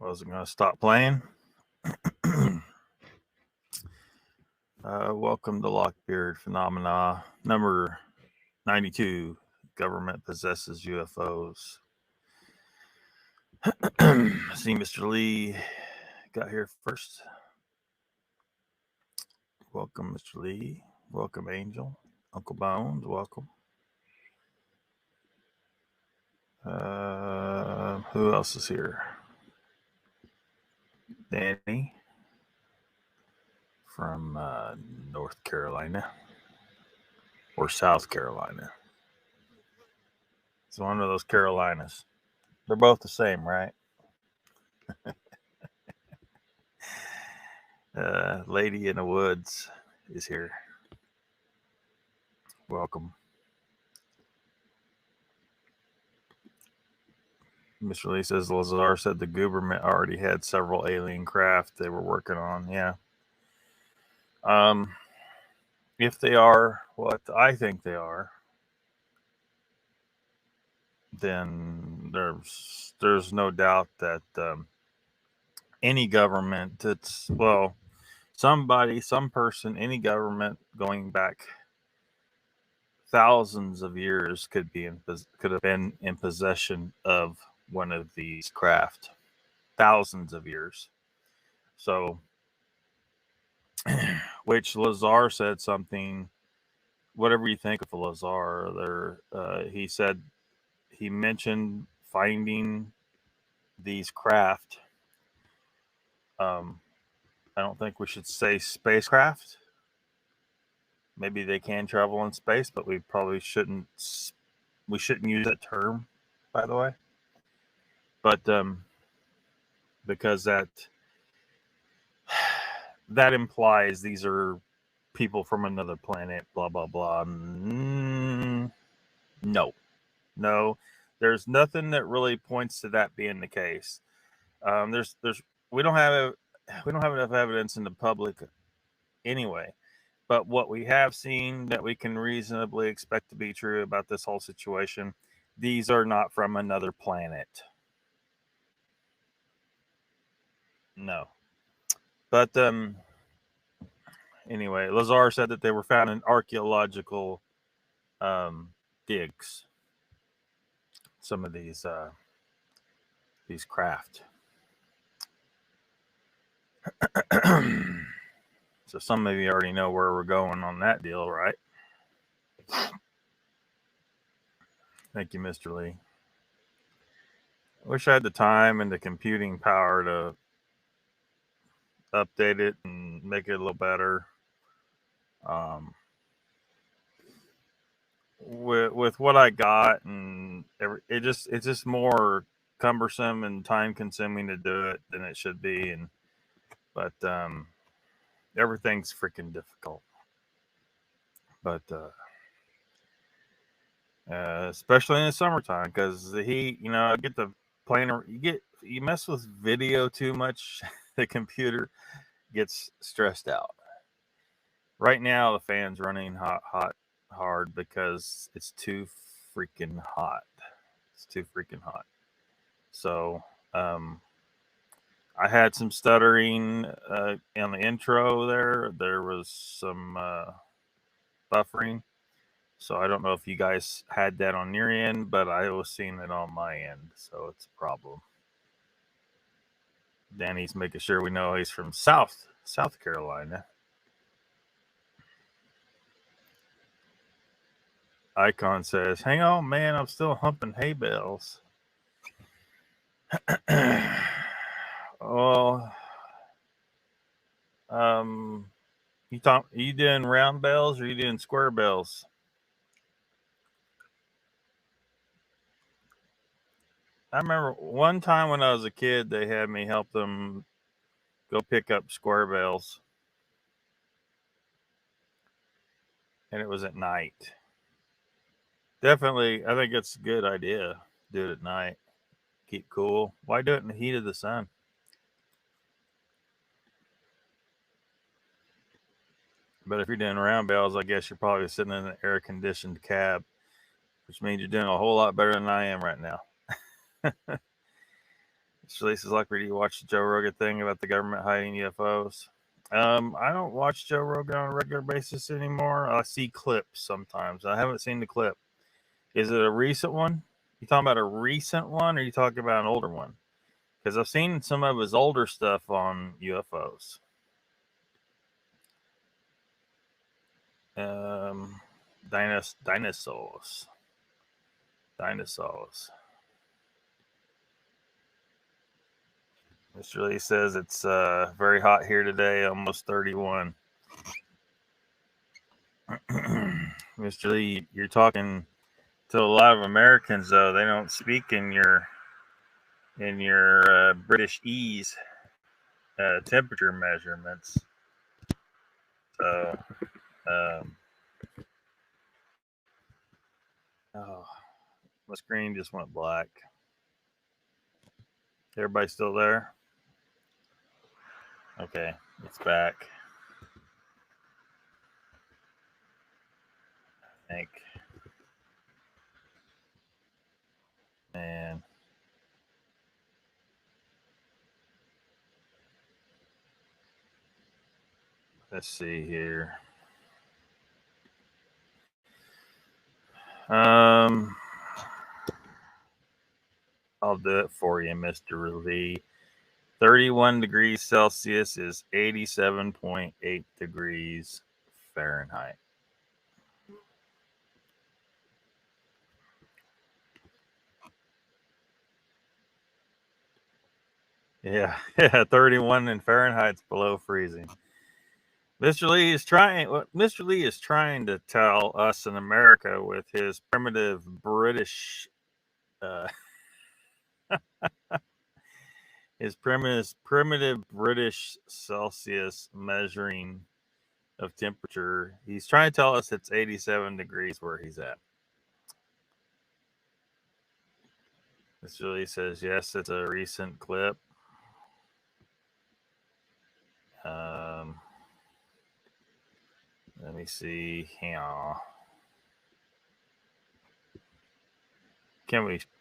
Wasn't going to stop playing. Welcome to LOCKBEARD Phenomena number 92. Government possesses UFOs. See, Mr. Lee got here first. Welcome, Mr. Lee. Welcome, Angel. Uncle Bones, welcome. Who else is here? Danny from North Carolina or South Carolina. It's one of those Carolinas. They're both the same, right? Lady in the Woods is here. Welcome. Mr. Lee says Lazar said the government already had several alien craft they were working on. Yeah. If they are what I think they are, then there's no doubt that any government that's some person, any government going back thousands of years could have been in possession of one of these craft. Thousands of years. So, which Lazar said something. Whatever you think of Lazar, he mentioned finding these craft. I don't think we should say spacecraft. Maybe they can travel in space, but we probably shouldn't. We shouldn't use that term, by the way. But because that implies these are people from another planet. Blah blah blah. No. There's nothing that really points to that being the case. We don't have enough evidence in the public anyway. But what we have seen that we can reasonably expect to be true about this whole situation, these are not from another planet. No. But anyway, Lazar said that they were found in archaeological digs. Some of these craft. So some of you already know where we're going on that deal, right? Thank you, Mr. Lee. I wish I had the time and the computing power to update it and make it a little better. With what I got, and it's just more cumbersome and time consuming to do it than it should be, but everything's freaking difficult. But especially in the summertime, because the heat, I get the planer. You mess with video too much, the computer gets stressed out. Right now, the fan's running hard because it's too freaking hot. It's too freaking hot. So, I had some stuttering in the intro there. There was some buffering. So I don't know if you guys had that on your end, but I was seeing it on my end. So it's a problem. Danny's making sure we know he's from South Carolina. Icon says, hang on, man, I'm still humping hay bales. Well, are you doing round bells or are you doing square bells? I remember one time when I was a kid, they had me help them go pick up square bells. And it was at night. Definitely, I think it's a good idea. Do it at night. Keep cool. Why do it in the heat of the sun? But if you're doing round bells, I guess you're probably sitting in an air-conditioned cab, which means you're doing a whole lot better than I am right now. This release is like, do you watch the Joe Rogan thing about the government hiding UFOs? I don't watch Joe Rogan on a regular basis anymore. I see clips sometimes. I haven't seen the clip. Is it a recent one? You talking about a recent one, or you talking about an older one? Because I've seen some of his older stuff on UFOs. Dinosaurs. Mr. Lee says it's very hot here today, almost 31. Mr. Lee, you're talking to a lot of Americans, though. They don't speak in your British ease temperature measurements. So, oh, my screen just went black. Everybody still there? Okay, it's back. I think. And let's see here. I'll do it for you, Mr. Lee. 31 degrees Celsius is 87.8 degrees Fahrenheit. Yeah, 31 in Fahrenheit's below freezing. Mr. Lee is trying to tell us in America with his primitive British his primitive British Celsius measuring of temperature. He's trying to tell us it's 87 degrees where he's at. Mr. Lee says, yes, it's a recent clip. Let me see here.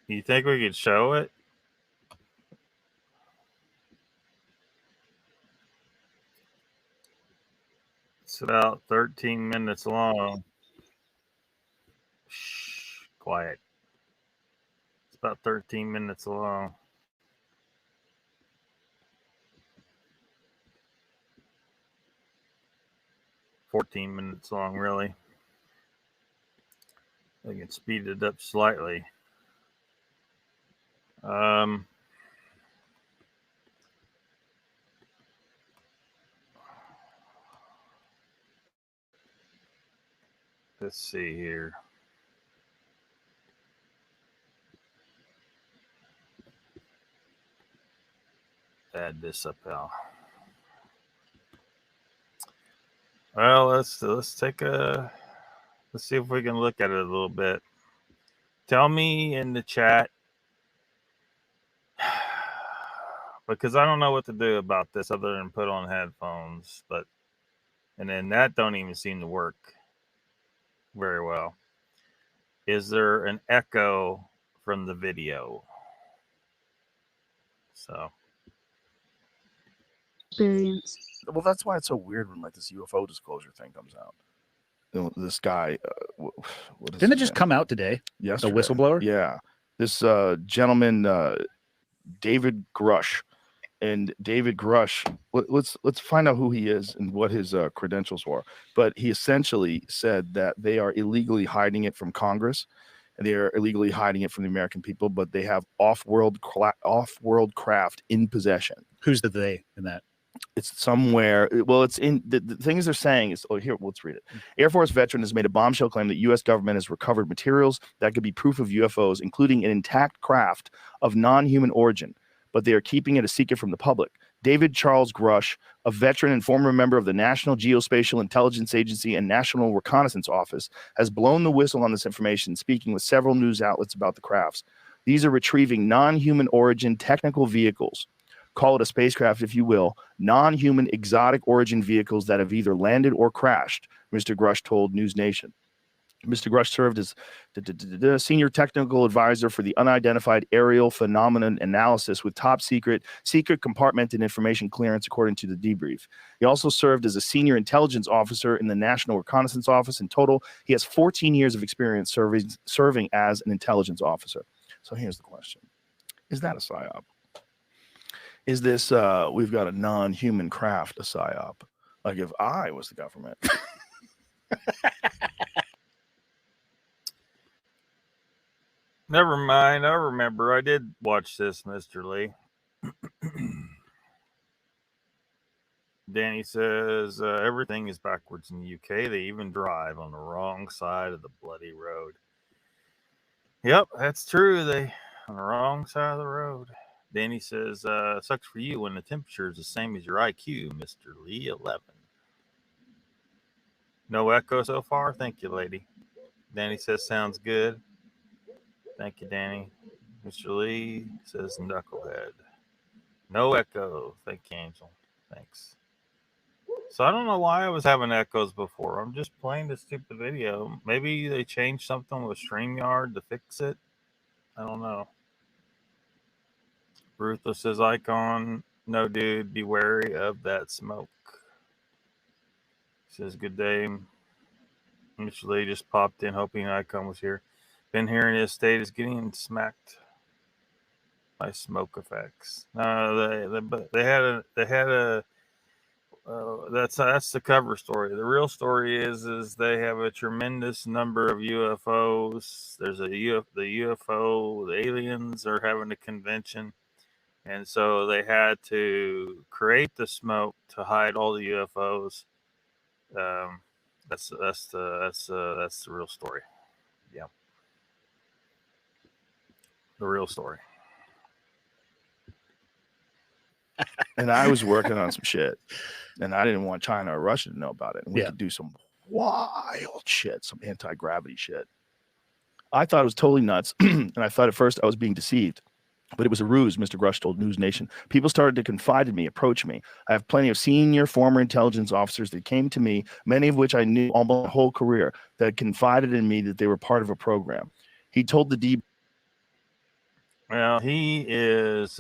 You think we could show it? It's about 13 minutes long. Shh, quiet. It's about 13 minutes long. $14 minutes long, really. I can speed it up slightly. Let's see here. Add this up now. Well, let's see if we can look at it a little bit. Tell me in the chat, because I don't know what to do about this other than put on headphones, and then that don't even seem to work very well. Is there an echo from the video? So experience. Well, that's why it's so weird when like this UFO disclosure thing comes out. You know, this guy, didn't it just come out today? Yes, the whistleblower. Yeah, this gentleman, David Grush, and David Grush. Let's find out who he is and what his credentials were. But he essentially said that they are illegally hiding it from Congress, and they are illegally hiding it from the American people. But they have off-world craft in possession. Who's the they in that? It's somewhere. Well, it's in the things they're saying is, here, let's read it. Air Force veteran has made a bombshell claim that U.S. government has recovered materials that could be proof of UFOs, including an intact craft of non-human origin, but they are keeping it a secret from the public. David Charles Grush, a veteran and former member of the National Geospatial Intelligence Agency and National Reconnaissance Office, has blown the whistle on this information, speaking with several news outlets about the crafts. These are retrieving non-human origin technical vehicles. Call it a spacecraft, if you will, non-human exotic origin vehicles that have either landed or crashed, Mr. Grush told News Nation. Mr. Grush served as the senior technical advisor for the unidentified aerial phenomenon analysis with top secret compartmented information clearance, according to the debrief. He also served as a senior intelligence officer in the National Reconnaissance Office. In total, he has 14 years of experience serving as an intelligence officer. So here's the question. Is that a PSYOP? Is this, we've got a non-human craft, a PSYOP? Like if I was the government. Never mind. I remember. I did watch this, Mr. Lee. Danny says everything is backwards in the UK. They even drive on the wrong side of the bloody road. Yep, that's true. They on the wrong side of the road. Danny says sucks for you when the temperature is the same as your IQ, Mr. Lee. 11. No echo so far. Thank you, lady. Danny says sounds good. Thank you, Danny. Mr. Lee says knucklehead. No echo. Thank you, Angel. Thanks. So I don't know why I was having echoes before. I'm just playing this stupid video. Maybe they changed something with StreamYard to fix it. I don't know. Ruthless says icon. No, dude. Be wary of that smoke. Says good day. Mr. Lee just popped in hoping icon was here. Been here in his state is getting smacked by smoke effects. They had a that's the cover story. The real story is they have a tremendous number of UFOs. There's the UFO, the aliens are having a convention, and so they had to create the smoke to hide all the UFOs. That's the real story. Yeah. The real story. And I was working on some shit, and I didn't want China or Russia to know about it. And we could do some wild shit, some anti-gravity shit. I thought it was totally nuts, and I thought at first I was being deceived. But it was a ruse, Mr. Grush told News Nation. People started to confide in me, approach me. I have plenty of senior former intelligence officers that came to me, many of which I knew almost my whole career, that confided in me that they were part of a program. He told the D. Well, he is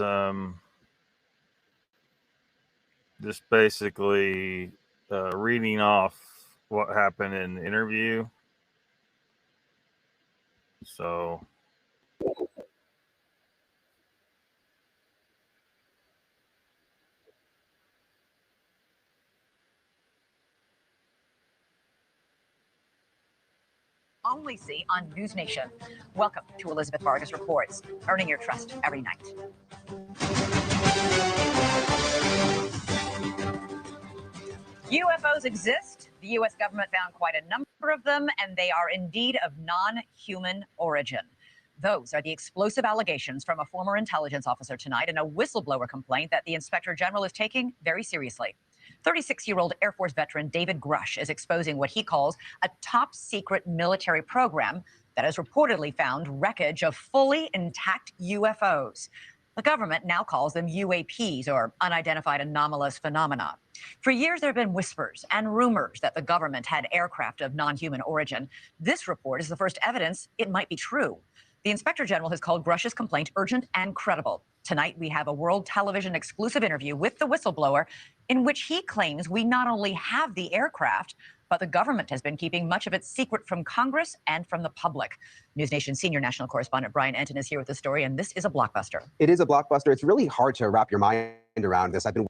just basically reading off what happened in the interview. So only see on News Nation. Welcome to Elizabeth Vargas Reports, earning your trust every night. UFOs exist. The U.S. government found quite a number of them, and they are indeed of non-human origin. Those are the explosive allegations from a former intelligence officer tonight in a whistleblower complaint that the Inspector General is taking very seriously. 36-year-old Air Force veteran David Grush is exposing what he calls a top-secret military program that has reportedly found wreckage of fully intact UFOs. The government now calls them UAPs, or unidentified anomalous phenomena. For years, there have been whispers and rumors that the government had aircraft of non-human origin. This report is the first evidence it might be true. The Inspector General has called Grush's complaint urgent and credible. Tonight, we have a world television exclusive interview with the whistleblower in which he claims we not only have the aircraft, but the government has been keeping much of it secret from Congress and from the public. News Nation senior national correspondent Brian Enton is here with the story, and this is a blockbuster. It is a blockbuster. It's really hard to wrap your mind around this. I've been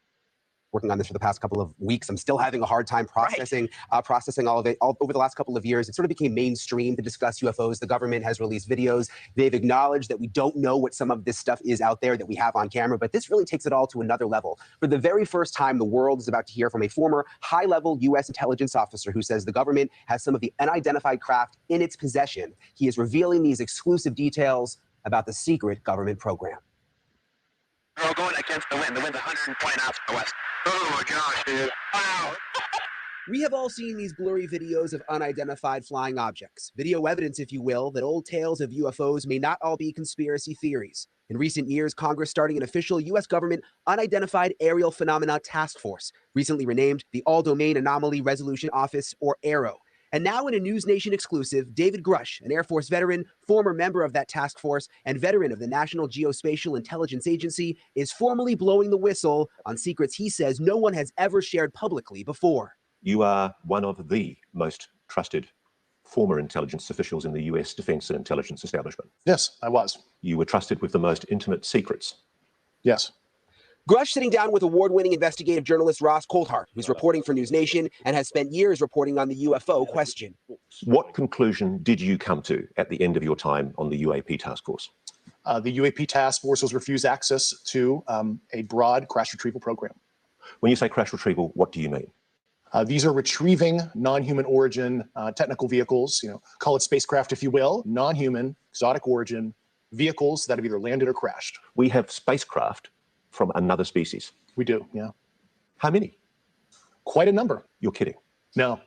working on this for the past couple of weeks. I'm still having a hard time processing all of it. Over the last couple of years, it sort of became mainstream to discuss UFOs. The government has released videos. They've acknowledged that we don't know what some of this stuff is out there that we have on camera, but this really takes it all to another level. For the very first time, the world is about to hear from a former high-level U.S. intelligence officer who says the government has some of the unidentified craft in its possession. He is revealing these exclusive details about the secret government program. We're going against the wind. The wind's 120 knots from the west. Oh my gosh, dude. Wow. We have all seen these blurry videos of unidentified flying objects. Video evidence, if you will, that old tales of UFOs may not all be conspiracy theories. In recent years, Congress starting an official U.S. government Unidentified Aerial Phenomena Task Force, recently renamed the All-Domain Anomaly Resolution Office, or AARO. And now in a News Nation exclusive, David Grush, an Air Force veteran, former member of that task force, and veteran of the National Geospatial Intelligence Agency, is formally blowing the whistle on secrets he says no one has ever shared publicly before. You are one of the most trusted former intelligence officials in the US defense and intelligence establishment. Yes, I was. You were trusted with the most intimate secrets. Yes. Grush sitting down with award-winning investigative journalist Ross Coulthart, who's reporting for News Nation and has spent years reporting on the UFO question. What conclusion did you come to at the end of your time on the UAP task force? The UAP task force was refused access to a broad crash retrieval program. When you say crash retrieval, what do you mean? These are retrieving non-human origin technical vehicles, call it spacecraft if you will, non-human, exotic origin vehicles that have either landed or crashed. We have spacecraft from another species. We do, yeah. How many? Quite a number. You're kidding. No.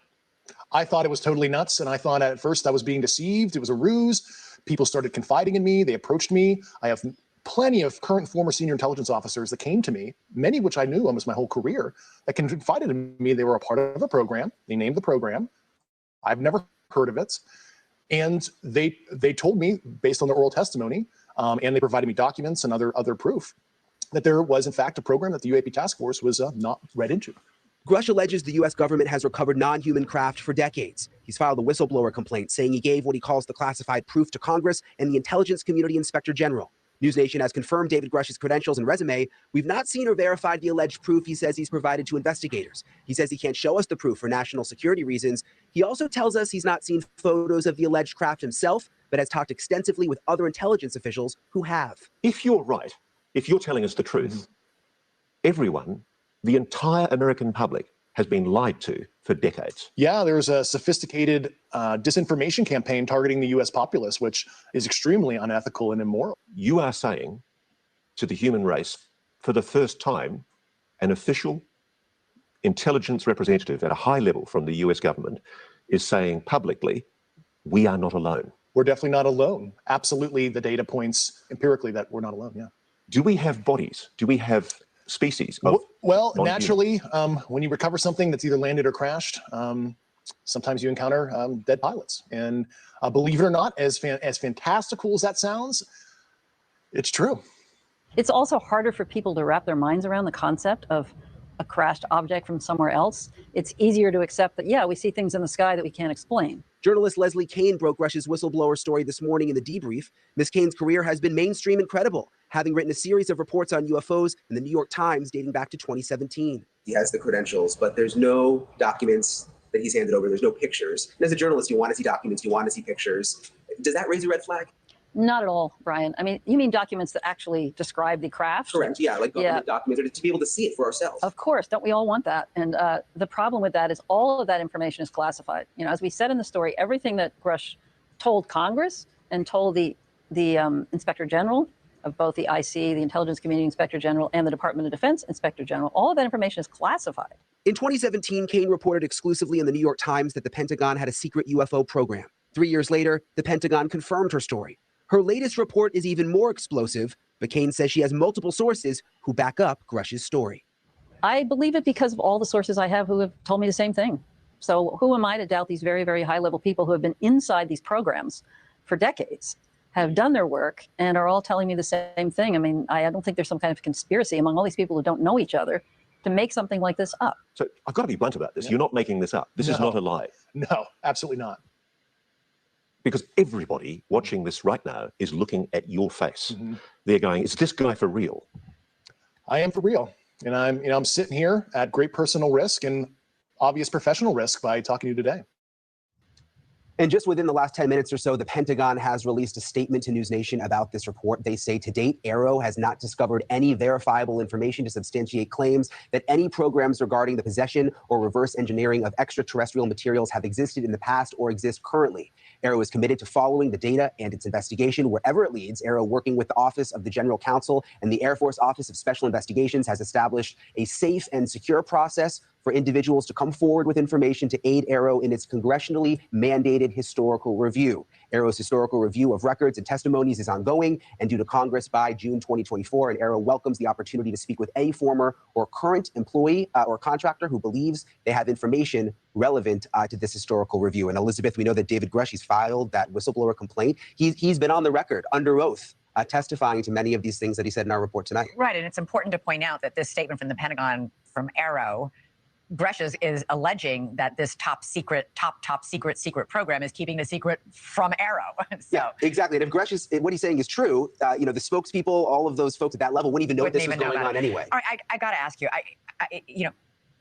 I thought it was totally nuts, and I thought at first I was being deceived. It was a ruse. People started confiding in me. They approached me. I have plenty of current former senior intelligence officers that came to me, many of which I knew almost my whole career, that confided in me. They were a part of a program. They named the program. I've never heard of it. And they told me, based on their oral testimony, and they provided me documents and other proof, that there was, in fact, a program that the UAP task force was not read into. Grush alleges the U.S. government has recovered non-human craft for decades. He's filed a whistleblower complaint saying he gave what he calls the classified proof to Congress and the intelligence community inspector general. News Nation has confirmed David Grush's credentials and resume. We've not seen or verified the alleged proof he says he's provided to investigators. He says he can't show us the proof for national security reasons. He also tells us he's not seen photos of the alleged craft himself, but has talked extensively with other intelligence officials who have. If you're right, if you're telling us the truth, everyone, the entire American public, has been lied to for decades. Yeah, there's a sophisticated disinformation campaign targeting the U.S. populace, which is extremely unethical and immoral. You are saying to the human race, for the first time, an official intelligence representative at a high level from the US government is saying publicly, we are not alone. We're definitely not alone. Absolutely, the data points empirically that we're not alone, yeah. Do we have bodies? Do we have species of well, naturally, when you recover something that's either landed or crashed, sometimes you encounter dead pilots. And believe it or not, as fantastical as that sounds, it's true. It's also harder for people to wrap their minds around the concept of a crashed object from somewhere else. It's easier to accept that, yeah, we see things in the sky that we can't explain. Journalist Leslie Kane broke Grush's whistleblower story this morning in the debrief. Ms. Kane's career has been mainstream and credible, having written a series of reports on UFOs in the New York Times dating back to 2017. He has the credentials, but there's no documents that he's handed over. There's no pictures. And as a journalist, you want to see documents, you want to see pictures. Does that raise a red flag? Not at all, Brian. I mean, you mean documents that actually describe the craft? Correct, yeah, like government documents, or to be able to see it for ourselves. Of course, don't we all want that? And the problem with that is all of that information is classified. You know, as we said in the story, everything that Grush told Congress and told the Inspector General of both the IC, the Intelligence Community Inspector General, and the Department of Defense Inspector General, all of that information is classified. In 2017, Kane reported exclusively in the New York Times that the Pentagon had a secret UFO program. 3 years later, the Pentagon confirmed her story. Her latest report is even more explosive, but Kane says she has multiple sources who back up Grush's story. I believe it because of all the sources I have who have told me the same thing. So who am I to doubt these very, very high-level people who have been inside these programs for decades, have done their work, and are all telling me the same thing? I mean, I don't think there's some kind of conspiracy among all these people who don't know each other to make something like this up. So I've got to be blunt about this. Yeah. You're not making this up. This is not a lie. No, absolutely not. Because everybody watching this right now is looking at your face. They're going, is this guy for real? I am for real. And I'm sitting here at great personal risk and obvious professional risk by talking to you today. And just within the last 10 minutes or so, the Pentagon has released a statement to News Nation about this report. They say to date, AARO has not discovered any verifiable information to substantiate claims that any programs regarding the possession or reverse engineering of extraterrestrial materials have existed in the past or exist currently. AARO is committed to following the data and its investigation wherever it leads. AARO, working with the Office of the General Counsel and the Air Force Office of Special Investigations, has established a safe and secure process for individuals to come forward with information to aid AARO in its congressionally mandated historical review. AARO's historical review of records and testimonies is ongoing and due to Congress by June 2024, and AARO welcomes the opportunity to speak with any former or current employee or contractor who believes they have information relevant to this historical review. And Elizabeth, we know that David Grush, he's filed that whistleblower complaint. He's been on the record under oath testifying to many of these things that he said in our report tonight. Right, and it's important to point out that this statement from the Pentagon from AARO, Grush is alleging that this top secret program is keeping the secret from AARO. So, yeah, exactly. And if Grush is, what he's saying is true, you know, the spokespeople, all of those folks at that level wouldn't even know this was going on anyway. All right, I got to ask you, you know,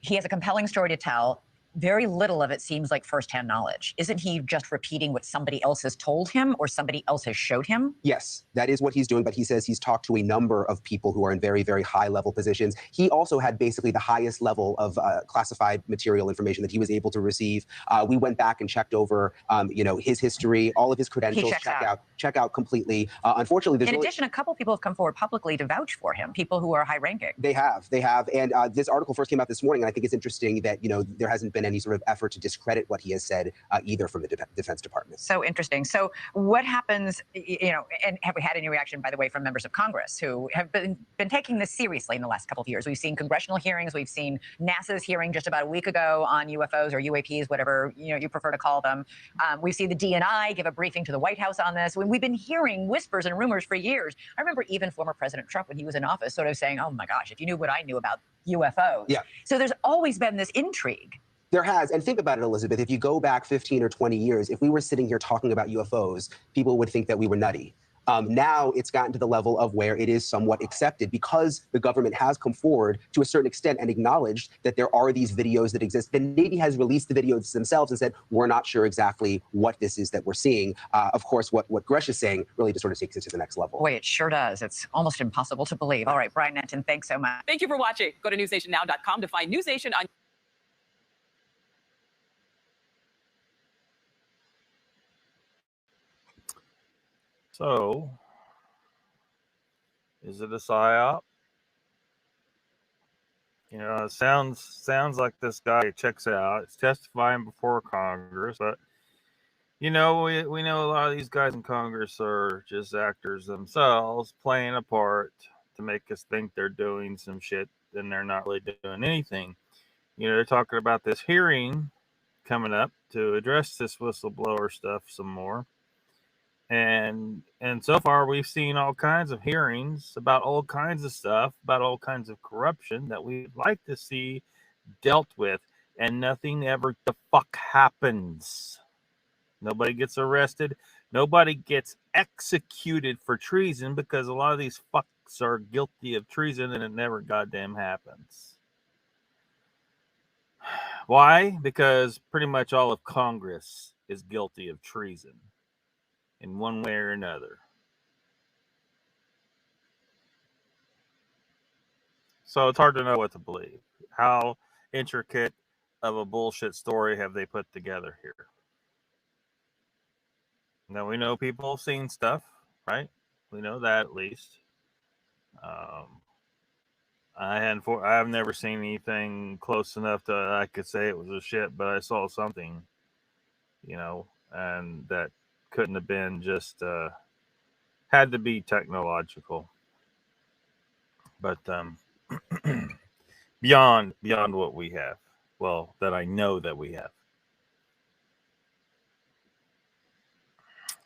he has a compelling story to tell. Very little of it seems like firsthand knowledge. Isn't he just repeating what somebody else has told him or somebody else has showed him? Yes, that is what he's doing. But he says he's talked to a number of people who are in very, very high level positions. He also had basically the highest level of classified material information that he was able to receive. We went back and checked over, you know, his history, all of his credentials, check out completely. Unfortunately, there's in addition, a couple people have come forward publicly to vouch for him, people who are high ranking. They have. And this article first came out this morning. And I think it's interesting that, you know, there hasn't been any sort of effort to discredit what he has said either from the Defense Department. So interesting. So what happens, you know, and have we had any reaction, by the way, from members of Congress who have been taking this seriously in the last couple of years? We've seen congressional hearings. We've seen NASA's hearing just about a week ago on UFOs or UAPs, whatever you prefer to call them. We've seen the DNI give a briefing to the White House on this. We've been hearing whispers and rumors for years. I remember even former President Trump, when he was in office, sort of saying, oh my gosh, if you knew what I knew about UFOs. Yeah. So there's always been this intrigue. There has. And think about it, Elizabeth. If you go back 15 or 20 years, if we were sitting here talking about UFOs, people would think that we were nutty. Now it's gotten to the level of where it is somewhat accepted because the government has come forward to a certain extent and acknowledged that there are these videos that exist. The Navy has released the videos themselves and said, we're not sure exactly what this is that we're seeing. Of course, what Grush is saying really just sort of takes it to the next level. Boy, it sure does. It's almost impossible to believe. All right, Brian Nenton, thanks so much. Thank you for watching. Go to newsnationnow.com to find NewsNation on So, is it a psyop? You know, it sounds like this guy checks out. It's testifying before Congress, but you know, we know a lot of these guys in Congress are just actors themselves, playing a part to make us think they're doing some shit, and they're not really doing anything. You know, they're talking about this hearing coming up to address this whistleblower stuff some more. And so far, we've seen all kinds of hearings about all kinds of stuff, about all kinds of corruption that we'd like to see dealt with, and nothing ever the fuck happens. Nobody gets arrested. Nobody gets executed for treason because a lot of these fucks are guilty of treason, and it never goddamn happens. Why? Because pretty much all of Congress is guilty of treason in one way or another. So it's hard to know what to believe. How intricate of a bullshit story have they put together here? Now, we know people have seen stuff, right? We know that at least. I've never seen anything close enough that I could say it was a shit, but I saw something, you know, and that couldn't have been just had to be technological, but beyond what we have, well, that I know that we have.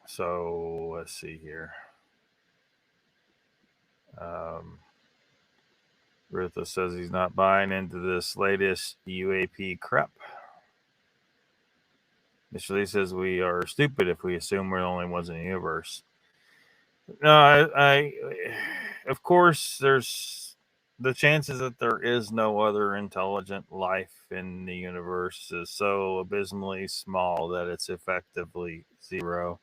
So let's see here. Rutha says he's not buying into this latest UAP crap. Mr. Lee says we are stupid if we assume we're the only ones in the universe. No, of course, there's the chances that there is no other intelligent life in the universe is so abysmally small that it's effectively zero.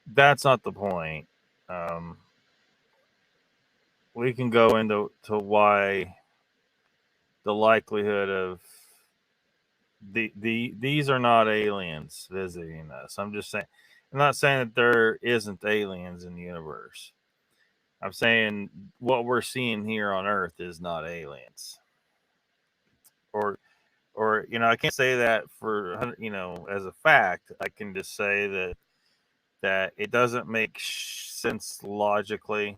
That's not the point. We can go into why the likelihood of these are not aliens visiting us. I'm just saying, I'm not saying that there isn't aliens in the universe. I'm saying what we're seeing here on Earth is not aliens. Or or I can't say that for as a fact. I can just say that it doesn't make sense logically.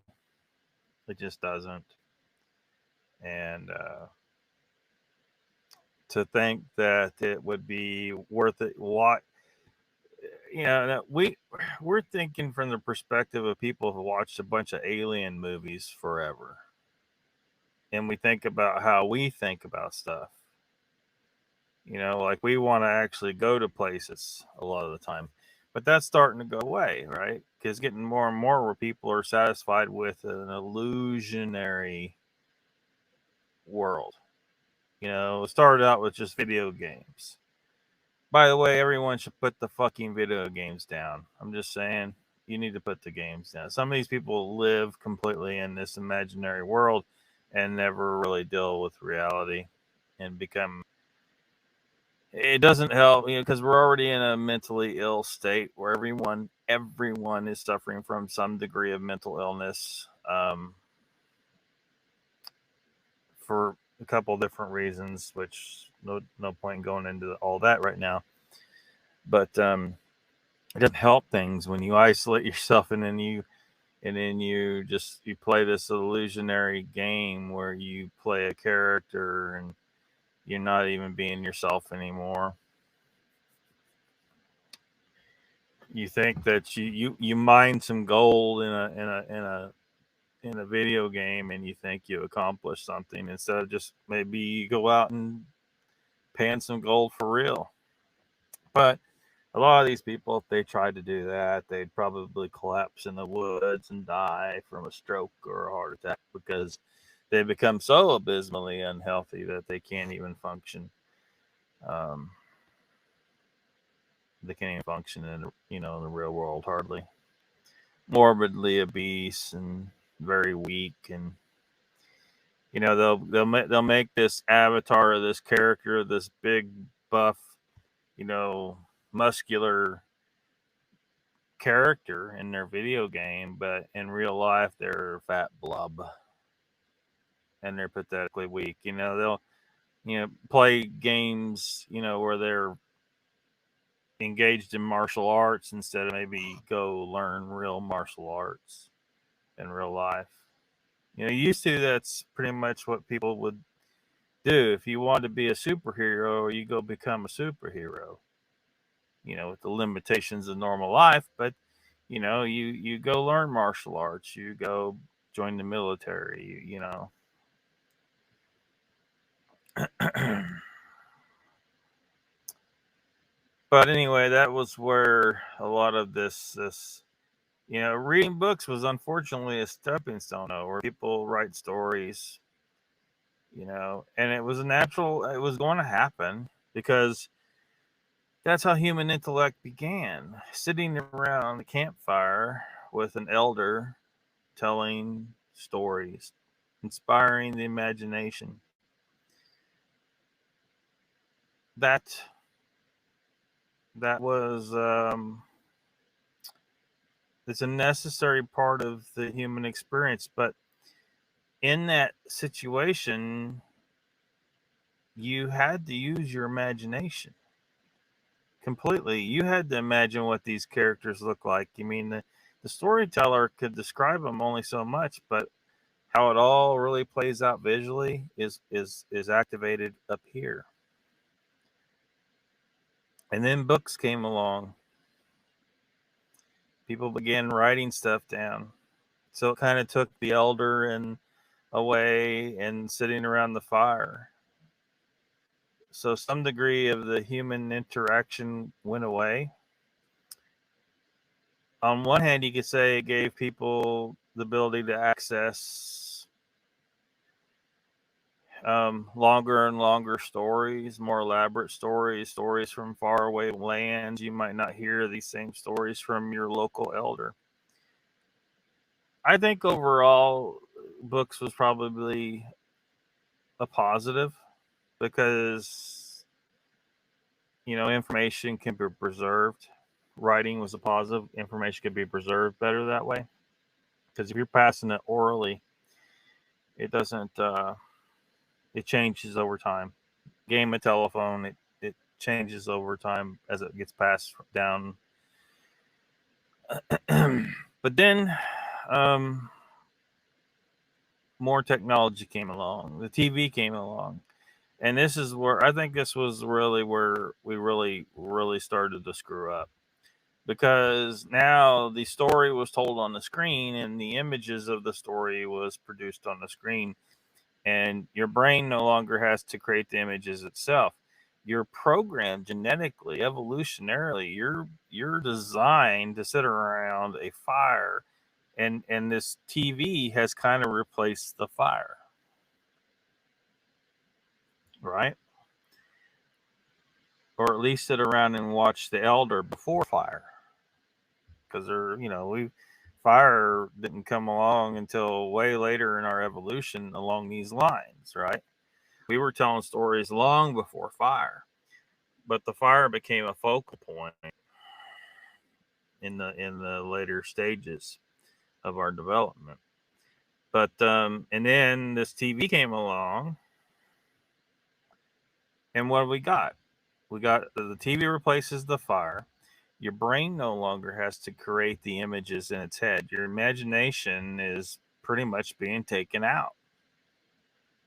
It just doesn't. And to think that it would be worth it, what we're thinking from the perspective of people who watched a bunch of alien movies forever, and we think about how we think about stuff. Like we want to actually go to places a lot of the time, but that's starting to go away, right? Because getting more and more where people are satisfied with an illusionary world. It started out with just video games. By the way, everyone should put the fucking video games down. I'm just saying, you need to put the games down. Some of these people live completely in this imaginary world and never really deal with reality and become. It doesn't help, because we're already in a mentally ill state where everyone is suffering from some degree of mental illness, for a couple different reasons, which no point in going into all that right now. But it doesn't help things when you isolate yourself and then you play this illusionary game where you play a character and you're not even being yourself anymore. You think that you mine some gold in a video game and you think you accomplished something, instead of just maybe you go out and pan some gold for real. But a lot of these people, if they tried to do that, they'd probably collapse in the woods and die from a stroke or a heart attack, because they become so abysmally unhealthy that they can't even function. They can't even function in in the real world, hardly. Morbidly obese and very weak, and they'll make this avatar of this character, this big buff, muscular character in their video game, but in real life they're a fat blob and they're pathetically weak. They'll play games where they're engaged in martial arts instead of maybe go learn real martial arts in real life. Used to, that's pretty much what people would do. If you wanted to be a superhero, you go become a superhero, with the limitations of normal life. But you go learn martial arts, you go join the military, But anyway, that was where a lot of this reading books was unfortunately a stepping stone, where people write stories, and it was it was going to happen, because that's how human intellect began, sitting around the campfire with an elder telling stories, inspiring the imagination. That was it's a necessary part of the human experience. But in that situation, you had to use your imagination completely. You had to imagine what these characters look like. The storyteller could describe them only so much, but how it all really plays out visually is activated up here. And then books came along. People began writing stuff down. So it kind of took the elder and away and sitting around the fire. So some degree of the human interaction went away. On one hand, you could say it gave people the ability to access longer and longer stories, more elaborate stories from faraway lands. You might not hear these same stories from your local elder. I think overall, books was probably a positive, because information can be preserved. Writing was a positive. Information can be preserved better that way, because if you're passing it orally, it doesn't it changes over time. game of telephone. It changes over time as it gets passed down. But then more technology came along. The TV came along. And this is where I think this was really where we really started to screw up. Because now the story was told on the screen and the images of the story was produced on the screen. And your brain no longer has to create the images itself. You're programmed genetically, evolutionarily. You're designed to sit around a fire, and this TV has kind of replaced the fire, right? Or at least sit around and watch The Elder before fire, because fire didn't come along until way later in our evolution along these lines, right? We were telling stories long before fire, but the fire became a focal point in the later stages of our development. But and then this TV came along, and what we got? We got the TV replaces the fire. Your brain no longer has to create the images in its head. Your imagination is pretty much being taken out.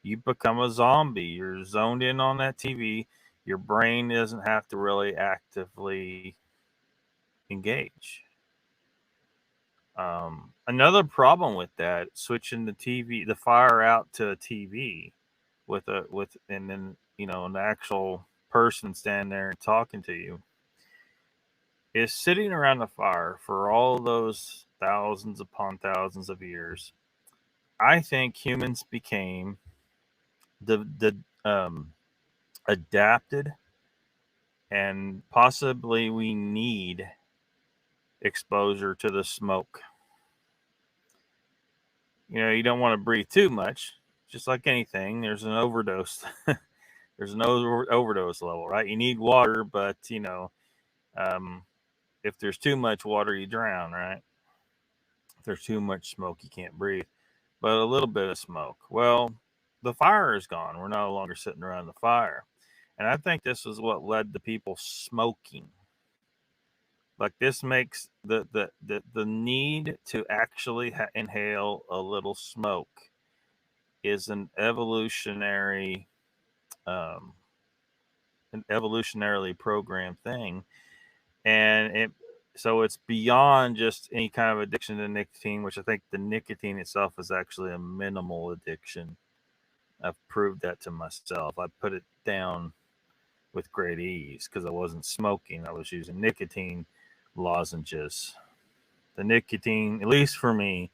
You become a zombie. You're zoned in on that TV. Your brain doesn't have to really actively engage. Another problem with that, switching the fire out to a TV and then an actual person standing there and talking to you, is sitting around the fire for all those thousands upon thousands of years. I think humans became adapted, and possibly we need exposure to the smoke. You don't want to breathe too much. Just like anything, there's an overdose. There's an overdose level, right? You need water, but if there's too much water, you drown, right? If there's too much smoke, you can't breathe. But a little bit of smoke. Well, the fire is gone. We're no longer sitting around the fire. And I think this is what led to people smoking. Like, this makes the need to actually inhale a little smoke is an evolutionarily programmed thing, and so it's beyond just any kind of addiction to nicotine, which I think the nicotine itself is actually a minimal addiction. I've proved that to myself. I put it down with great ease because I wasn't smoking. I was using nicotine lozenges. The nicotine, at least for me,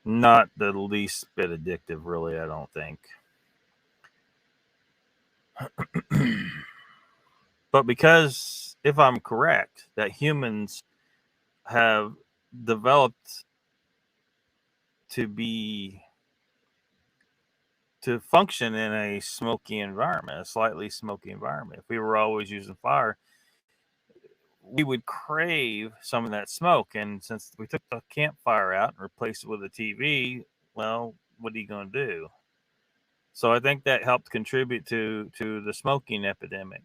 not the least bit addictive, really, I don't think. But because, if I'm correct, that humans have developed to function in a smoky environment, a slightly smoky environment. If we were always using fire, we would crave some of that smoke. And since we took the campfire out and replaced it with a TV, well, what are you going to do? So I think that helped contribute to the smoking epidemic.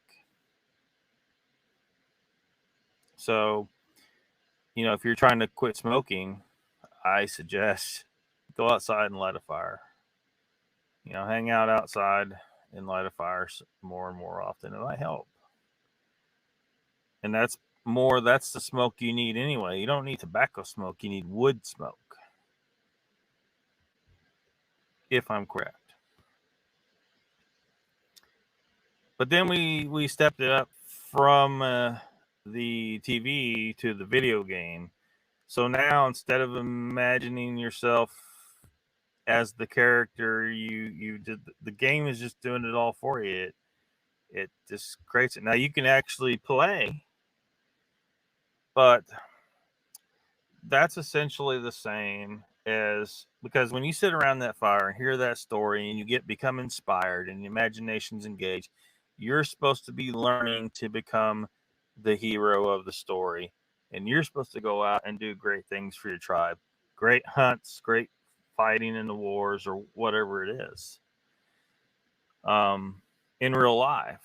So, if you're trying to quit smoking, I suggest go outside and light a fire. Hang out outside and light a fire more and more often. It might help. And that's the smoke you need anyway. You don't need tobacco smoke. You need wood smoke, if I'm correct. But then we stepped it up from the TV to the video game. So now, instead of imagining yourself as the character, you did, the game is just doing it all for you. It just creates it. Now you can actually play, but that's essentially the same as, because when you sit around that fire and hear that story and you become inspired and your imagination's engaged, you're supposed to be learning to become the hero of the story, and you're supposed to go out and do great things for your tribe, great hunts, great fighting in the wars, or whatever it is. in real life.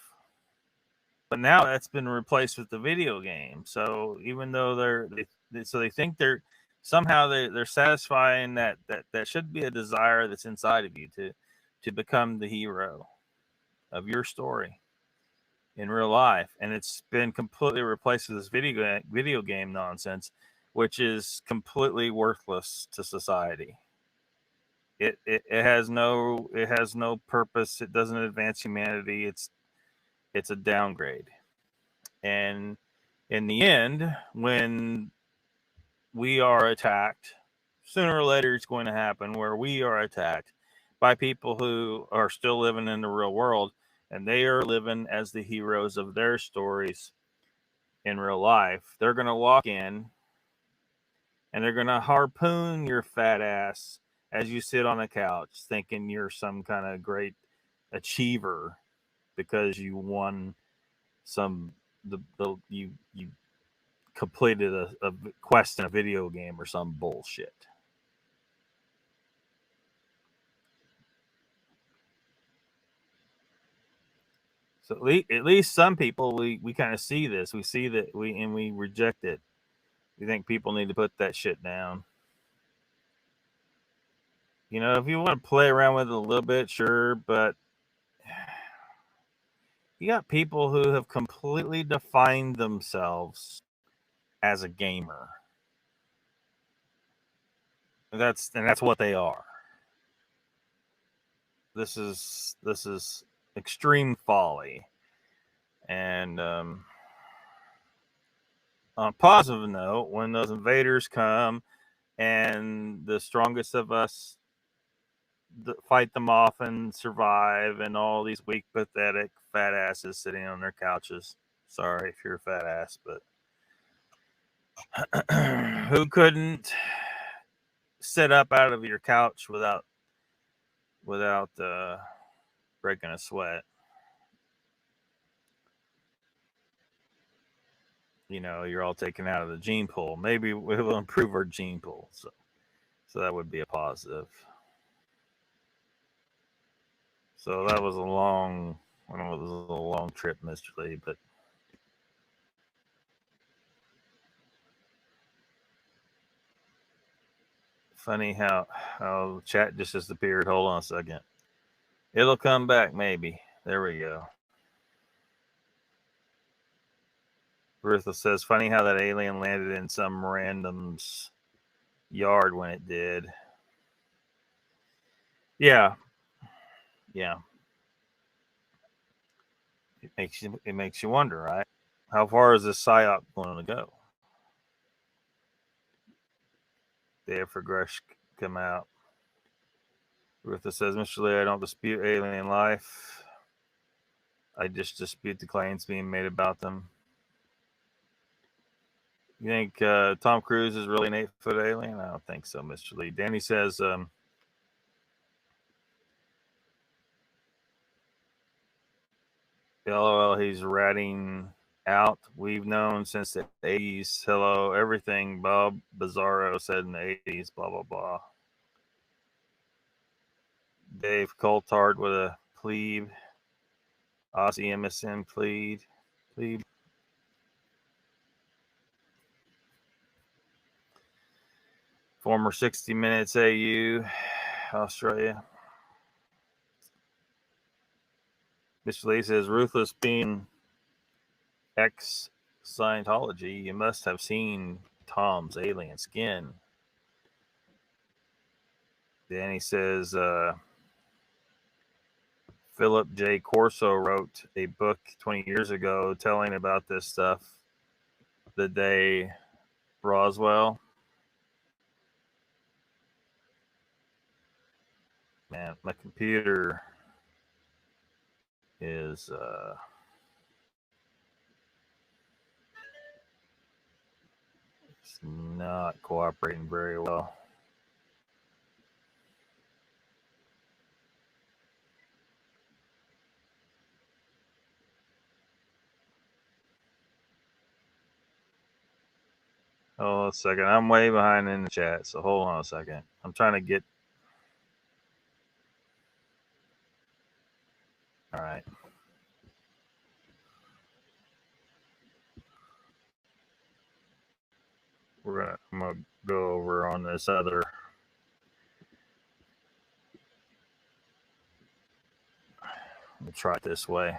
But now that's been replaced with the video game. So even though they think they're somehow they're satisfying that should be a desire that's inside of you to become the hero of your story in real life, and it's been completely replaced with this video game nonsense, which is completely worthless to society. It has no purpose. It doesn't advance humanity. It's a downgrade. And in the end, when we are attacked, sooner or later it's going to happen where we are attacked by people who are still living in the real world, and they are living as the heroes of their stories in real life. They're going to walk in and they're going to harpoon your fat ass as you sit on a couch thinking you're some kind of great achiever because you won you completed a quest in a video game or some bullshit. So at least some people, we kind of see this. We see that we reject it. We think people need to put that shit down. You know, if you want to play around with it a little bit, sure, but you got people who have completely defined themselves as a gamer. And that's what they are. This is extreme folly. And on a positive note, when those invaders come and the strongest of us fight them off and survive, and all these weak, pathetic fat asses sitting on their couches. Sorry if you're a fat ass, but who couldn't sit up out of your couch without breaking a sweat? You know, you're all taken out of the gene pool. Maybe we'll improve our gene pool, so that would be a positive. So that was a long trip, Mr. Lee, but funny how the chat just disappeared. Hold on a second. It'll come back, maybe. There we go. Bertha says, funny how that alien landed in some random's yard when it did. Yeah. It makes you wonder, right? How far is this psyop going to go? Day of Progress come out. Bertha says, Mr. Lee, I don't dispute alien life. I just dispute the claims being made about them. You think Tom Cruise is really an 8-foot alien? I don't think so, Mr. Lee. Danny says, LOL, he's ratting out. We've known since the 80s. Hello, everything Bob Bizarro said in the 80s, blah, blah, blah. Dave Coulthard with a plebe. Aussie MSN plebe. Former 60 Minutes AU, Australia. Mr. Lee says, ruthless being ex-Scientology, you must have seen Tom's alien skin. Danny says, Philip J. Corso wrote a book 20 years ago telling about this stuff the day Roswell. Man, my computer is it's not cooperating very well. Hold on a second. I'm way behind in the chat, so hold on a second. I'm trying to get... All right. I'm gonna go over on this other. We'll try it this way.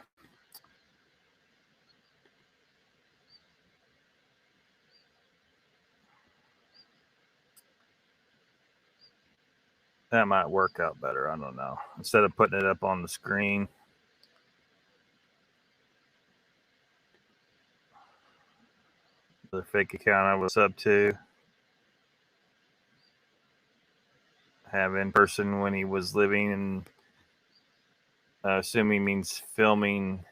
That might work out better. I don't know. Instead of putting it up on the screen. The fake account I was up to. Have in person when he was living in, assuming means filming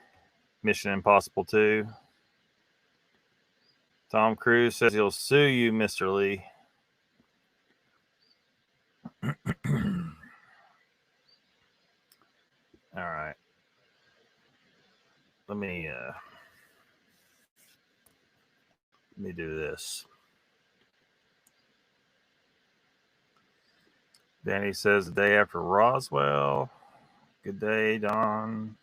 Mission Impossible 2. Tom Cruise says he'll sue you, Mr. Lee. All right. Let me do this. Danny says the day after Roswell. Good day, Don.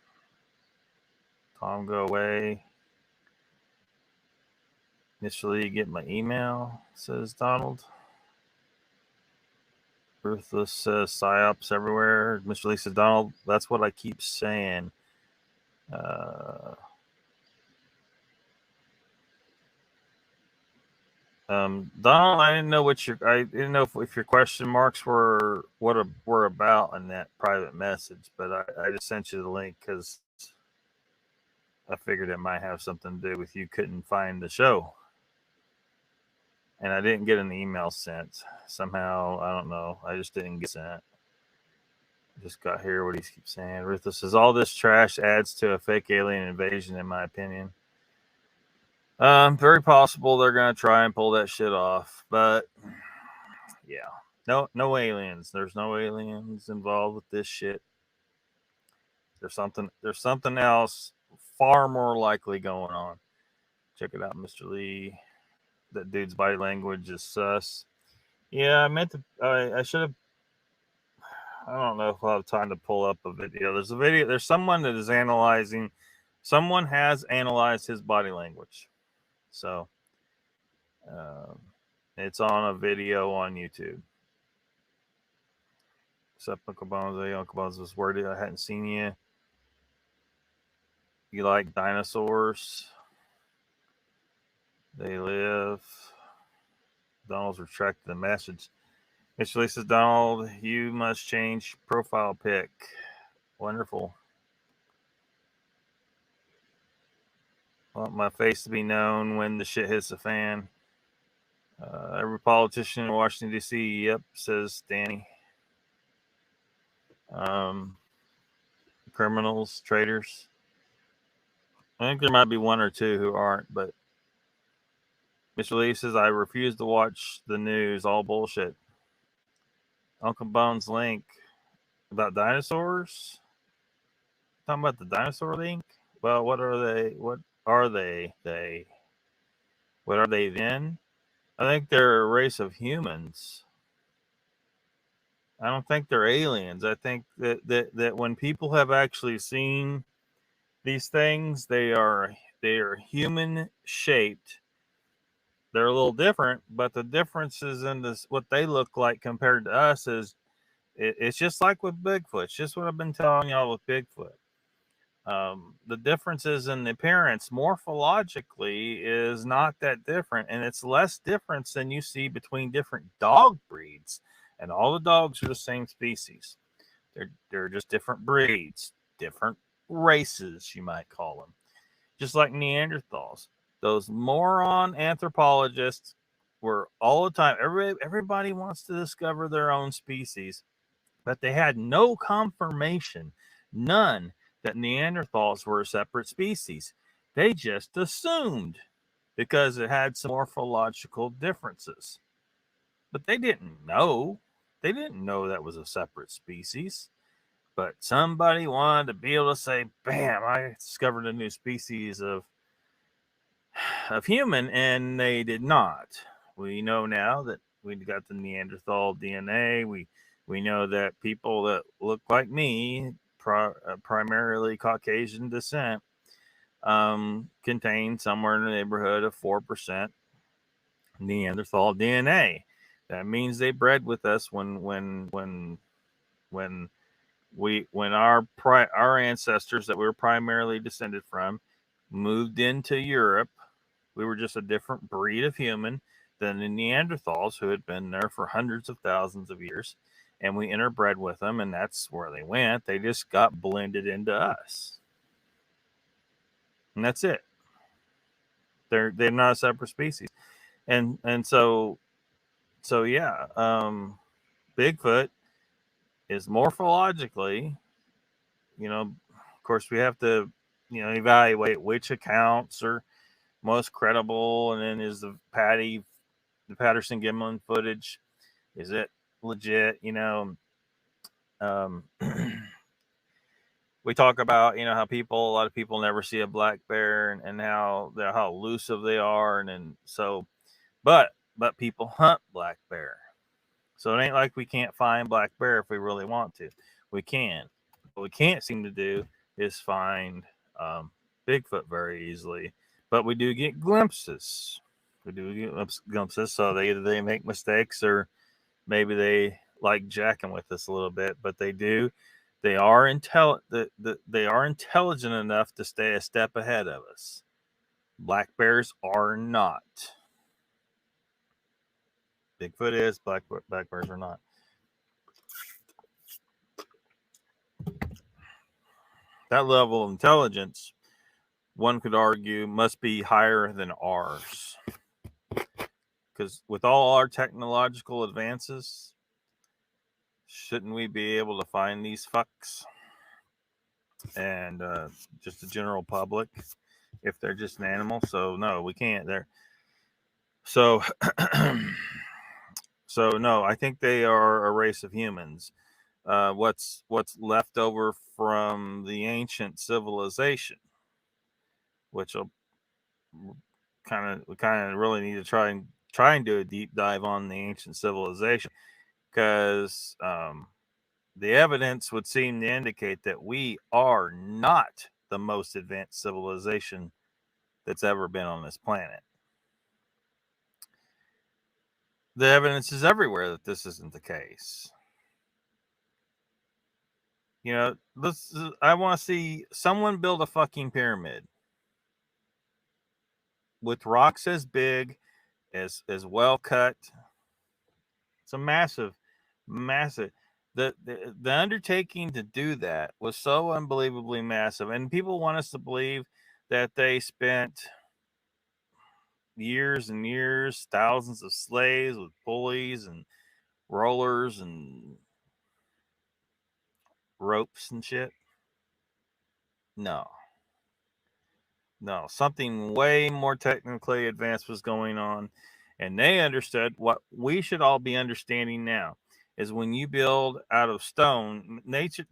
Tom, go away. Initially, get my email, says Donald. Ruthless says psyops everywhere. Mr. Lee says, Donald, that's what I keep saying. Donald, I didn't know if your question marks were about in that private message, but I just sent you the link because I figured it might have something to do with you couldn't find the show. And I didn't get an email sent. Somehow, I don't know. I just didn't get sent. Just got here what he keeps saying. Ruthless says, all this trash adds to a fake alien invasion, in my opinion. Very possible they're going to try and pull that shit off. But, yeah. No aliens. There's no aliens involved with this shit. There's something else far more likely going on. Check it out, Mr. Lee. That dude's body language is sus. Yeah, I meant to. I should have. I don't know if I'll have time to pull up a video. There's a video. There's someone that is analyzing. Someone has analyzed his body language. So, it's on a video on YouTube. What's up, Uncle Bones? Hey, Uncle Bones was worried I hadn't seen you. You like dinosaurs? They live. Donald's retracted the message. Mr. Lee says, Donald, you must change profile pic. Wonderful. I want my face to be known when the shit hits the fan. Every politician in Washington, D.C., yep, says Danny. Criminals, traitors. I think there might be one or two who aren't, but Mr. Lee says, I refuse to watch the news. All bullshit. Uncle Bones link about dinosaurs? Talking about the dinosaur link? Well, what are they? What are they? What are they then? I think they're a race of humans. I don't think they're aliens. I think that when people have actually seen these things, they are human shaped. They're a little different, but the differences in this, what they look like compared to us, is it's just like with Bigfoot. It's just what I've been telling y'all with Bigfoot. The differences in the appearance morphologically is not that different, and it's less difference than you see between different dog breeds. And all the dogs are the same species. They're just different breeds, different races, you might call them. Just like Neanderthals. Those moron anthropologists were all the time. Everybody wants to discover their own species, but they had no confirmation, none, that Neanderthals were a separate species. They just assumed because it had some morphological differences. But they didn't know. They didn't know that was a separate species. But somebody wanted to be able to say, bam, I discovered a new species of human, and they did not. We know now that we got the Neanderthal DNA. We know that people that look like me, primarily Caucasian descent, contain somewhere in the neighborhood of 4% Neanderthal DNA. That means they bred with us when our ancestors that we were primarily descended from moved into Europe. We were just a different breed of human than the Neanderthals, who had been there for hundreds of thousands of years, and we interbred with them, and that's where they went. They just got blended into us, and that's it. They're not a separate species, and so yeah. Bigfoot is morphologically, of course, we have to, evaluate which accounts are most credible, and then is the Patterson Gimlin footage, is it legit? We talk about how a lot of people never see a black bear, and how elusive they are, and then so, but people hunt black bear. So it ain't like we can't find black bear if we really want to. We can. What we can't seem to do is find Bigfoot very easily. But we do get glimpses. We do get glimpses. So either they make mistakes, or maybe they like jacking with us a little bit. But they do. They are they are intelligent enough to stay a step ahead of us. Black bears are not. Bigfoot is, black bears are not. That level of intelligence, one could argue, must be higher than ours. Because with all our technological advances, shouldn't we be able to find these fucks? And just the general public, if they're just an animal. So no, we can't. So no, I think they are a race of humans. What's left over from the ancient civilization, which we kind of really need to try and do a deep dive on the ancient civilization, because the evidence would seem to indicate that we are not the most advanced civilization that's ever been on this planet. The evidence is everywhere that this isn't the case. I want to see someone build a fucking pyramid with rocks as big, as well cut. It's a massive. The undertaking to do that was so unbelievably massive, and people want us to believe that they spent years and years, thousands of slaves with pulleys and rollers and ropes and shit. No, something way more technically advanced was going on, and they understood what we should all be understanding now is when you build out of stone, nature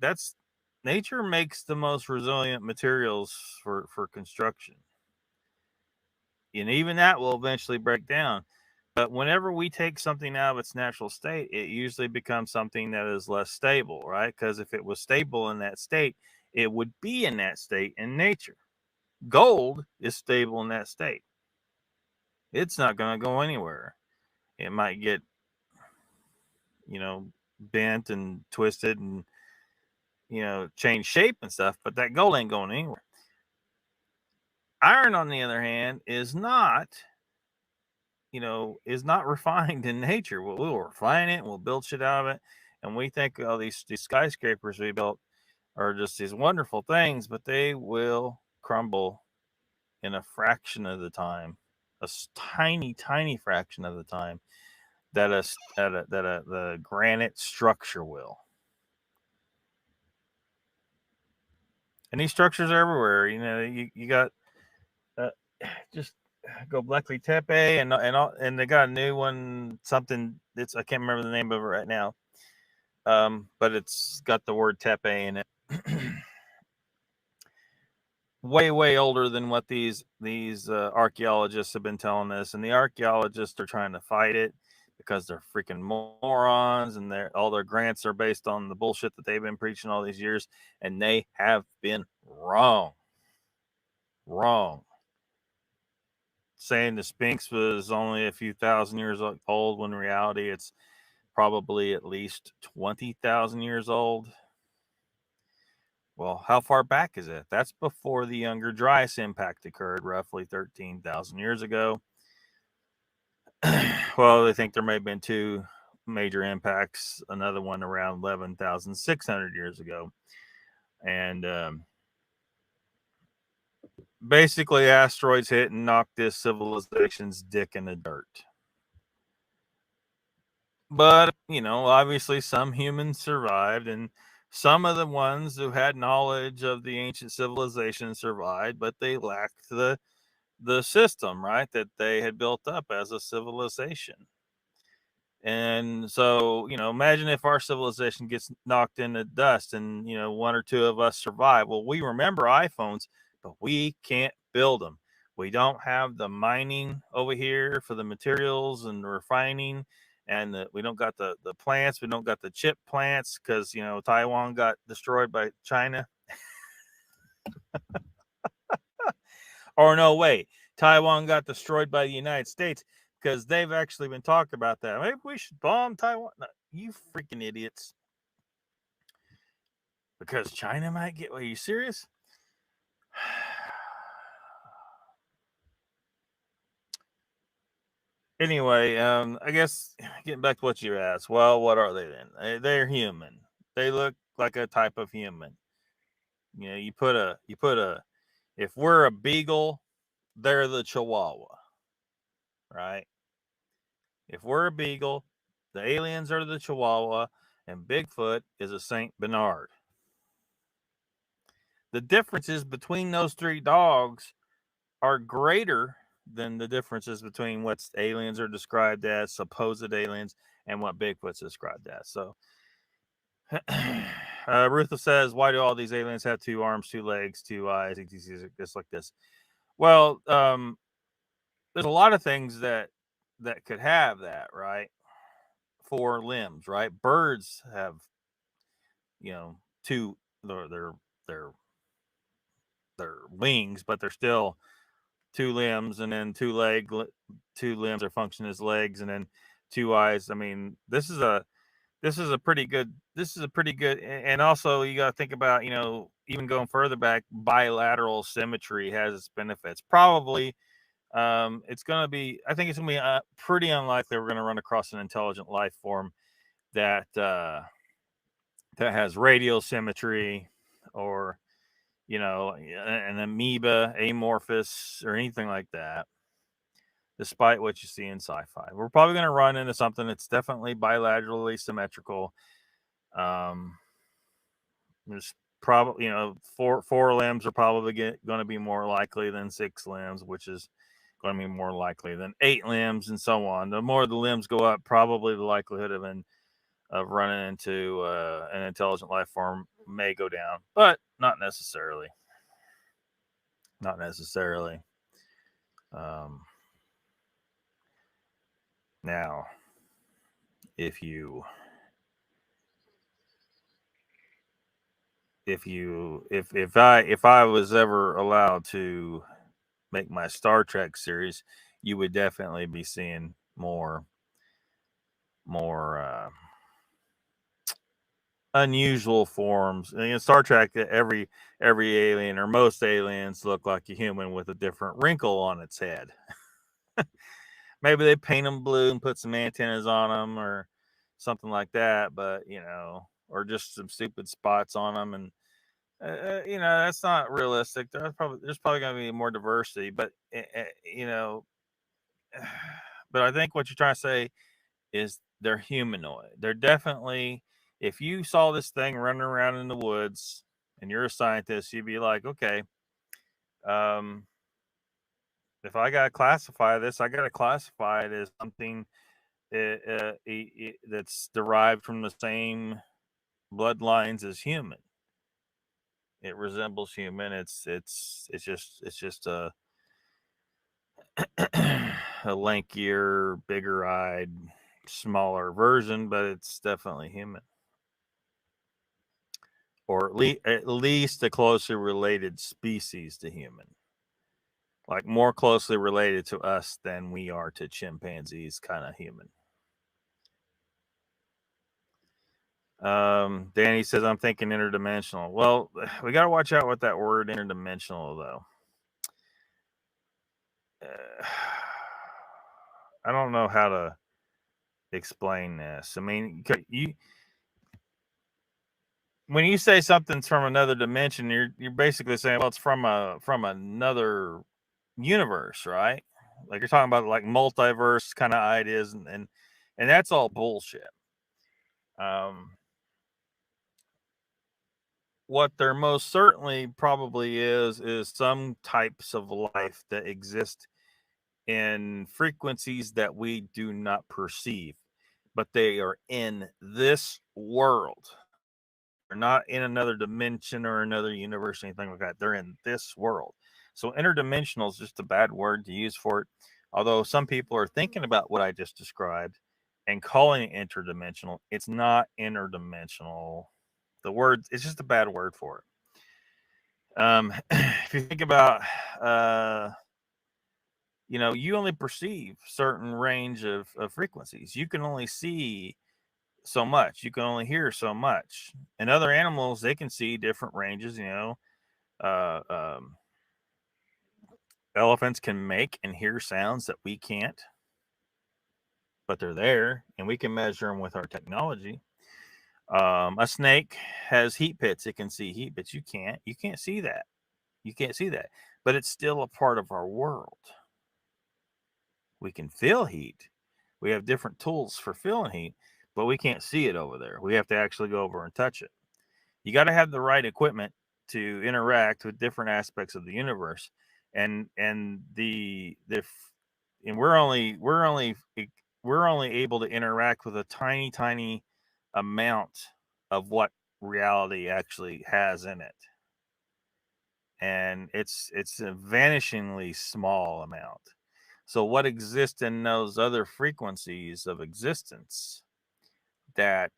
makes the most resilient materials for construction. And even that will eventually break down. But whenever we take something out of its natural state, it usually becomes something that is less stable, right? Because if it was stable in that state, it would be in that state in nature. Gold is stable in that state. It's not going to go anywhere. It might get, bent and twisted and, change shape and stuff, but that gold ain't going anywhere. Iron, on the other hand, is not refined in nature. We'll refine it and we'll build shit out of it. And we think, oh, these skyscrapers we built are just these wonderful things, but they will crumble in a fraction of the time, a tiny fraction of the time that the granite structure will. And these structures are everywhere. You got just Göbekli Tepe and they got a new one, something I can't remember the name of it right now. But it's got the word Tepe in it. way older than what these archaeologists have been telling us, and the archaeologists are trying to fight it because they're freaking morons, and all their grants are based on the bullshit that they've been preaching all these years, and they have been wrong. saying the Sphinx was only a few thousand years old, when in reality it's probably at least 20,000 years old. Well, how far back is it? That's before the Younger Dryas impact occurred, roughly 13,000 years ago. Well, they think there may have been two major impacts, another one around 11,600 years ago. And basically, asteroids hit and knocked this civilization's dick in the dirt. But, you know, obviously some humans survived, and some of the ones who had knowledge of the ancient civilization survived, but they lacked the system, right, that they had built up as a civilization. And so, you know, imagine if our civilization gets knocked into dust and, you know, one or two of us survive. Well, we remember iPhones, but we can't build them. We don't have the mining over here for the materials and the refining, and we don't got the plants. We don't got the chip plants because, you know, Taiwan got destroyed by China. Or no, wait, Taiwan got destroyed by the United States, because they've actually been talking about that. Maybe we should bomb Taiwan. No, you freaking idiots. Because China might get... Are you serious? Anyway, I guess getting back to what you asked. Well, what are they then? They're human. They look like a type of human. You know, you put a... If we're a beagle, they're the Chihuahua. Right? If we're a beagle, the aliens are the Chihuahua, and Bigfoot is a Saint Bernard. The differences between those three dogs are greater than the differences between what aliens are described as, supposed aliens, and what Bigfoot's described as. So, Rutha says, why do all these aliens have 2 arms, 2 legs, 2 eyes, just like this? Well, there's a lot of things that could have that, right? 4 limbs, right? Birds have, you know, 2 their wings, but they're still 2 limbs, and then 2 limbs are function as legs, and then 2 eyes. I mean, this is a pretty good, and also you got to think about, you know, even going further back, bilateral symmetry has its benefits. Probably it's going to be, I think it's going to be pretty unlikely we're going to run across an intelligent life form that has radial symmetry, or, you know, an amoeba, amorphous, or anything like that, despite what you see in sci-fi. We're probably going to run into something that's definitely bilaterally symmetrical. There's probably, you know, four limbs are probably going to be more likely than 6 limbs, which is going to be more likely than 8 limbs, and so on. The more the limbs go up, probably the likelihood of running into an intelligent life form may go down, but not necessarily. Not necessarily. Now, if I was ever allowed to make my Star Trek series, you would definitely be seeing more unusual forms. And in Star Trek, every alien, or most aliens, look like a human with a different wrinkle on its head. Maybe they paint them blue and put some antennas on them or something like that, but, you know, or just some stupid spots on them, and you know, that's not realistic. There's probably going to be more diversity, but you know, but I think what you're trying to say is they're humanoid. They're definitely, if you saw this thing running around in the woods and you're a scientist, you'd be like, okay, if I got to classify this, I got to classify it as something that's derived from the same bloodlines as human. It resembles human. It's just a a lankier, bigger-eyed, smaller version, but it's definitely human, or at least a closely related species to human. like more closely related to us than we are to chimpanzees, kind of human. Danny says, I'm thinking interdimensional. Well, we got to watch out with that word interdimensional, though. I don't know how to explain this. I mean, when you say something's from another dimension, you're basically saying, well, it's from another universe, right? Like you're talking about like multiverse kind of ideas, and that's all bullshit. What there most certainly probably is some types of life that exist in frequencies that we do not perceive, but they are in this world. They're not in another dimension or another universe or anything like that. They're in this world. So interdimensional is just a bad word to use for it. Although some people are thinking about what I just described and calling it interdimensional, it's not interdimensional. The word, it's just a bad word for it. If you think about, you only perceive certain range of frequencies. You can only see so much. You can only hear so much. And other animals, they can see different ranges. Elephants can make and hear sounds that we can't, but they're there, and we can measure them with our technology. A snake has heat pits. It can see heat pits. You can't see that. You can't see that, but it's still a part of our world. We can feel heat. We have different tools for feeling heat, but we can't see it over there. We have to actually go over and touch it. You got to have the right equipment to interact with different aspects of the universe, and we're only able to interact with a tiny amount of what reality actually has in it, and it's a vanishingly small amount. So what exists in those other frequencies of existence that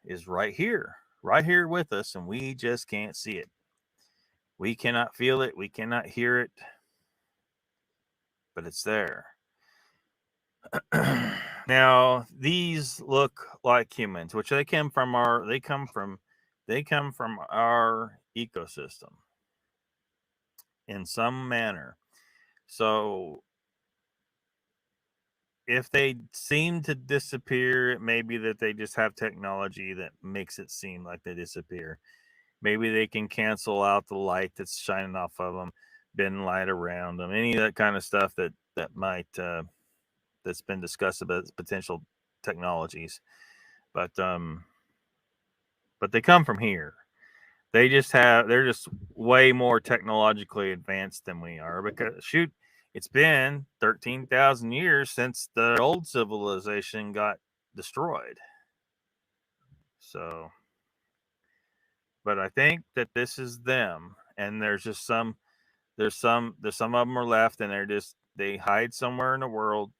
is right here with us, and we just can't see it. We cannot feel it, we cannot hear it, but it's there. Now, these look like humans, which they come from our ecosystem in some manner. So if they seem to disappear, it may be that they just have technology that makes it seem like they disappear. Maybe they can cancel out the light that's shining off of them, bend light around them, any of that kind of stuff that might that's been discussed about potential technologies. But they come from here. They're just way more technologically advanced than we are, because shoot, it's been 13,000 years since the old civilization got destroyed. So, but I think that this is them, and there's some of them are left, and they hide somewhere in the world.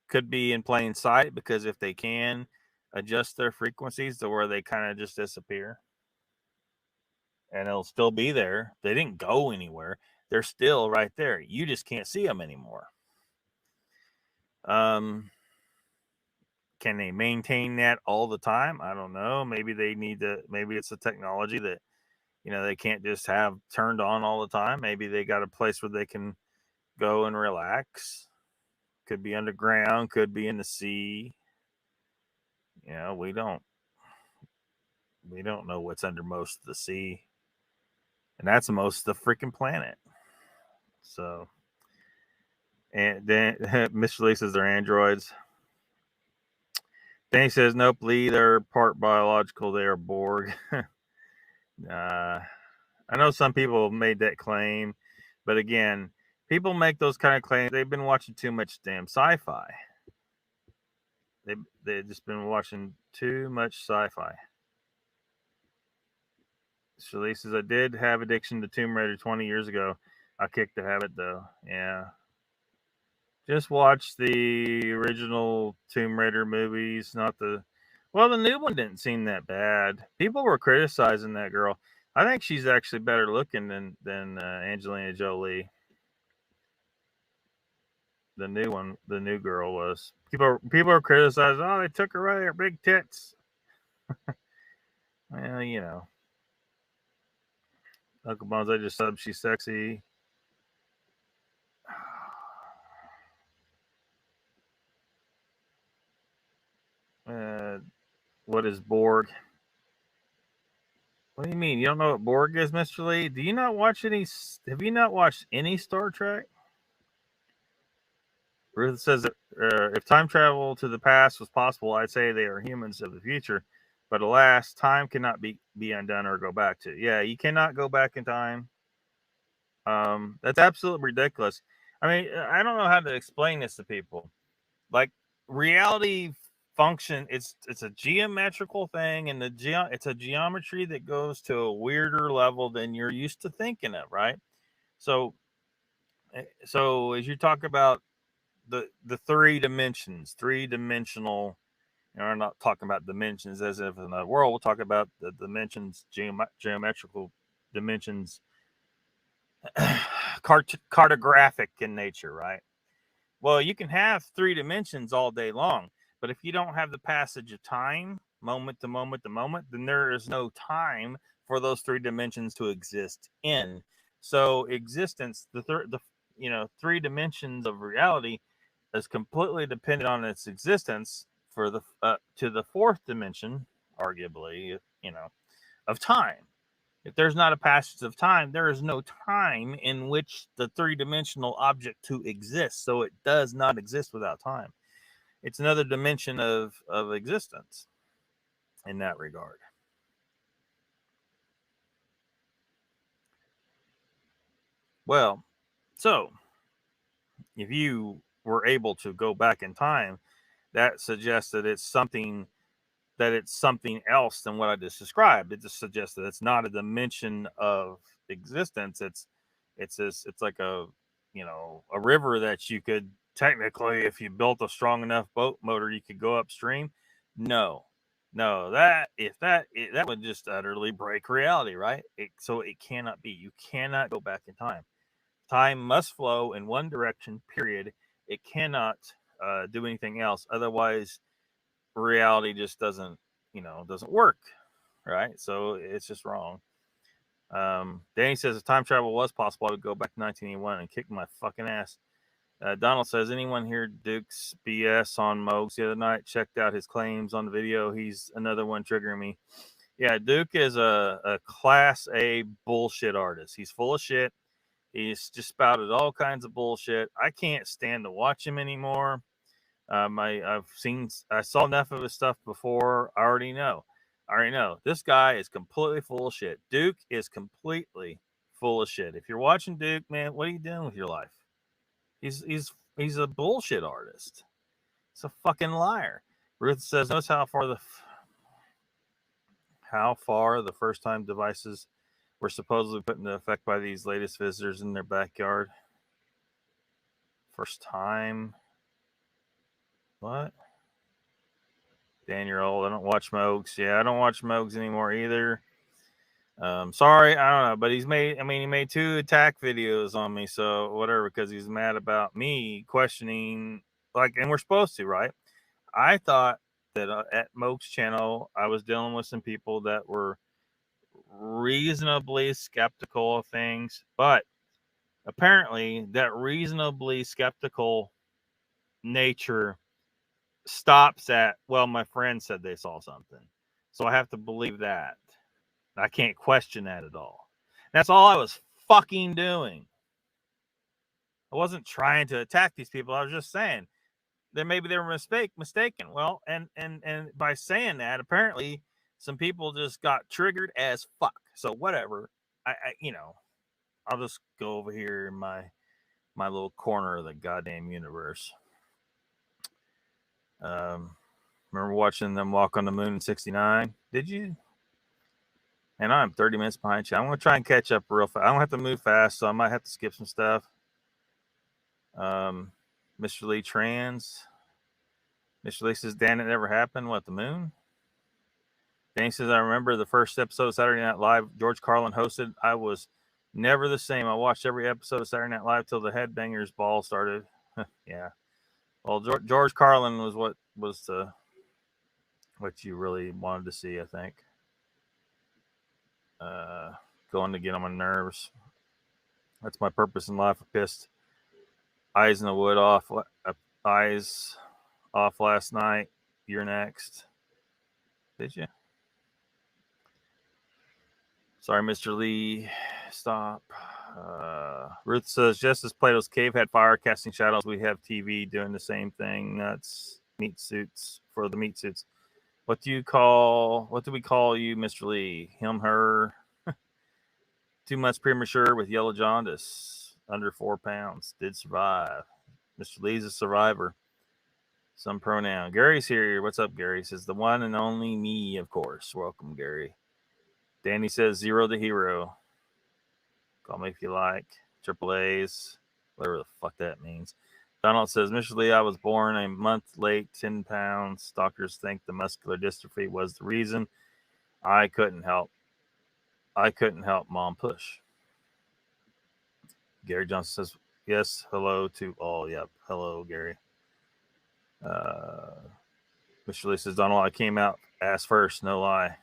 Could be in plain sight, because if they can adjust their frequencies to where they kind of just disappear, and they'll still be there. They didn't go anywhere. They're still right there. You just can't see them anymore. Can they maintain that all the time? I don't know. Maybe it's a technology that, they can't just have turned on all the time. Maybe they got a place where they can go and relax. Could be underground, could be in the sea. We don't know what's under most of the sea. And that's most of the freaking planet. So, and then Mr. Lee says they're androids. Danny says, nope, Lee, they're part biological. They are Borg. I know some people made that claim, but again, people make those kind of claims. They've been watching too much damn sci-fi. They've just been watching too much sci-fi. Lee says, I did have addiction to Tomb Raider 20 years ago. I kicked the habit, though. Yeah. Just watch the original Tomb Raider movies, not the... Well, the new one didn't seem that bad. People were criticizing that girl. I think she's actually better looking than Angelina Jolie. The new girl was. People are criticizing. Oh, they took her away, her big tits. Well, you know, Uncle Bones, I just subbed. She's sexy. What is Borg? What do you mean? You don't know what Borg is, Mr. Lee? Do you not watch any? Have you not watched any Star Trek? Ruth says that if time travel to the past was possible, I'd say they are humans of the future. But alas, time cannot be undone or go back to. Yeah, you cannot go back in time. That's absolutely ridiculous. I mean, I don't know how to explain this to people. Like, reality function, it's a geometrical thing, and it's a geometry that goes to a weirder level than you're used to thinking of, right? So as you talk about the three-dimensional, you know, we're not talking about dimensions as if in the world. We'll talk about the dimensions, geometrical dimensions, cartographic in nature, right? Well, you can have three dimensions all day long, but if you don't have the passage of time, moment to moment to moment, then there is no time for those three dimensions to exist in. So existence, the three dimensions of reality is completely dependent on its existence for the to the fourth dimension, arguably, you know, of time. If there's not a passage of time, there is no time in which the three-dimensional object to exist. So it does not exist without time. It's another dimension of existence in that regard. Well, so if you were able to go back in time, that suggests that it's something else than what I just described. It just suggests that it's not a dimension of existence. It's like a river that you could technically, if you built a strong enough boat motor, you could go upstream. No, that would just utterly break reality, right? So it cannot be. You cannot go back in time. Time must flow in one direction. Period. It cannot do anything else. Otherwise, reality just doesn't work, right? So it's just wrong. Danny says if time travel was possible, I would go back to 1981 and kick my fucking ass. Donald says, anyone hear Duke's BS on Mogs the other night? Checked out his claims on the video. He's another one triggering me. Yeah, Duke is a class A bullshit artist. He's full of shit. He's just spouted all kinds of bullshit. I can't stand to watch him anymore. I saw enough of his stuff before. I already know this guy is completely full of shit. Duke is completely full of shit. If you're watching Duke, man, what are you doing with your life? He's a bullshit artist. He's a fucking liar. Ruth says, notice how far the first time devices were supposedly put into effect by these latest visitors in their backyard. First time. What? Dan, you're old. I don't watch Mogs. Yeah, I don't watch Mogs anymore either. Sorry, I don't know, but he made 2 attack videos on me, so whatever, because he's mad about me questioning, and we're supposed to, right? I thought that at Mogs channel, I was dealing with some people that were reasonably skeptical of things, but apparently that reasonably skeptical nature stops at, well, my friend said they saw something, so I have to believe that. I can't question that at all. That's all I was fucking doing. I wasn't trying to attack these people. I was just saying that maybe they were mistaken. Well, and by saying that, apparently some people just got triggered as fuck. So whatever. I'll just go over here in my little corner of the goddamn universe. Remember watching them walk on the moon in '69? Did you? And I'm 30 minutes behind you. I'm going to try and catch up real fast. I don't have to move fast, so I might have to skip some stuff. Mr. Lee Trans. Mr. Lee says, Dan, it never happened. What, the moon? Danny says, I remember the first episode of Saturday Night Live George Carlin hosted. I was never the same. I watched every episode of Saturday Night Live till the Headbangers Ball started. Yeah. Well, George Carlin was what you really wanted to see, I think. Going to get on my nerves. That's my purpose in life. I pissed Eyes in the Wood off. Eyes off last night. You're next. Did you? Sorry, Mr. Lee. Stop. Ruth says, just as Plato's cave had fire casting shadows, we have TV doing the same thing. Nuts. Meat suits for the meat suits. What do we call you, Mr. Lee? Him, her? 2 months premature with yellow jaundice. Under 4 pounds. Did survive. Mr. Lee's a survivor. Some pronoun. Gary's here. What's up, Gary? Says the one and only me, of course. Welcome, Gary. Danny says 0 to hero. Call me if you like. Triple A's. Whatever the fuck that means. Donald says, Mr. Lee, I was born a month late, 10 pounds. Doctors think the muscular dystrophy was the reason. I couldn't help mom push. Gary Johnson says, yes, hello to all. Yep, hello, Gary. Mr. Lee says, Donald, I came out ass first, no lie.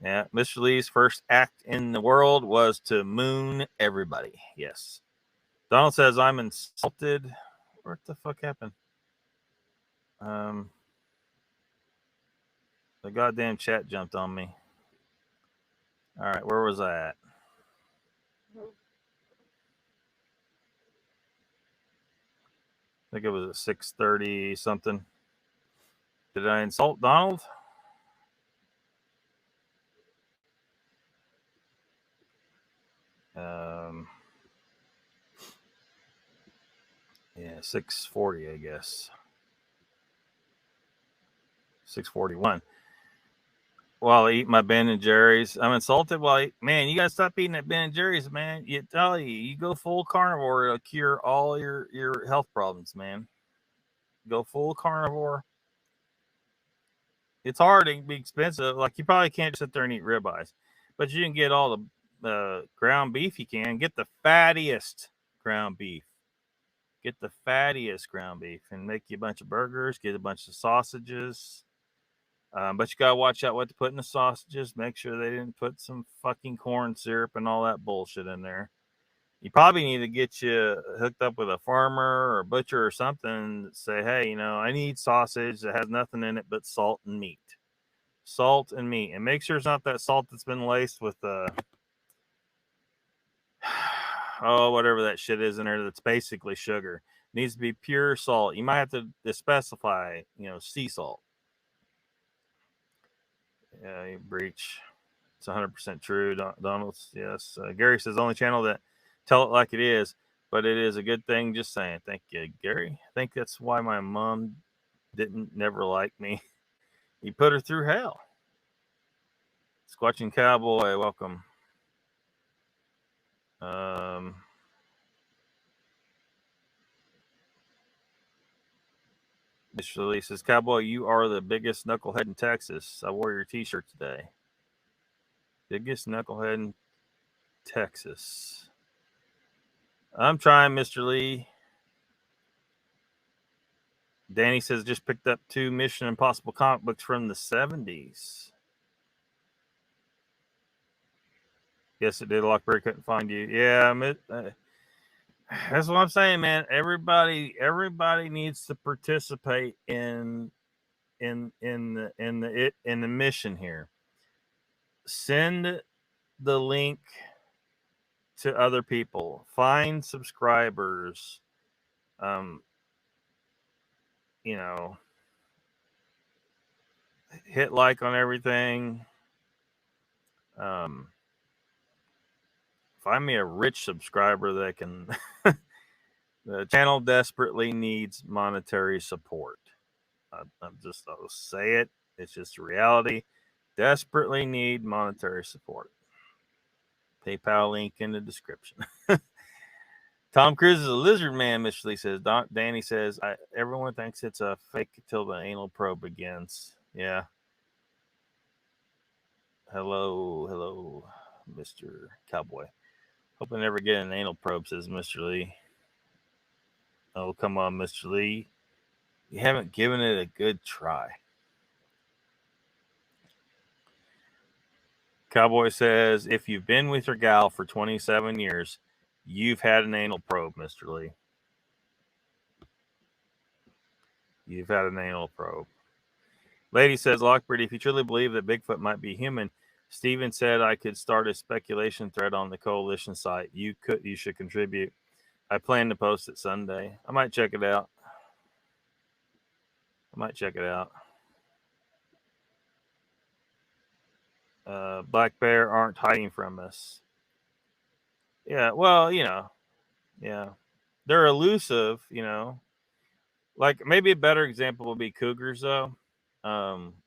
Yeah, Mr. Lee's first act in the world was to moon everybody. Yes. Donald says, I'm insulted. What the fuck happened? The goddamn chat jumped on me. All right, where was I at? I think it was at 6:30 something. Did I insult Donald? Yeah, 6:40, I guess. 6:41. While I eat my Ben & Jerry's. I'm insulted while man, you gotta stop eating that Ben & Jerry's, man. You go full carnivore, it'll cure all your health problems, man. Go full carnivore. It's hard to be expensive. Like, you probably can't sit there and eat ribeyes, but you can get all the ground beef you can. Get the fattiest ground beef. Get the fattiest ground beef and make you a bunch of burgers, get a bunch of sausages. But you got to watch out what to put in the sausages. Make sure they didn't put some fucking corn syrup and all that bullshit in there. You probably need to get you hooked up with a farmer or a butcher or something. Say, hey, I need sausage that has nothing in it but salt and meat. Salt and meat. And make sure it's not that salt that's been laced with whatever that shit is in there that's basically sugar. It needs to be pure salt. You might have to specify, sea salt. Yeah, you breach. It's 100% true. Donald's, yes. Gary says, only channel that tell it like it is, but it is a good thing. Just saying. Thank you, Gary. I think that's why my mom never like me. You put her through hell. Squatching Cowboy, welcome. Mr. Lee says, Cowboy, you are the biggest knucklehead in Texas. I wore your t-shirt today. Biggest knucklehead in Texas. I'm trying, Mr. Lee. Danny says, just picked up 2 Mission Impossible comic books from the 70s. Yes, it did. Lockbeard couldn't find you. Yeah, that's what I'm saying, man. Everybody needs to participate in the mission here. Send the link to other people. Find subscribers. Hit like on everything. Find me a rich subscriber that can. The channel desperately needs monetary support. I'll say it. It's just a reality. Desperately need monetary support. PayPal link in the description. Tom Cruise is a lizard man, Mr. Lee says. Danny says, everyone thinks it's a fake until the anal probe begins. Yeah. Hello, Mr. Cowboy. Hope I never get an anal probe, says Mr. Lee. Oh, come on, Mr. Lee. You haven't given it a good try. Cowboy says, if you've been with your gal for 27 years, you've had an anal probe, Mr. Lee. You've had an anal probe. Lady says, Lockbeard, if you truly believe that Bigfoot might be human, Steven said I could start a speculation thread on the coalition site. You should contribute. I plan to post it Sunday. I might check it out. Black Bear aren't hiding from us. Yeah, well, yeah. They're elusive, Like, maybe a better example would be cougars, though.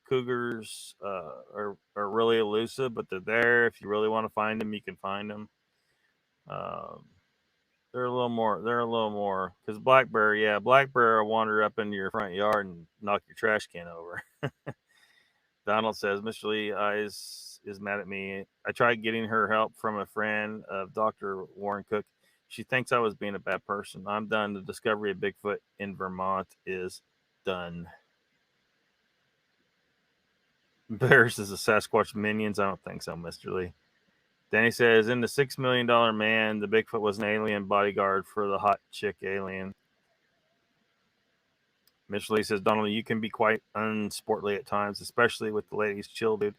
Cougars are really elusive, but they're there. If you really want to find them, you can find them. They're a little more because black bear will wander up into your front yard and knock your trash can over. Donald says, Mr. Lee is mad at me. I tried getting her help from a friend of Dr. Warren Cook. She thinks I was being a bad person. I'm done. The discovery of Bigfoot in Vermont is done. Bears is a Sasquatch minions? I don't think so, Mr. Lee. Danny says, in the $6 million man, the Bigfoot was an alien bodyguard for the hot chick alien. Mr. Lee says, Donald, you can be quite unsportly at times, especially with the ladies. Chill, dude.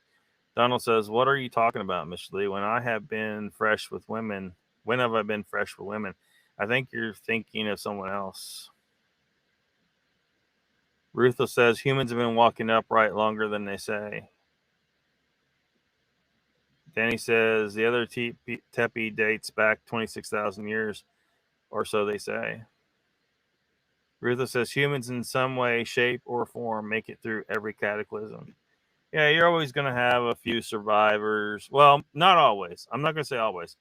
Donald says, what are you talking about, Mr. Lee? When I have been fresh with women, when have I been fresh with women? I think you're thinking of someone else. Ruthless says, humans have been walking upright longer than they say. Danny says, the other teepee dates back 26,000 years, or so they say. Ruthless says, humans in some way, shape, or form make it through every cataclysm. Yeah, you're always going to have a few survivors. Well, not always. I'm not going to say always.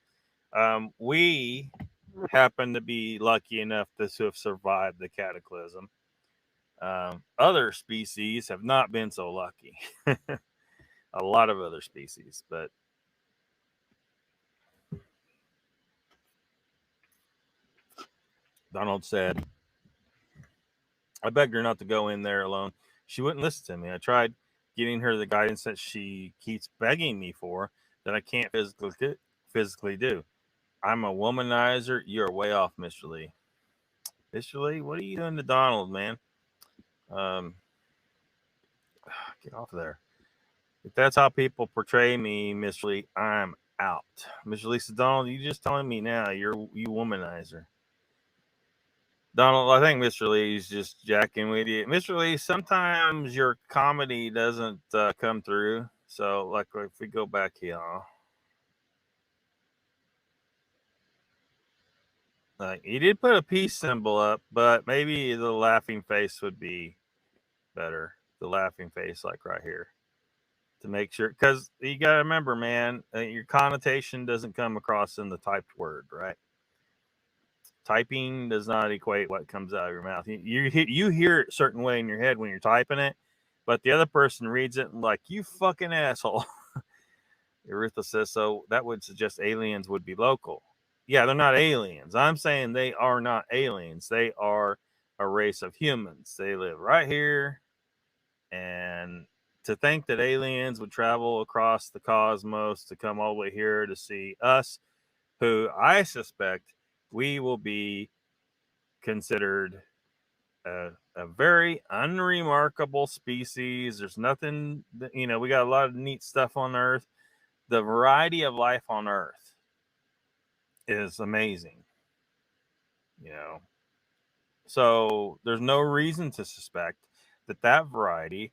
We happen to be lucky enough to have survived the cataclysm. Other species have not been so lucky. A lot of other species, but Donald said, I begged her not to go in there alone. She wouldn't listen to me. I tried getting her the guidance that she keeps begging me for that I can't physically do. I'm a womanizer. You're way off, Mr. Lee. Mr. Lee, what are you doing to Donald, man? Get off of there. If that's how people portray me, Mr. Lee, I'm out. Mr. Lee says, Donald, you just telling me now you womanizer. Donald, I think Mr. Lee's just jacking with you. Mr. Lee, sometimes your comedy doesn't come through. So, like, if we go back here, he did put a peace symbol up, but maybe the laughing face would be better. The laughing face, like right here, to make sure. Because you got to remember, man, your connotation doesn't come across in the typed word, right? Typing does not equate what comes out of your mouth. You hear it a certain way in your head when you're typing it, but the other person reads it and like, you fucking asshole. Aretha says, so that would suggest aliens would be local. Yeah, they're not aliens. I'm saying they are not aliens. They are a race of humans. They live right here. And to think that aliens would travel across the cosmos to come all the way here to see us, who I suspect we will be considered a very unremarkable species. There's nothing, we got a lot of neat stuff on Earth. The variety of life on Earth is amazing, So there's no reason to suspect that variety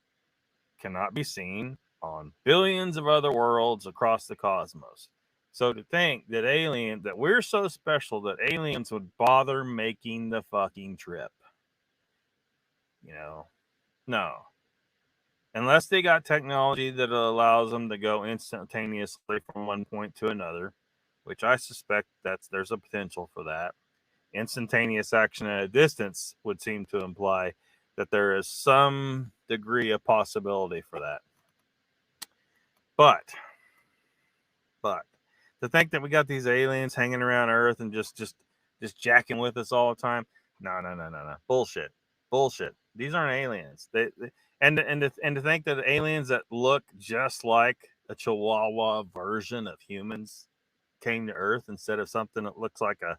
cannot be seen on billions of other worlds across the cosmos. So to think that we're so special that aliens would bother making the fucking trip, no. Unless they got technology that allows them to go instantaneously from one point to another, which I suspect there's a potential for that. Instantaneous action at a distance would seem to imply that there is some degree of possibility for that. But But to think that we got these aliens hanging around Earth and just jacking with us all the time, no, bullshit. These aren't aliens. And to think that aliens that look just like a Chihuahua version of humans came to Earth instead of something that looks like a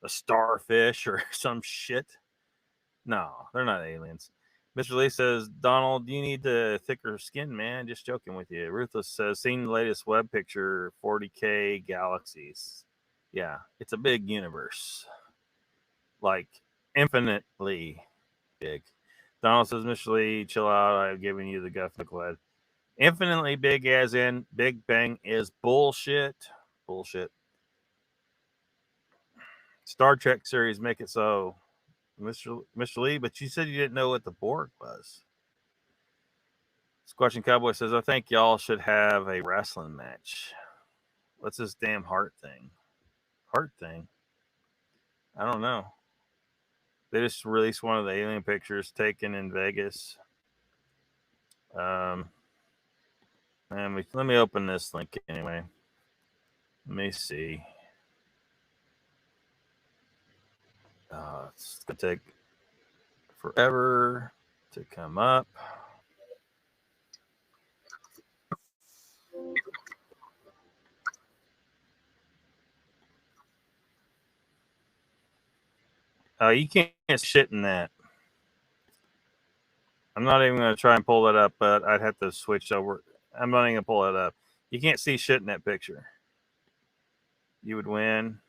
starfish or some shit. No, they're not aliens. Mr. Lee says, Donald, you need the thicker skin, man. Just joking with you. Ruthless says, seen the latest web picture, 40K galaxies. Yeah, it's a big universe. Like, infinitely big. Donald says, Mr. Lee, chill out. I've given you the guff head. Infinitely big as in Big Bang is bullshit. Bullshit. Star Trek series make it so. Mr. Lee, but you said you didn't know what the Borg was. Squashing Cowboy says, I think y'all should have a wrestling match. What's this damn heart thing? Heart thing? I don't know. They just released one of the alien pictures taken in Vegas. Let me open this link anyway. Let me see. It's going to take forever to come up. You can't shit in that. I'm not even going to try and pull it up, but I'd have to switch over. I'm not even going to pull it up. You can't see shit in that picture. You would win.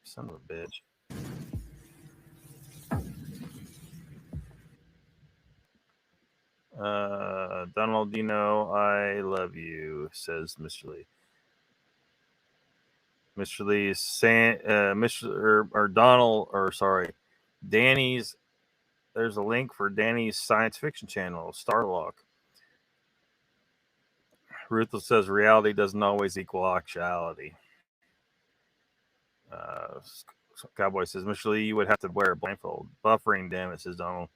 Son of a bitch. Donald, you know I love you, says Mr. Lee. Mr. Lee's saying, Danny's. There's a link for Danny's science fiction channel, Starlock. Ruthless says reality doesn't always equal actuality. Cowboy says, Mr. Lee, you would have to wear a blindfold. Buffering, damn it, says Donald.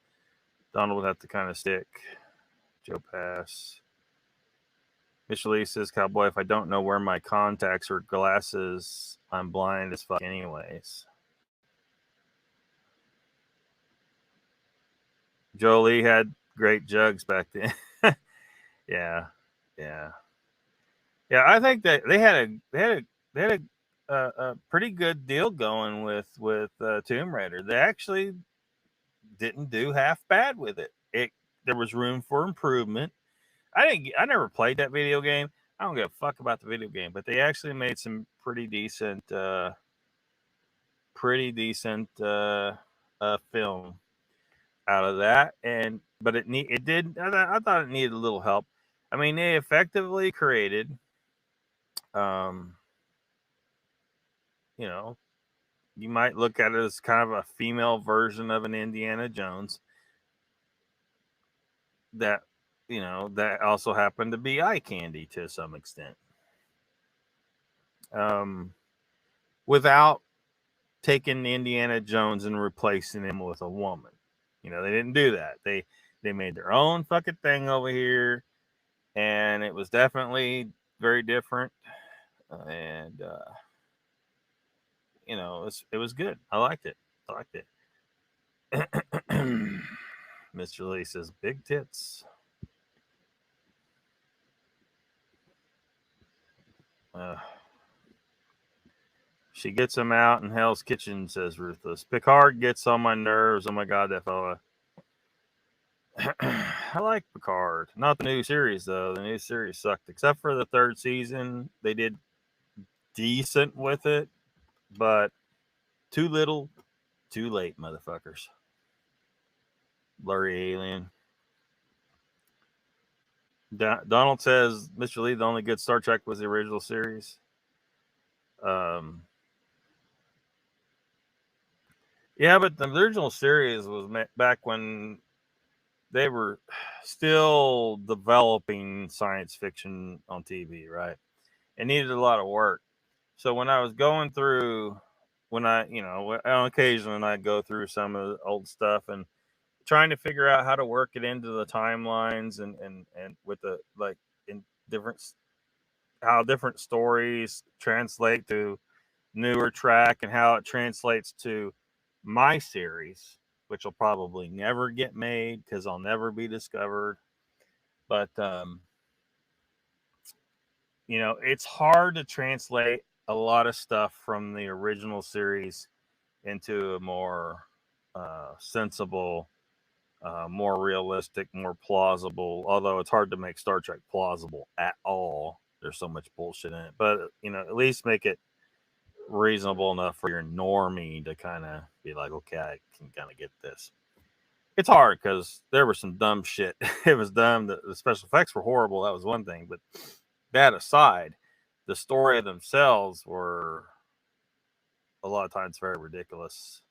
Donald would have to kind of stick. Joe Pass. Mr. Lee says, Cowboy, if I don't know where my contacts or glasses, I'm blind as fuck anyways. Joe Lee had great jugs back then. Yeah. I think that they had a pretty good deal going with Tomb Raider. They actually didn't do half bad with it. There was room for improvement. I never played that video game. I don't give a fuck about the video game, but they actually made some pretty decent film out of that. But it did. I thought it needed a little help. I mean, they effectively created, you might look at it as kind of a female version of an Indiana Jones. That also happened to be eye candy to some extent. Without taking Indiana Jones and replacing him with a woman. They didn't do that. They made their own fucking thing over here, and it was definitely very different. And it was good. I liked it. Mr. Lee says, big tits. She gets him out in Hell's Kitchen, says Ruthless. Picard gets on my nerves. Oh my God, that fella. I like Picard. Not the new series, though. The new series sucked. Except for the third season. They did decent with it. But too little, too late, motherfuckers. Blurry alien. Donald says, Mr. Lee, the only good Star Trek was the original series. Yeah, but the original series was back when they were still developing science fiction on TV, right? It needed a lot of work. So when I was going through, on occasion, I'd go through some of the old stuff, and trying to figure out how to work it into the timelines and with the like in different how different stories translate to newer track and how it translates to my series, which will probably never get made because I'll never be discovered. But you know, it's hard to translate a lot of stuff from the original series into a more sensible, more realistic, more plausible. Although it's hard to make Star Trek plausible at all. There's so much bullshit in it. But you know, at least make it reasonable enough for your normie to kind of be like, okay, I can kind of get this. It's hard because there was some dumb shit. It was dumb. The special effects were horrible. That was one thing. But that aside, the story themselves were a lot of times very ridiculous.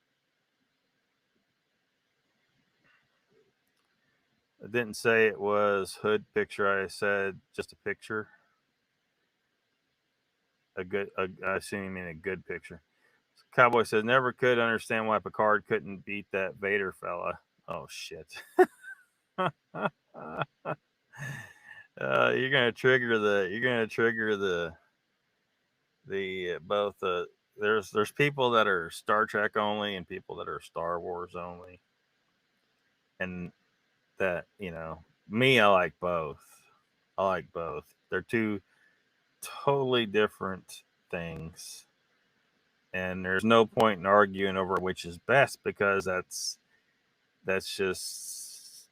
I didn't say it was hood picture. I said just a picture. I assume you mean a good picture. Cowboy says, never could understand why Picard couldn't beat that Vader fella. Oh, shit. You're gonna trigger the both there's people that are Star Trek only and people that are Star Wars only, and that, you know, me, I like both. They're two totally different things, and there's no point in arguing over which is best because that's just,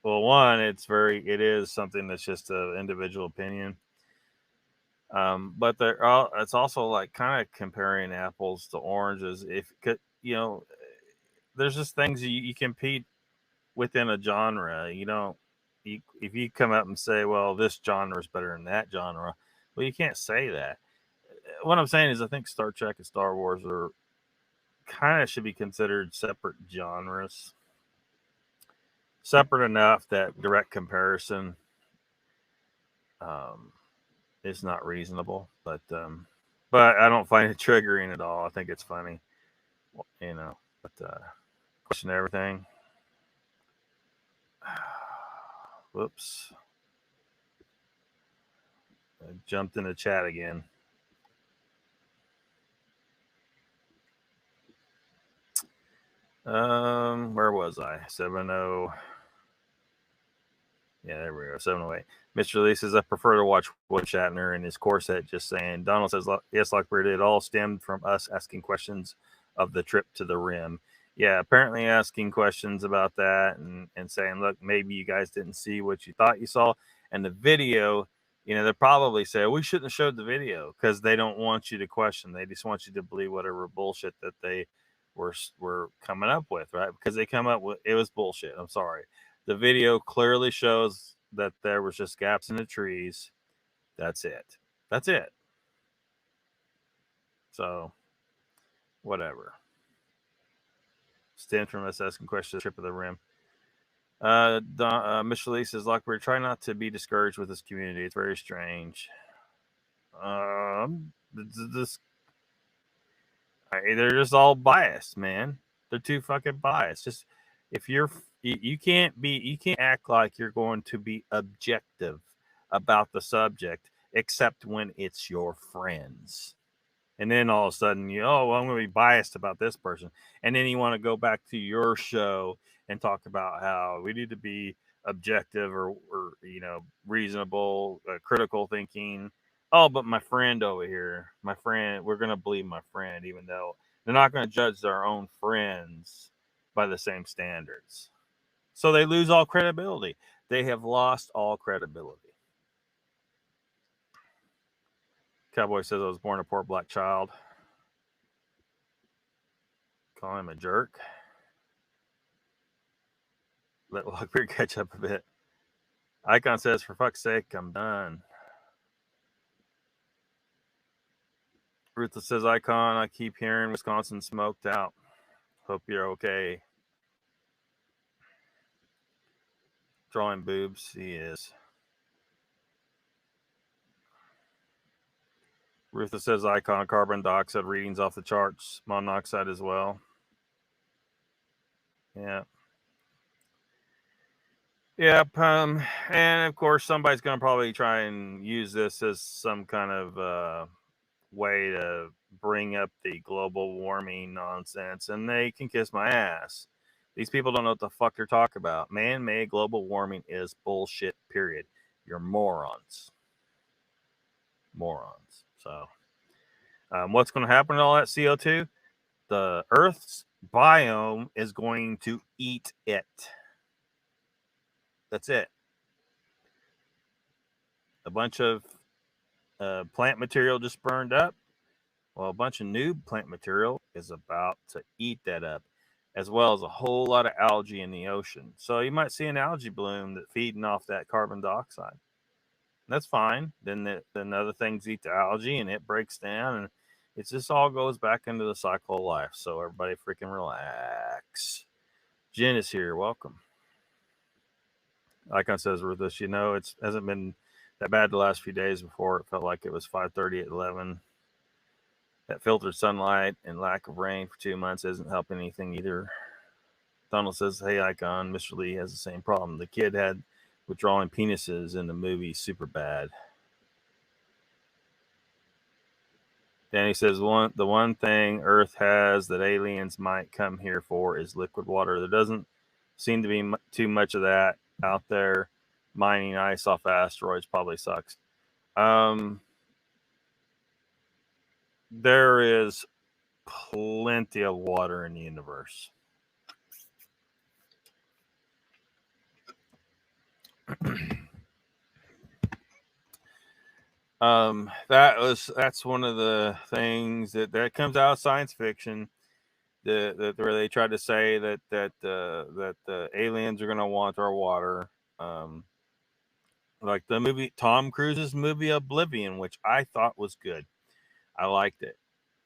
well, one, it is something that's just an individual opinion. But it's also like kind of comparing apples to oranges. If you know, there's just things you compete within a genre. You don't, if you come up and say, well, this genre is better than that genre, well, you can't say that. What I'm saying is, I think Star Trek and Star Wars are kind of should be considered separate genres, separate enough that direct comparison is not reasonable. But I don't find it triggering at all. I think it's funny, you know. But question everything. Whoops. I jumped in the chat again. Where was I? 70. Yeah, there we go. 708. Mr. Lee says, I prefer to watch Wood Shatner and his corset. Just saying. Donald says, yes, Lockbeard, it all stemmed from us asking questions of the trip to the rim. Yeah, apparently asking questions about that and saying, look, maybe you guys didn't see what you thought you saw. And the video, you know, they probably say, we shouldn't have showed the video because they don't want you to question. They just want you to believe whatever bullshit that they were coming up with, right? Because they come up with, it was bullshit. I'm sorry. The video clearly shows that there was just gaps in the trees. That's it. That's it. So, whatever. Stemmed from us asking questions, trip of the rim. Mr. Lee says, Lockbeard, try not to be discouraged with this community. It's very strange. They're just all biased, man. They're too fucking biased. Just if you can't act like you're going to be objective about the subject, except when it's your friends. And then all of a sudden, I'm going to be biased about this person. And then you want to go back to your show and talk about how we need to be objective or reasonable, critical thinking. Oh, but my friend over here, we're going to believe my friend, even though they're not going to judge their own friends by the same standards. So they lose all credibility. They have lost all credibility. Cowboy says I was born a poor black child. Call him a jerk. Let Lockbeard catch up a bit. Icon says, for fuck's sake, I'm done. Ruthless says, Icon, I keep hearing Wisconsin smoked out. Hope you're okay. Drawing boobs, he is. Ruthless says, Icon, carbon dioxide readings off the charts. Monoxide as well. Yeah. Yep. And of course, somebody's going to probably try and use this as some kind of way to bring up the global warming nonsense, and they can kiss my ass. These people don't know what the fuck they're talking about. Man-made global warming is bullshit, period. You're morons. Morons. So, what's going to happen to all that CO2? The Earth's biome is going to eat it. That's it. A bunch of plant material just burned up. Well, a bunch of new plant material is about to eat that up, as well as a whole lot of algae in the ocean. So you might see an algae bloom that's feeding off that carbon dioxide. That's fine. Then other things eat the algae and it breaks down, and it just all goes back into the cycle of life. So everybody freaking relax. Jen is here. Welcome. Like I says with this, it hasn't been that bad the last few days. Before it felt like it was 5:30 at 11. That filtered sunlight and lack of rain for 2 months isn't helping anything either. Donald says, hey, Icon, Mr. Lee has the same problem. The kid had withdrawing penises in the movie Superbad. Danny says, the one thing Earth has that aliens might come here for is liquid water. There doesn't seem to be too much of that out there. Mining ice off asteroids probably sucks. There is plenty of water in the universe. That's one of the things that comes out of science fiction. Where they tried to say that the aliens are going to want our water. Like the movie, Tom Cruise's movie Oblivion, which I thought was good. I liked it.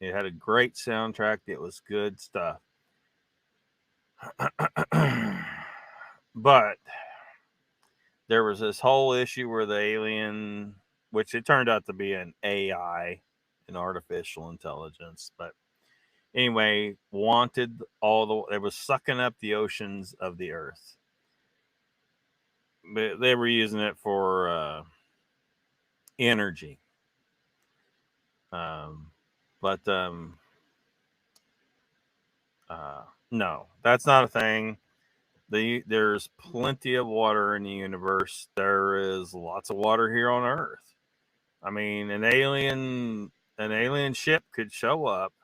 It had a great soundtrack. It was good stuff. But there was this whole issue where the alien, which it turned out to be an AI, an artificial intelligence, but anyway, wanted it was sucking up the oceans of the Earth. But they were using it for energy. No, that's not a thing. There's plenty of water in the universe. There is lots of water here on Earth. I mean, an alien ship could show up,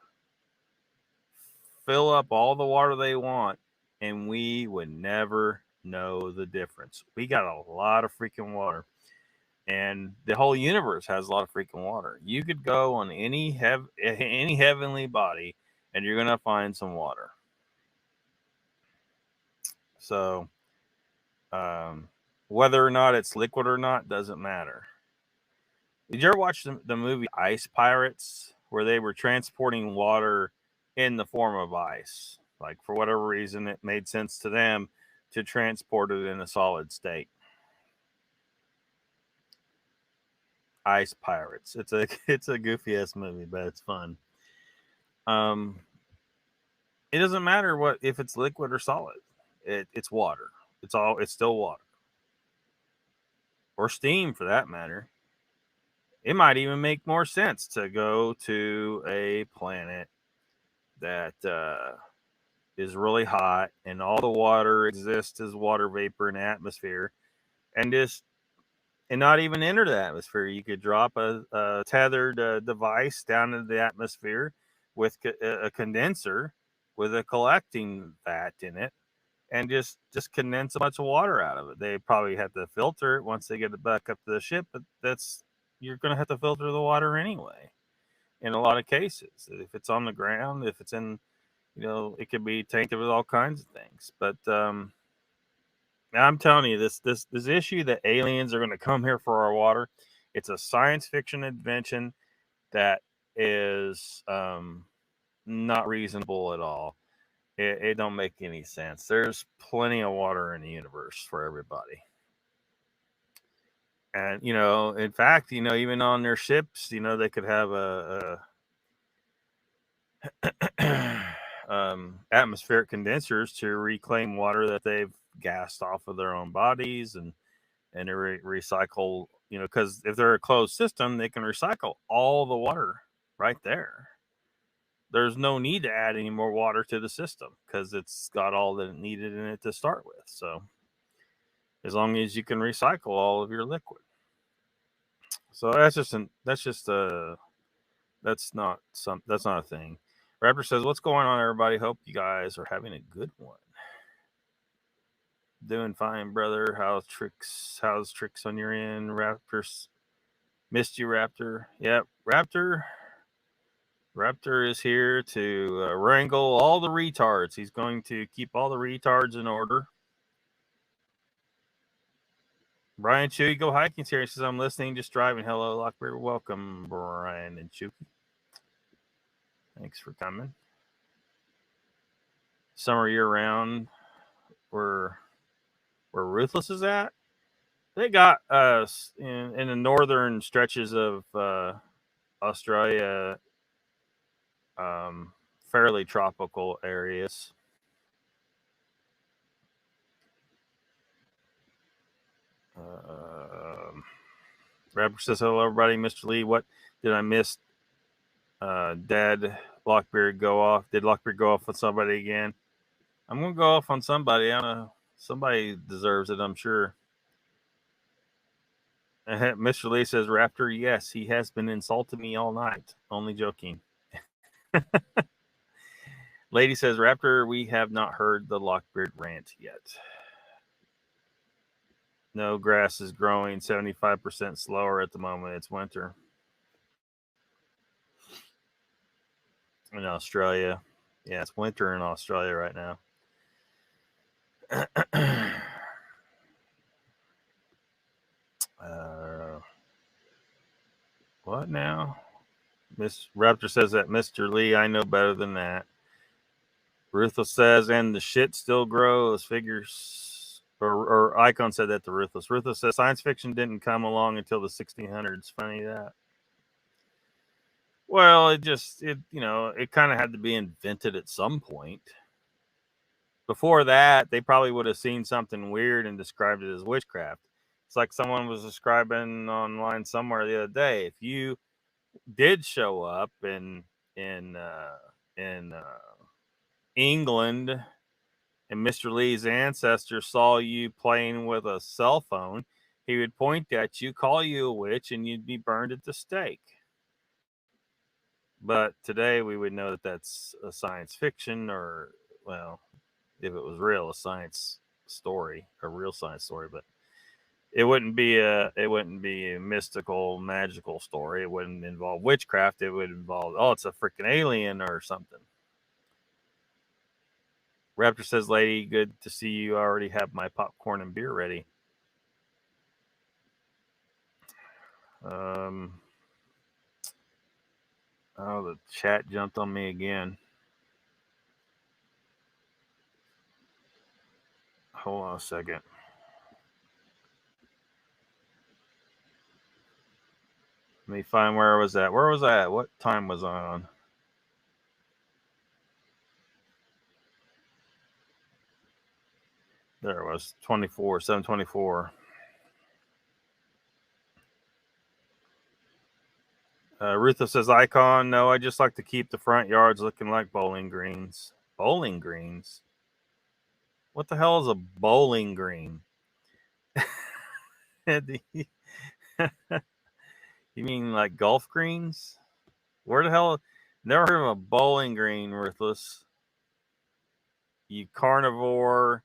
fill up all the water they want, and we would never know the difference. We got a lot of freaking water. And the whole universe has a lot of freaking water. You could go on any heavenly body, and you're gonna find some water. So, whether or not it's liquid or not doesn't matter. Did you ever watch the movie Ice Pirates, where they were transporting water in the form of ice? Like, for whatever reason, it made sense to them to transport it in a solid state. Ice Pirates. It's a goofy ass movie, but it's fun. It doesn't matter if it's liquid or solid. It's water. It's still water. Or steam, for that matter. It might even make more sense to go to a planet that is really hot and all the water exists as water vapor in the atmosphere, and not even enter the atmosphere. You could drop a tethered device down into the atmosphere with a condenser with a collecting vat in it, and just condense a bunch of water out of it. They probably have to filter it once they get it back up to the ship, but you're going to have to filter the water anyway. In a lot of cases, if it's on the ground, if it's in, it could be tainted with all kinds of things. But I'm telling you, this issue that aliens are going to come here for our water, it's a science fiction invention that is not reasonable at all. It don't make any sense. There's plenty of water in the universe for everybody. And, in fact, even on their ships, they could have atmospheric condensers to reclaim water that they've gassed off of their own bodies, and they recycle, you know, because if they're a closed system, they can recycle all the water right there. There's no need to add any more water to the system because it's got all that it needed in it to start with. So as long as you can recycle all of your liquid. So that's not a thing. Raptor says, what's going on, everybody? Hope you guys are having a good one. Doing fine, brother. How's tricks on your end? Raptors missed you, Raptor. Yep, Raptor is here to wrangle all the retards. He's going to keep all the retards in order. Brian Chewy, go hiking here. He says, I'm listening, just driving. Hello, Lockbeard. Welcome, Brian and Chewy. Thanks for coming. Summer year round, where Ruthless is at. They got us in the northern stretches of Australia, fairly tropical areas. Rapper says, hello, everybody. Mr. Lee, what did I miss? Did Lockbeard go off? Did Lockbeard go off with somebody again? I'm going to go off on somebody. I don't know. Somebody deserves it, I'm sure. Mr. Lee says, Raptor, yes, he has been insulting me all night. Only joking. Lady says, Raptor, we have not heard the Lockbeard rant yet. No, grass is growing 75% slower at the moment. It's winter. In Australia. Yeah, it's winter in Australia right now. What now? Miss Raptor says that Mr. Lee, I know better than that. Ruthless says, and the shit still grows. Figures, or Icon said that to Ruthless. Ruthless says science fiction didn't come along until the 1600s. Funny that. Well, it kind of had to be invented at some point. Before that, they probably would have seen something weird and described it as witchcraft. It's like someone was describing online somewhere the other day. If you did show up in England and Mr. Lee's ancestor saw you playing with a cell phone, he would point at you, call you a witch, and you'd be burned at the stake. But today we would know that that's a science fiction, or, well, if it was real, a science story, a real science story. But it wouldn't be a mystical, magical story. It wouldn't involve witchcraft. It would involve, it's a freaking alien or something. Raptor says, lady, good to see you. I already have my popcorn and beer ready. The chat jumped on me again. Hold on a second. Let me find where I was at. Where was I at? What time was I on? There it was, 7:24. Rutha says, Icon, no, I just like to keep the front yards looking like bowling greens. Bowling greens? What the hell is a bowling green? You mean like golf greens? Where the hell? Never heard of a bowling green, Ruthless. You carnivore,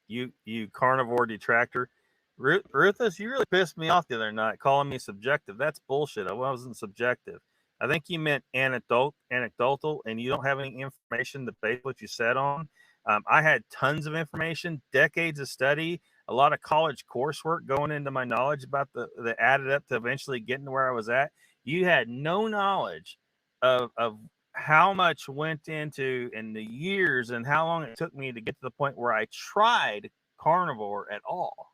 you carnivore detractor. Ruthless, you really pissed me off the other night calling me subjective. That's bullshit. I wasn't subjective. I think you meant anecdotal, and you don't have any information to base what you said on. I had tons of information, decades of study, a lot of college coursework going into my knowledge about that added up to eventually getting to where I was at. You had no knowledge of how much went into in the years and how long it took me to get to the point where I tried carnivore at all.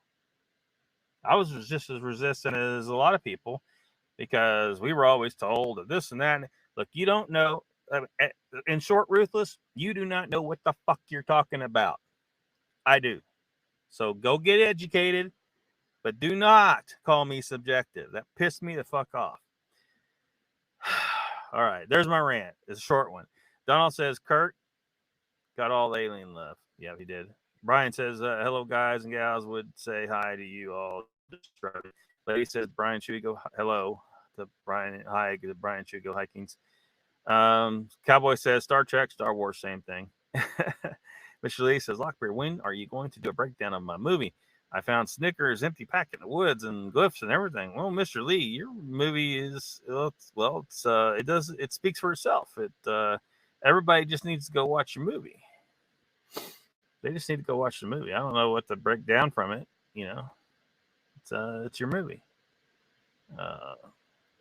I was just as resistant as a lot of people because we were always told that this and that. Look, you don't know. In short, Ruthless, you do not know what the fuck you're talking about. I do. So go get educated, but do not call me subjective. That pissed me the fuck off. All right, there's my rant. It's a short one. Donald says, Kurt got all the alien love. Yeah, he did. Brian says, hello, guys and gals. Would say hi to you all. Lady says, Brian, should we go? Hello to Brian. Hi, Brian, should we go hikings? Cowboy says, Star Trek, Star Wars, same thing. Mr. Lee says, Lockbeard, when are you going to do a breakdown of my movie? I found Snickers empty pack in the woods and glyphs and everything. Well, Mr. Lee, your movie is it speaks for itself. Everybody just needs to go watch your movie. They just need to go watch the movie. I don't know what to break down from it. It's your movie.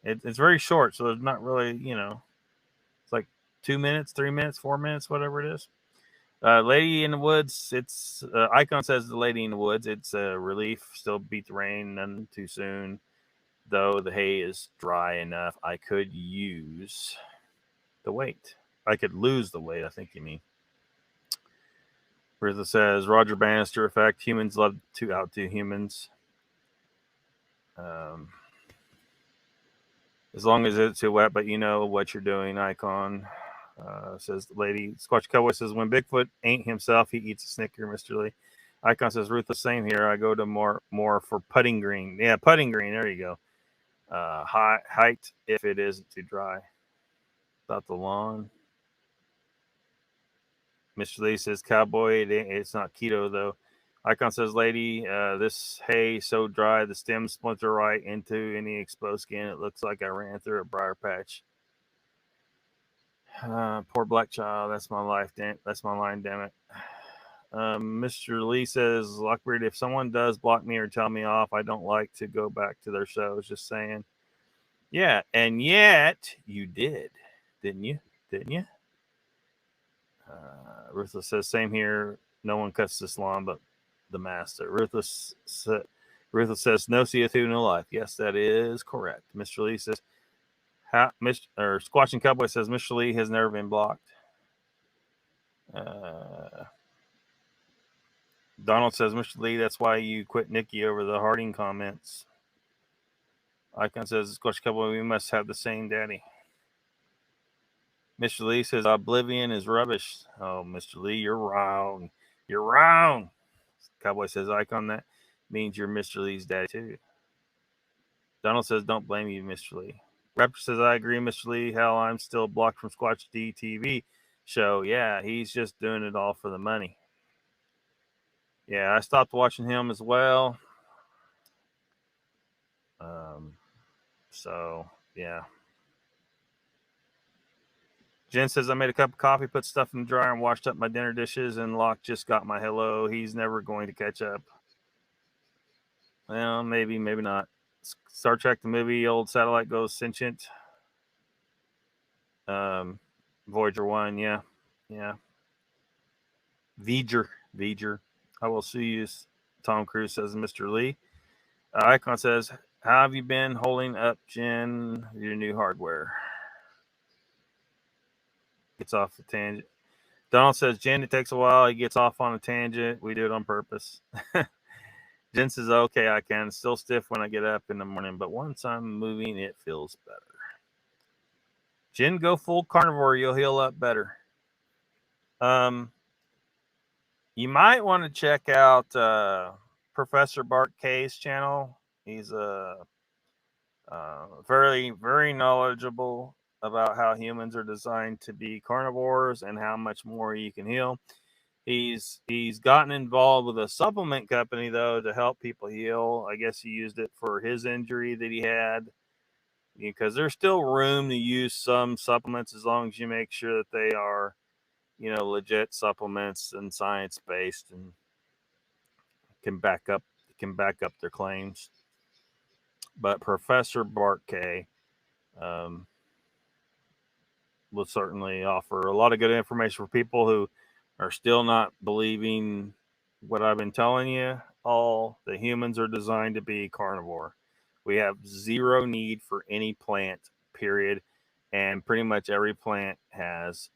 It's very short, so there's not really, it's like 2 minutes, 3 minutes, 4 minutes, whatever it is. Lady in the Woods, it's Icon says the Lady in the Woods. It's a relief. Still beat the rain, none too soon. Though the hay is dry enough, I could use the weight. I could lose the weight, I think you mean. Bertha says, Roger Bannister effect. Humans love to outdo humans. As long as it's too wet, but you know what you're doing, Icon. Says the lady. Squatch Cowboy says, when Bigfoot ain't himself, he eats a Snicker, Mr. Lee. Icon says, Ruth, the same here. I go to more for putting green. Yeah, putting green. There you go. Height if it isn't too dry. About the lawn. Mr. Lee says, Cowboy, it's not keto, though. Icon says, lady, this hay so dry, the stems splinter right into any exposed skin. It looks like I ran through a briar patch. Poor black child. That's my life. That's my line, damn it. Mr. Lee says, Lockbeard, if someone does block me or tell me off, I don't like to go back to their shows. Just saying. Yeah, and yet you did, didn't you? Didn't you? Ruthless says, same here. No one cuts this lawn but the master. Ruthless says, no CO2, no life. Yes, that is correct. Mr. Lee says, Squatching Cowboy says, Mr. Lee has never been blocked. Donald says, Mr. Lee, that's why you quit Nikki over the Harding comments. Icon says, Squatching Cowboy, we must have the same daddy. Mr. Lee says, Oblivion is rubbish. Oh, Mr. Lee, you're wrong. You're wrong. Cowboy says, Icon, that means you're Mr. Lee's daddy, too. Donald says, don't blame you, Mr. Lee. Raptor says, I agree, Mr. Lee. Hell, I'm still blocked from Squatch D TV show. Yeah, he's just doing it all for the money. Yeah, I stopped watching him as well. So, yeah. Jen says, I made a cup of coffee, put stuff in the dryer, and washed up my dinner dishes, and Locke just got my hello. He's never going to catch up. Well, maybe, maybe not. Star Trek, the movie, old satellite goes sentient. Voyager 1, yeah. V'ger. I will see you, Tom Cruise says, Mr. Lee. Icon says, how have you been holding up, Jen, your new hardware? Gets off the tangent. Donald says, Jen, it takes a while. He gets off on a tangent. We do it on purpose. Jen says, okay, I can. Still stiff when I get up in the morning, but once I'm moving, it feels better. Jen, go full carnivore. You'll heal up better. You might want to check out Professor Bart K's channel. He's very, very knowledgeable about how humans are designed to be carnivores and how much more you can heal. He's gotten involved with a supplement company, though, to help people heal. I guess he used it for his injury that he had, because there's still room to use some supplements as long as you make sure that they are, legit supplements and science-based and can back up their claims. But Professor Bart K will certainly offer a lot of good information for people who are still not believing what I've been telling you. All the humans are designed to be carnivore. We have zero need for any plant, period. And pretty much every plant has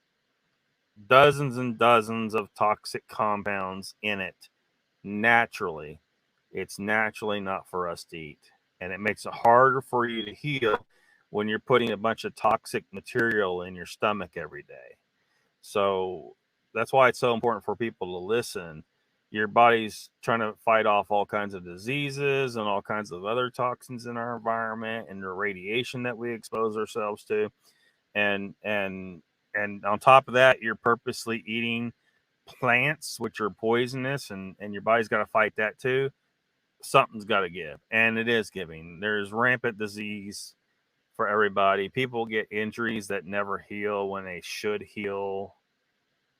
dozens and dozens of toxic compounds in it naturally, it's naturally not for us to eat. And it makes it harder for you to heal when you're putting a bunch of toxic material in your stomach every day. So that's why it's so important for people to listen. Your body's trying to fight off all kinds of diseases and all kinds of other toxins in our environment and the radiation that we expose ourselves to. And on top of that, you're purposely eating plants which are poisonous, and your body's got to fight that too. Something's got to give, and it is giving. There's rampant disease for everybody. People get injuries that never heal when they should heal.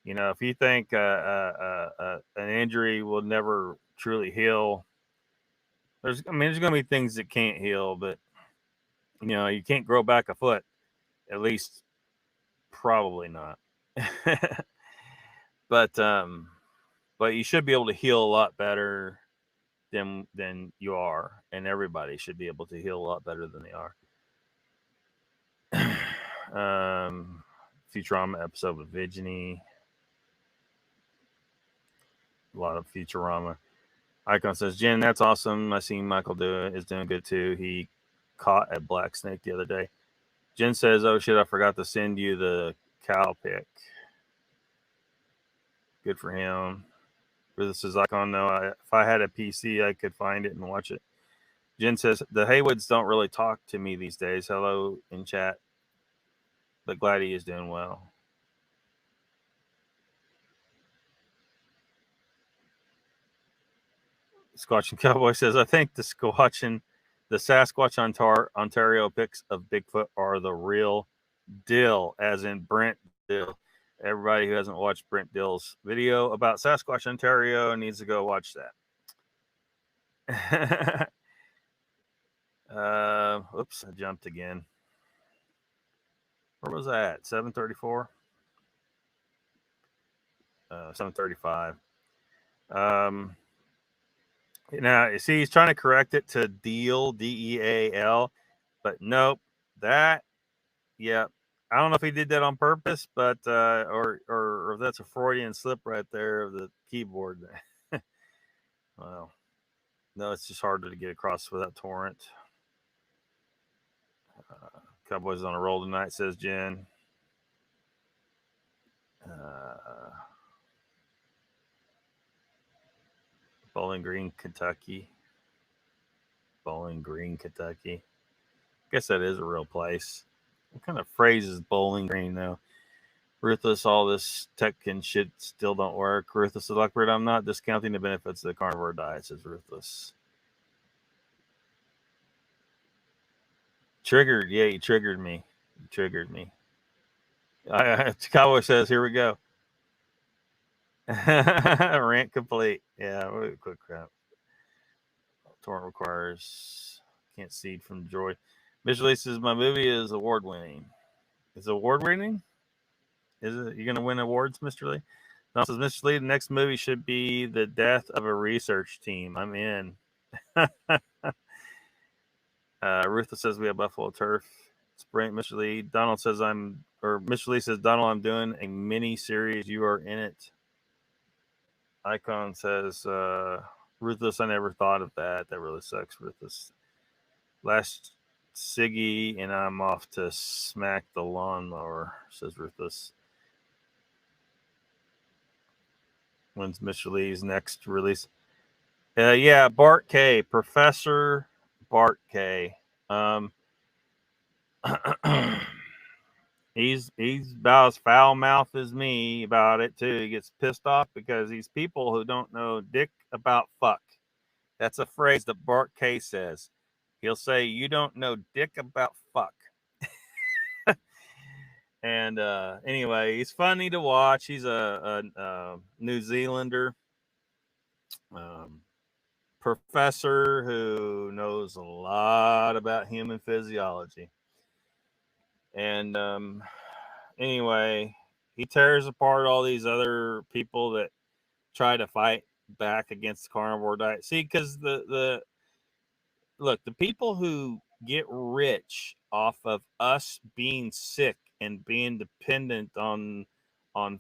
You know, if you think an injury will never truly heal, there's going to be things that can't heal, but you know, you can't grow back a foot, at least probably not. but you should be able to heal a lot better than you are, and everybody should be able to heal a lot better than they are. Futurama episode with Vigini. A lot of Futurama. Icon says, Jen, that's awesome. I seen Michael do it. Is doing good too. He caught a black snake the other day. Jen says, oh shit, I forgot to send you the cow pic. Good for him. This is Icon. No, if I had a PC, I could find it and watch it. Jen says, the Haywoods don't really talk to me these days. Hello in chat. But glad he is doing well. Squatching Cowboy says, I think the Sasquatch Ontario pics of Bigfoot are the real deal, as in Brent Dill. Everybody who hasn't watched Brent Dill's video about Sasquatch Ontario needs to go watch that. Oops, I jumped again. Where was I at? 734? 735. Now, you see, he's trying to correct it to deal, D-E-A-L, but nope, that, yeah, I don't know if he did that on purpose, but, or if that's a Freudian slip right there of the keyboard. Well, no, it's just harder to get across without torrent. Cowboys on a roll tonight, says Jen. Bowling Green, Kentucky. Bowling Green, Kentucky. Guess that is a real place. What kind of phrase is Bowling Green, though? Ruthless, all this tech and shit still don't work. Ruthless the Lockbird, I'm not discounting the benefits of the carnivore diet, says Ruthless. Triggered. Yeah, you triggered me. You triggered me. Cowboy says, here we go. Rant complete. Yeah, quick crap. Torrent requires can't seed from Droid. Visually says my movie is award winning. Is it award winning? Is it? You gonna win awards, Mr. Lee? No, says Mr. Lee, the next movie should be the death of a research team. I'm in. Ruthless says we have Buffalo turf. Sprint, Mr. Lee. Donald says Mr. Lee says, Donald, I'm doing a mini series. You are in it. Icon says, Ruthless, I never thought of that. That really sucks, Ruthless. Last Siggy, and I'm off to smack the lawnmower, says Ruthless. When's Mr. Lee's next release? Yeah, Bart K. Professor Bart K. He's about as foul mouthed as me about it too. He gets pissed off because these people who don't know dick about fuck. That's a phrase that Bart K says. He'll say, "You don't know dick about fuck." And anyway, he's funny to watch. He's a New Zealander professor who knows a lot about human physiology. And anyway, he tears apart all these other people that try to fight back against the carnivore diet. See, because the people who get rich off of us being sick and being dependent on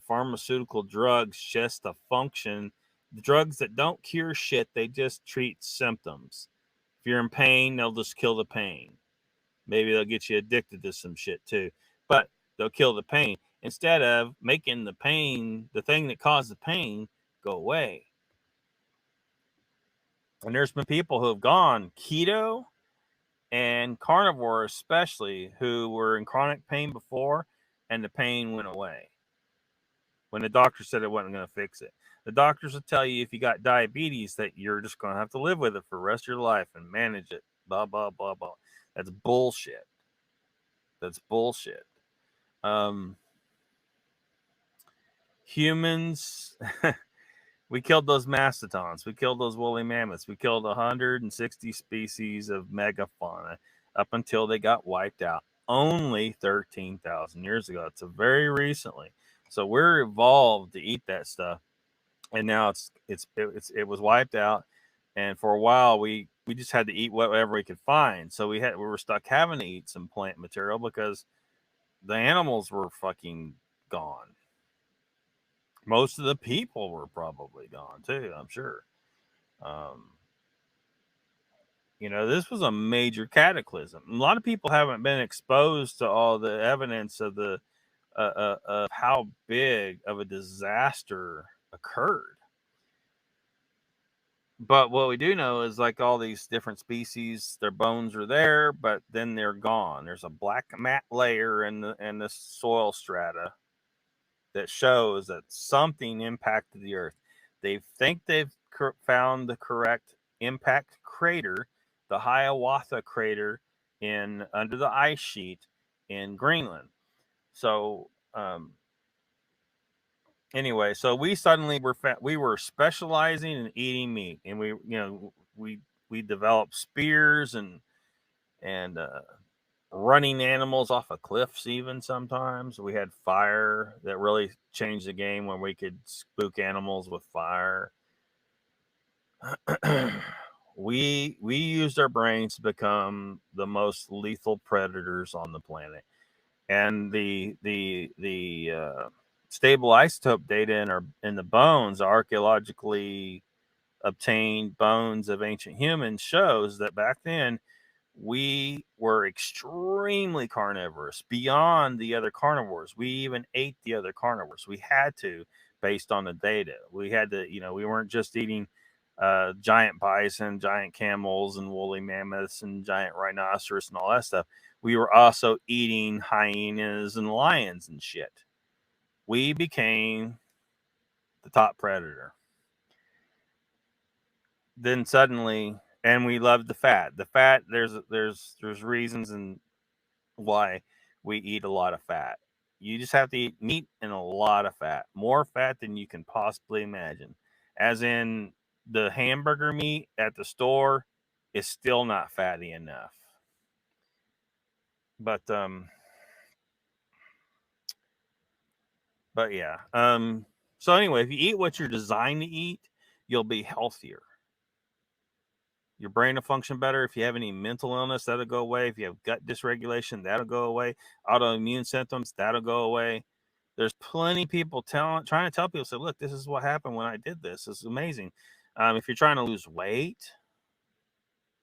pharmaceutical drugs just to function, The drugs that don't cure shit, they just treat symptoms. If you're in pain, they'll just kill the pain. Maybe they'll get you addicted to some shit too, but they'll kill the pain instead of making the pain, the thing that caused the pain, go away. And there's been people who have gone keto and carnivore, especially, who were in chronic pain before, and the pain went away when the doctor said it wasn't going to fix it. The doctors will tell you if you got diabetes that you're just going to have to live with it for the rest of your life and manage it. Blah, blah, blah, blah. That's bullshit. That's bullshit. Humans, we killed those mastodons. We killed those woolly mammoths. We killed 160 species of megafauna up until they got wiped out only 13,000 years ago. It's very recently. So we're evolved to eat that stuff, and now it was wiped out. And for a while, we just had to eat whatever we could find. So we were stuck having to eat some plant material because the animals were fucking gone. Most of the people were probably gone too, I'm sure. This was a major cataclysm. A lot of people haven't been exposed to all the evidence of of how big of a disaster occurred. But what we do know is, like, all these different species, their bones are there, but then they're gone. There's a black matte layer in the soil strata that shows that something impacted the earth. They think they've found the correct impact crater, the Hiawatha crater under the ice sheet in Greenland. So anyway, so we suddenly were specializing in eating meat, and we developed spears and running animals off of cliffs. Even sometimes we had fire that really changed the game when we could spook animals with fire. We used our brains to become the most lethal predators on the planet, and the stable isotope data in the bones, archaeologically obtained bones of ancient humans, shows that back then we were extremely carnivorous, beyond the other carnivores. We even ate the other carnivores. We had to, based on the data. We had to, we weren't just eating giant bison, giant camels, and woolly mammoths, and giant rhinoceros, and all that stuff. We were also eating hyenas and lions and shit. We became the top predator. Then suddenly, and we loved the fat. The fat, there's reasons and why we eat a lot of fat. You just have to eat meat and a lot of fat, more fat than you can possibly imagine. As in, the hamburger meat at the store is still not fatty enough. But yeah. So anyway, if you eat what you're designed to eat, you'll be healthier. Your brain will function better. If you have any mental illness, that'll go away. If you have gut dysregulation, that'll go away. Autoimmune symptoms, that'll go away. There's plenty of people trying to tell people, say, look, this is what happened when I did this. It's amazing. If you're trying to lose weight,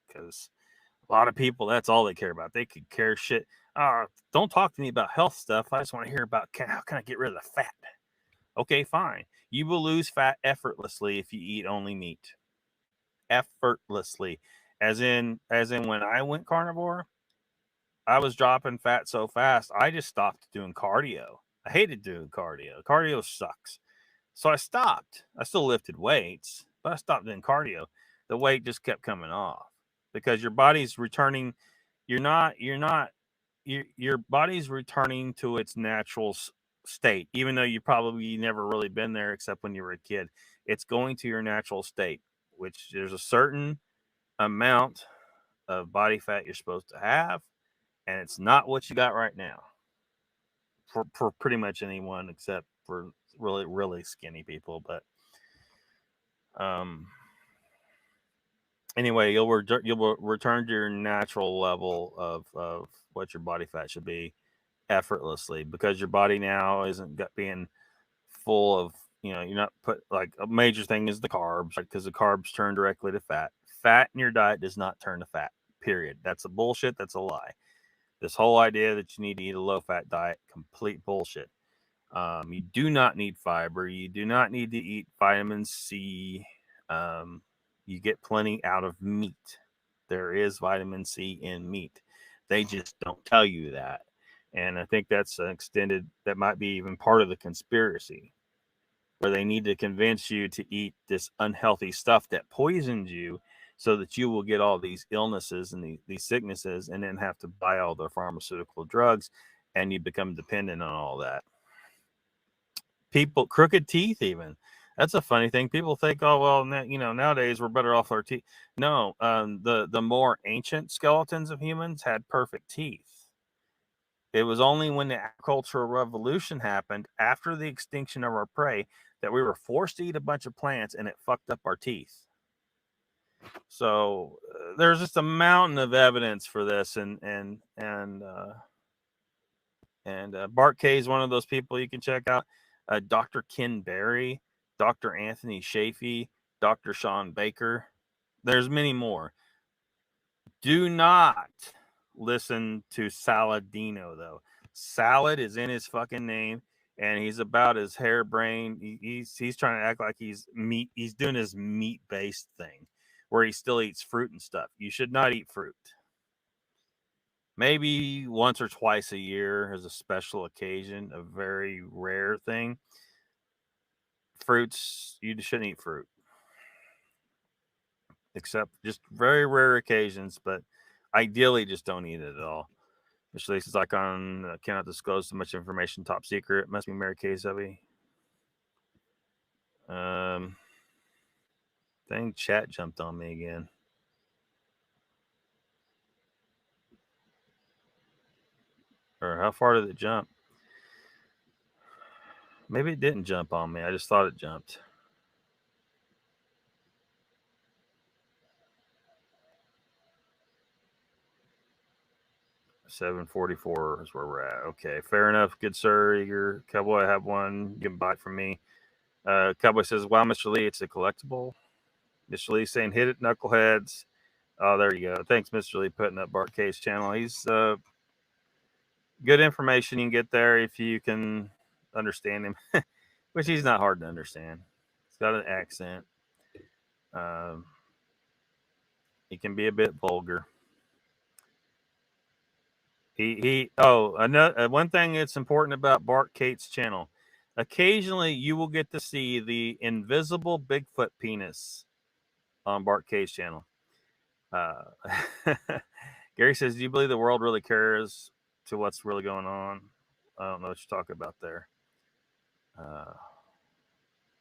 because a lot of people, that's all they care about. They could care shit. Don't talk to me about health stuff. I just want to hear about how can I get rid of the fat. Okay, fine. You will lose fat effortlessly if you eat only meat. Effortlessly. As in when I went carnivore, I was dropping fat so fast, I just stopped doing cardio. I hated doing cardio. Cardio sucks. So I stopped. I still lifted weights, but I stopped doing cardio. The weight just kept coming off because your body's returning. Your body's returning to its natural state, even though you probably never really been there except when you were a kid. It's going to your natural state, which there's a certain amount of body fat you're supposed to have, and it's not what you got right now for pretty much anyone except for really, really skinny people. But anyway, you'll return to your natural level of what your body fat should be effortlessly, because your body now isn't being full of you know, you're not put like a major thing is the carbs, because the carbs turn directly to fat. Fat in your diet does not turn to fat, period. That's a bullshit. That's a lie. This whole idea that you need to eat a low fat diet, complete bullshit. You do not need fiber. You do not need to eat vitamin C. You get plenty out of meat. There is vitamin C in meat. They just don't tell you that. And I think that's that might be even part of the conspiracy, where they need to convince you to eat this unhealthy stuff that poisons you so that you will get all these illnesses and these sicknesses, and then have to buy all the pharmaceutical drugs, and you become dependent on all that. People, crooked teeth, even. That's a funny thing. People think, oh, well, you know, nowadays we're better off our teeth. No, the more ancient skeletons of humans had perfect teeth. It was only when the agricultural revolution happened after the extinction of our prey that we were forced to eat a bunch of plants, and it fucked up our teeth. So there's just a mountain of evidence for this, and Bart K is one of those people you can check out. Dr. Ken Berry, Dr. Anthony Shafee, Dr. Sean Baker. There's many more. Do not listen to Saladino, though. Salad is in his fucking name, and he's about as harebrained. He's trying to act like he's meat. He's doing his meat-based thing, where he still eats fruit and stuff. You should not eat fruit. Maybe once or twice a year as a special occasion, a very rare thing. Fruits, you shouldn't eat fruit. Except just very rare occasions, but ideally just don't eat it at all. Mr. Lee says, Icon cannot disclose too much information, top secret. Must be Mary Kay Subby. Dang, chat jumped on me again. Or how far did it jump? Maybe it didn't jump on me. I just thought it jumped. $7.44 is where we're at. Okay, fair enough. Good sir. Your Cowboy, I have one. You can buy it from me. Cowboy says, wow, Mr. Lee, it's a collectible. Mr. Lee saying, hit it, knuckleheads. Oh, there you go. Thanks, Mr. Lee, putting up Bart K's channel. He's good information you can get there if you can understand him, which he's not hard to understand. He's got an accent. He can be a bit vulgar. One thing that's important about Bart Kate's channel. Occasionally, you will get to see the invisible Bigfoot penis on Bart Kate's channel. Gary says, do you believe the world really cares to what's really going on? I don't know what you're talking about there.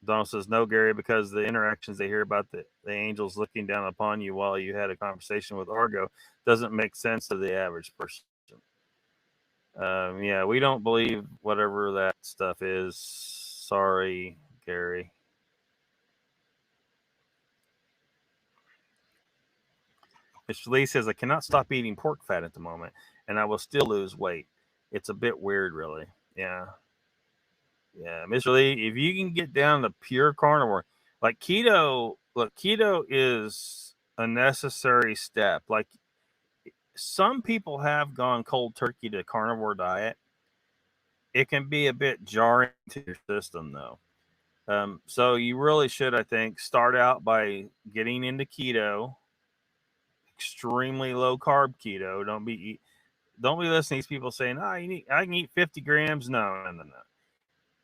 Donald says, no, Gary, because the interactions they hear about the angels looking down upon you while you had a conversation with Argo doesn't make sense to the average person. Yeah, we don't believe whatever that stuff is. Sorry, Gary. Mr. Lee says, I cannot stop eating pork fat at the moment, and I will still lose weight. It's a bit weird, really. Yeah. Yeah, Mr. Lee, if you can get down to pure carnivore, like keto, look, keto is a necessary step. Like, some people have gone cold turkey to carnivore diet. It can be a bit jarring to your system, though. So you really should, I think, start out by getting into keto, extremely low carb keto. Don't be listening to these people saying, I can eat 50 grams. No.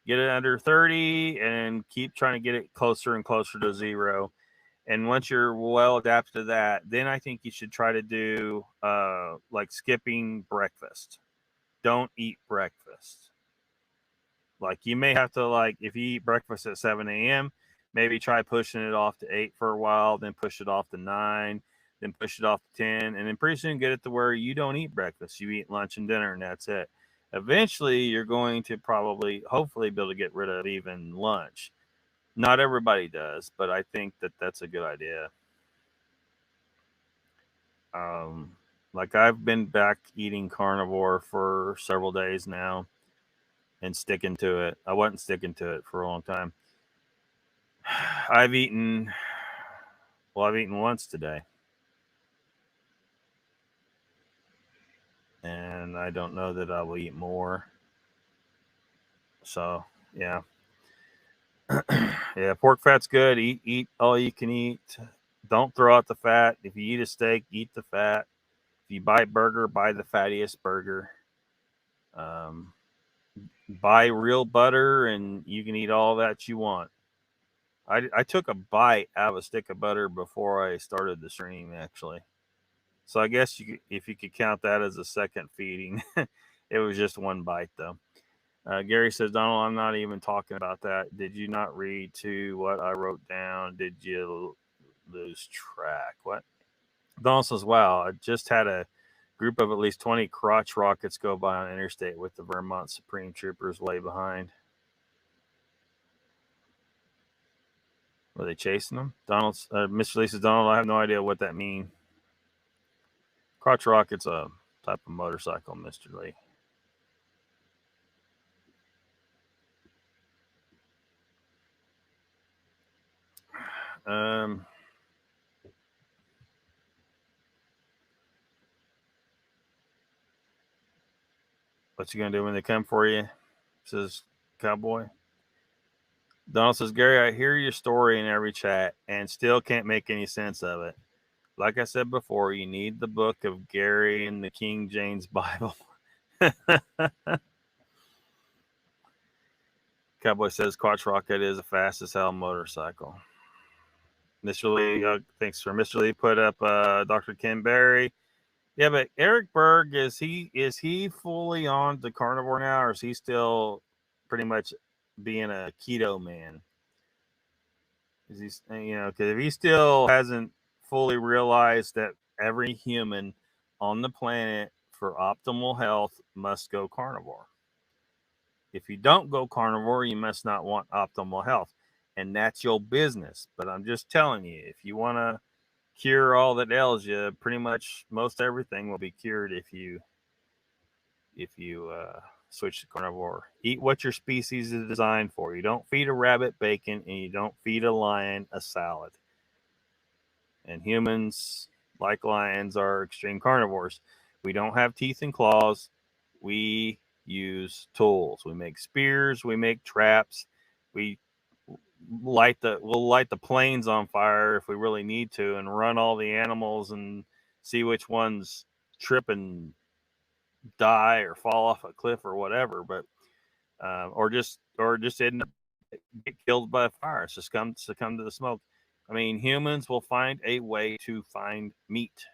Get it under 30 and keep trying to get it closer and closer to 0. And once you're well adapted to that, then I think you should try to do like skipping breakfast. Don't eat breakfast. Like, you may have to, like, if you eat breakfast at 7 a.m., maybe try pushing it off to 8 for a while, then push it off to 9, then push it off to 10, and then pretty soon get it to where you don't eat breakfast. You eat lunch and dinner, and that's it. Eventually, you're going to hopefully be able to get rid of even lunch. Not everybody does, but I think that that's a good idea. Like, I've been back eating carnivore for several days now and sticking to it. I wasn't sticking to it for a long time. I've eaten once today. And I don't know that I will eat more. So, yeah. Yeah, pork fat's good. Eat all you can eat. Don't throw out the fat. If you eat a steak, eat the fat. If you buy a burger, buy the fattiest burger. Buy real butter, and you can eat all that you want. I took a bite out of a stick of butter before I started the stream, actually. So I guess if you could count that as a second feeding. It was just one bite, though. Gary says, Donald, I'm not even talking about that. Did you not read to what I wrote down? Did you lose track? What? Donald says, wow, I just had a group of at least 20 crotch rockets go by on interstate with the Vermont Supreme Troopers way behind. Were they chasing them? Mr. Lee says, Donald, I have no idea what that means. Crotch rocket's a type of motorcycle, Mr. Lee. What you gonna do when they come for you? Says Cowboy. Donald says, Gary, I hear your story in every chat and still can't make any sense of it. Like I said before, you need the book of Gary and the King James Bible. Cowboy says, Quatch Rocket is a fast as hell motorcycle. Mr. Lee, thanks for Mr. Lee put up Dr. Ken Berry. Yeah, but Eric Berg, is he fully on the carnivore now, or is he still pretty much being a keto man? Is he, because if he still hasn't fully realized that every human on the planet for optimal health must go carnivore. If you don't go carnivore, you must not want optimal health, and that's your business. But I'm just telling you, if you want to cure all that ails you, pretty much most everything will be cured if you switch to carnivore. Eat what your species is designed for. You don't feed a rabbit bacon, and you don't feed a lion a salad. And humans, like lions, are extreme carnivores. We don't have teeth and claws. We use tools. We make spears. We make traps. We'll light the plains on fire if we really need to, and run all the animals and see which ones trip and die or fall off a cliff or whatever. But or just end up get killed by a fire, succumb to the smoke. I mean, humans will find a way to find meat.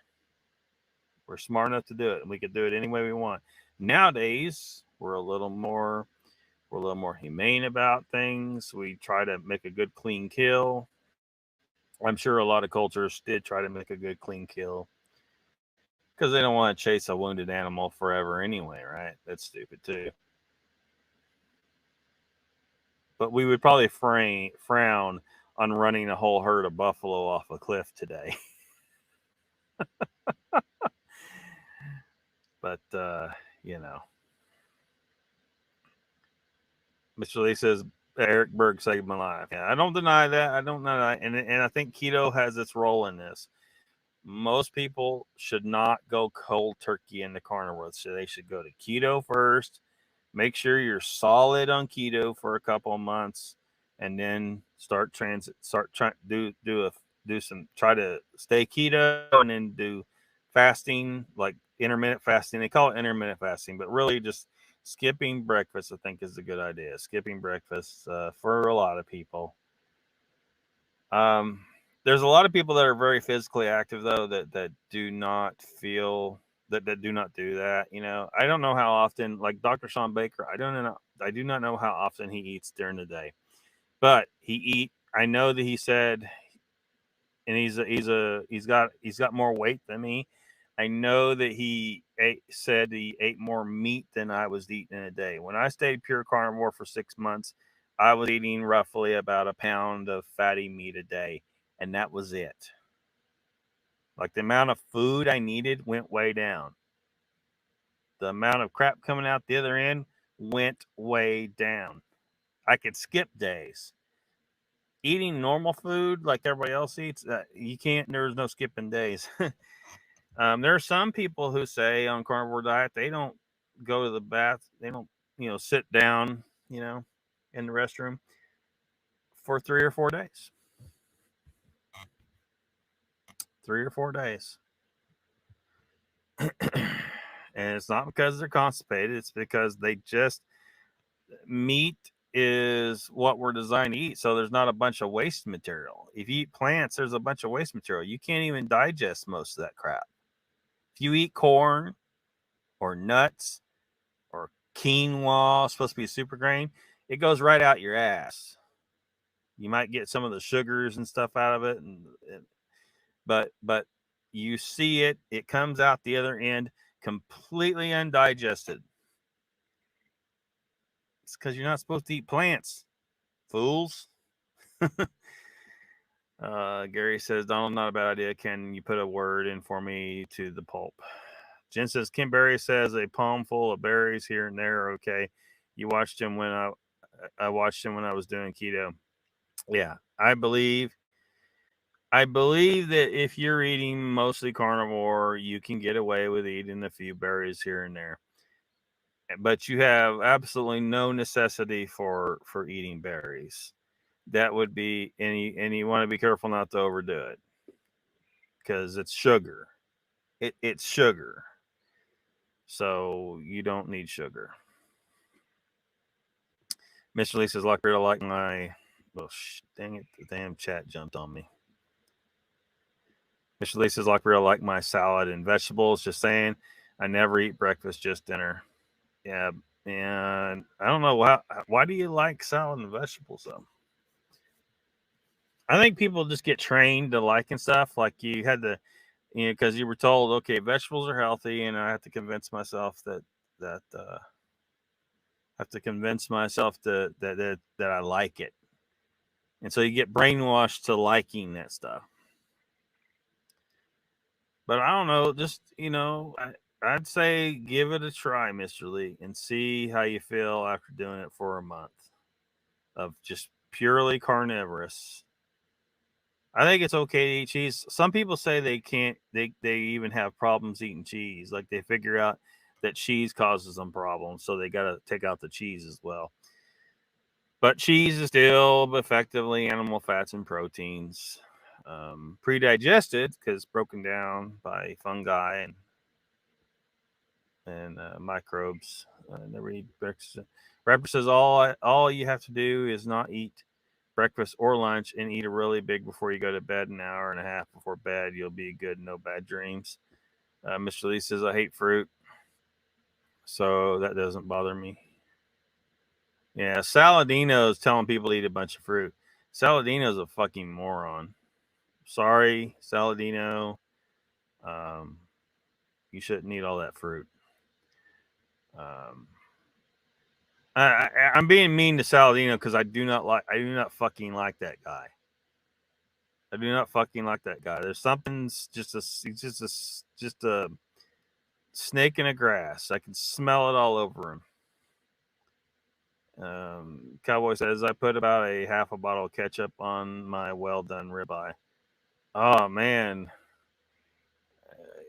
We're smart enough to do it, and we can do it any way we want. Nowadays, we're a little more humane about things. We try to make a good, clean kill. I'm sure a lot of cultures did try to make a good, clean kill because they don't want to chase a wounded animal forever anyway, right? That's stupid too. But we would probably frown on running a whole herd of buffalo off a cliff today. But, Mr. Lee says, Eric Berg saved my life. Yeah, I don't deny that. And I think keto has its role in this. Most people should not go cold turkey into carnivore. So they should go to keto first. Make sure you're solid on keto for a couple of months, and then try to stay keto, and then do fasting, like intermittent fasting. They call it intermittent fasting, but really just skipping breakfast, I think, is a good idea. Skipping breakfast for a lot of people. There's a lot of people that are very physically active, though, that do not feel that do not do that. I don't know how often, like Dr. Sean Baker, I do not know how often he eats during the day, but I know that he said, and he's got more weight than me. I know that he said he ate more meat than I was eating in a day. When I stayed pure carnivore for 6 months, I was eating roughly about a pound of fatty meat a day, and that was it. Like, the amount of food I needed went way down. The amount of crap coming out the other end went way down. I could skip days. eating normal food like everybody else eats, you can't. There's no skipping days. There are some people who say on carnivore diet they don't go to the bath, they don't, sit down, in the restroom for 3 or 4 days. 3 or 4 days. And it's not because they're constipated, it's because they just, meat is what we're designed to eat, so there's not a bunch of waste material. If you eat plants, there's a bunch of waste material. You can't even digest most of that crap. If you eat corn or nuts or quinoa, supposed to be a super grain, it goes right out your ass. You might get some of the sugars and stuff out of it, but you see it comes out the other end completely undigested. It's because you're not supposed to eat plants, fools. Gary says, Donald, not a bad idea. Can you put a word in for me to the pulp? Jen says, Kim Berry says a palm full of berries here and there are okay. You watched him when I watched him when I was doing keto. Yeah, I believe that if you're eating mostly carnivore, you can get away with eating a few berries here and there. But you have absolutely no necessity for eating berries. That would be, and you want to be careful not to overdo it because it's sugar. It's sugar. So you don't need sugar. Mr. Lee says, Lockbeard, I like my, dang it, the damn chat jumped on me. Mr. Lee says, Lockbeard, I like my salad and vegetables. Just saying, I never eat breakfast, just dinner. Yeah, and I don't know why do you like salad and vegetables though? I think people just get trained to liking stuff. Like you had to, because you were told, okay, vegetables are healthy, and I have to convince myself that I like it, and so you get brainwashed to liking that stuff. But I don't know, just I'd say give it a try, Mr. Lee, and see how you feel after doing it for a month of just purely carnivorous. I think it's okay to eat cheese. Some people say they can't, they even have problems eating cheese. Like they figure out that cheese causes them problems, so they got to take out the cheese as well. But cheese is still effectively animal fats and proteins, pre-digested because broken down by fungi and microbes. Never eat breakfast. Rapper says all you have to do is not eat breakfast or lunch and eat a really big before you go to bed. An hour and a half before bed, you'll be good. No bad dreams. Mr. Lee says I hate fruit, so that doesn't bother me. Yeah, Saladino's telling people to eat a bunch of fruit. Saladino's a fucking moron. Sorry, Saladino. You shouldn't eat all that fruit. I'm being mean to Saladino because I do not fucking like that guy. I do not fucking like that guy. There's something just a snake in the grass. I can smell it all over him. Cowboy says I put about a half a bottle of ketchup on my well done ribeye. Oh man.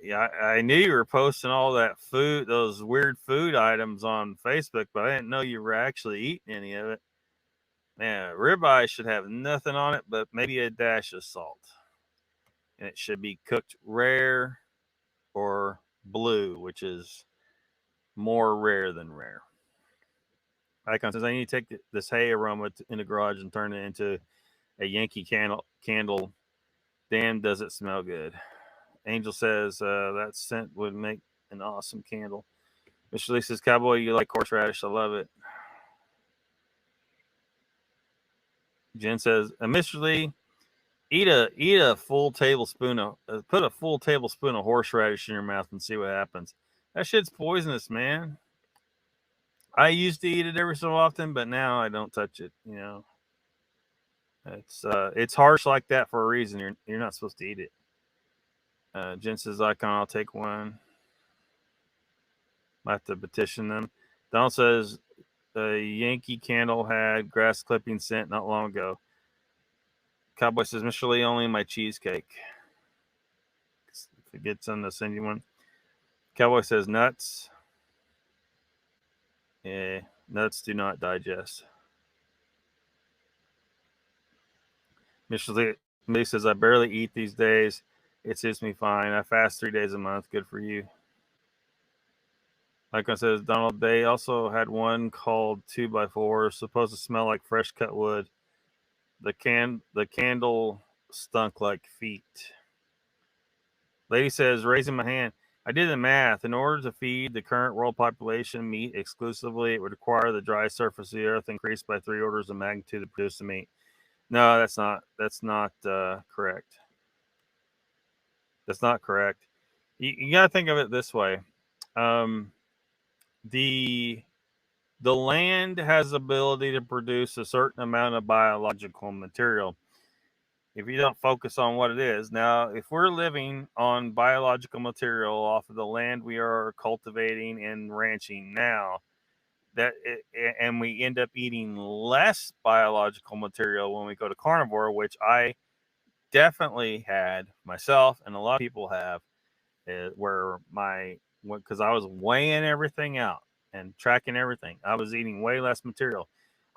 Yeah, I knew you were posting all that food, those weird food items on Facebook, but I didn't know you were actually eating any of it. Man, ribeye should have nothing on it but maybe a dash of salt. And it should be cooked rare or blue, which is more rare than rare. Icon says, I need to take this hay aroma in the garage and turn it into a Yankee candle. Damn, does it smell good. Angel says that scent would make an awesome candle. Mr. Lee says, Cowboy, you like horseradish? I love it. Jen says, Mr. Lee, eat a full tablespoon of put a full tablespoon of horseradish in your mouth and see what happens. That shit's poisonous, man. I used to eat it every so often, but now I don't touch it. It's harsh like that for a reason. You're not supposed to eat it. Jen says, Icon, I'll take one. I have to petition them. Donald says, the Yankee candle had grass clipping scent not long ago. Cowboy says, Mr. Lee, only my cheesecake. If it gets on, to send you one. Cowboy says, nuts. Yeah, nuts do not digest. Mr. Lee says, I barely eat these days. It suits me fine. I fast 3 days a month. Good for you. Like I said, Donald, they also had one called 2x4, supposed to smell like fresh cut wood. The candle stunk like feet. Lady says, raising my hand. I did the math. In order to feed the current world population meat exclusively, it would require the dry surface of the earth increased by 3 orders of magnitude to produce the meat. No, that's not correct. That's not correct. You got to think of it this way. The land has the ability to produce a certain amount of biological material if you don't focus on what it is. Now, if we're living on biological material off of the land we are cultivating and ranching now, and we end up eating less biological material when we go to carnivore, which I definitely had myself and a lot of people have, because I was weighing everything out and tracking everything. I was eating way less material.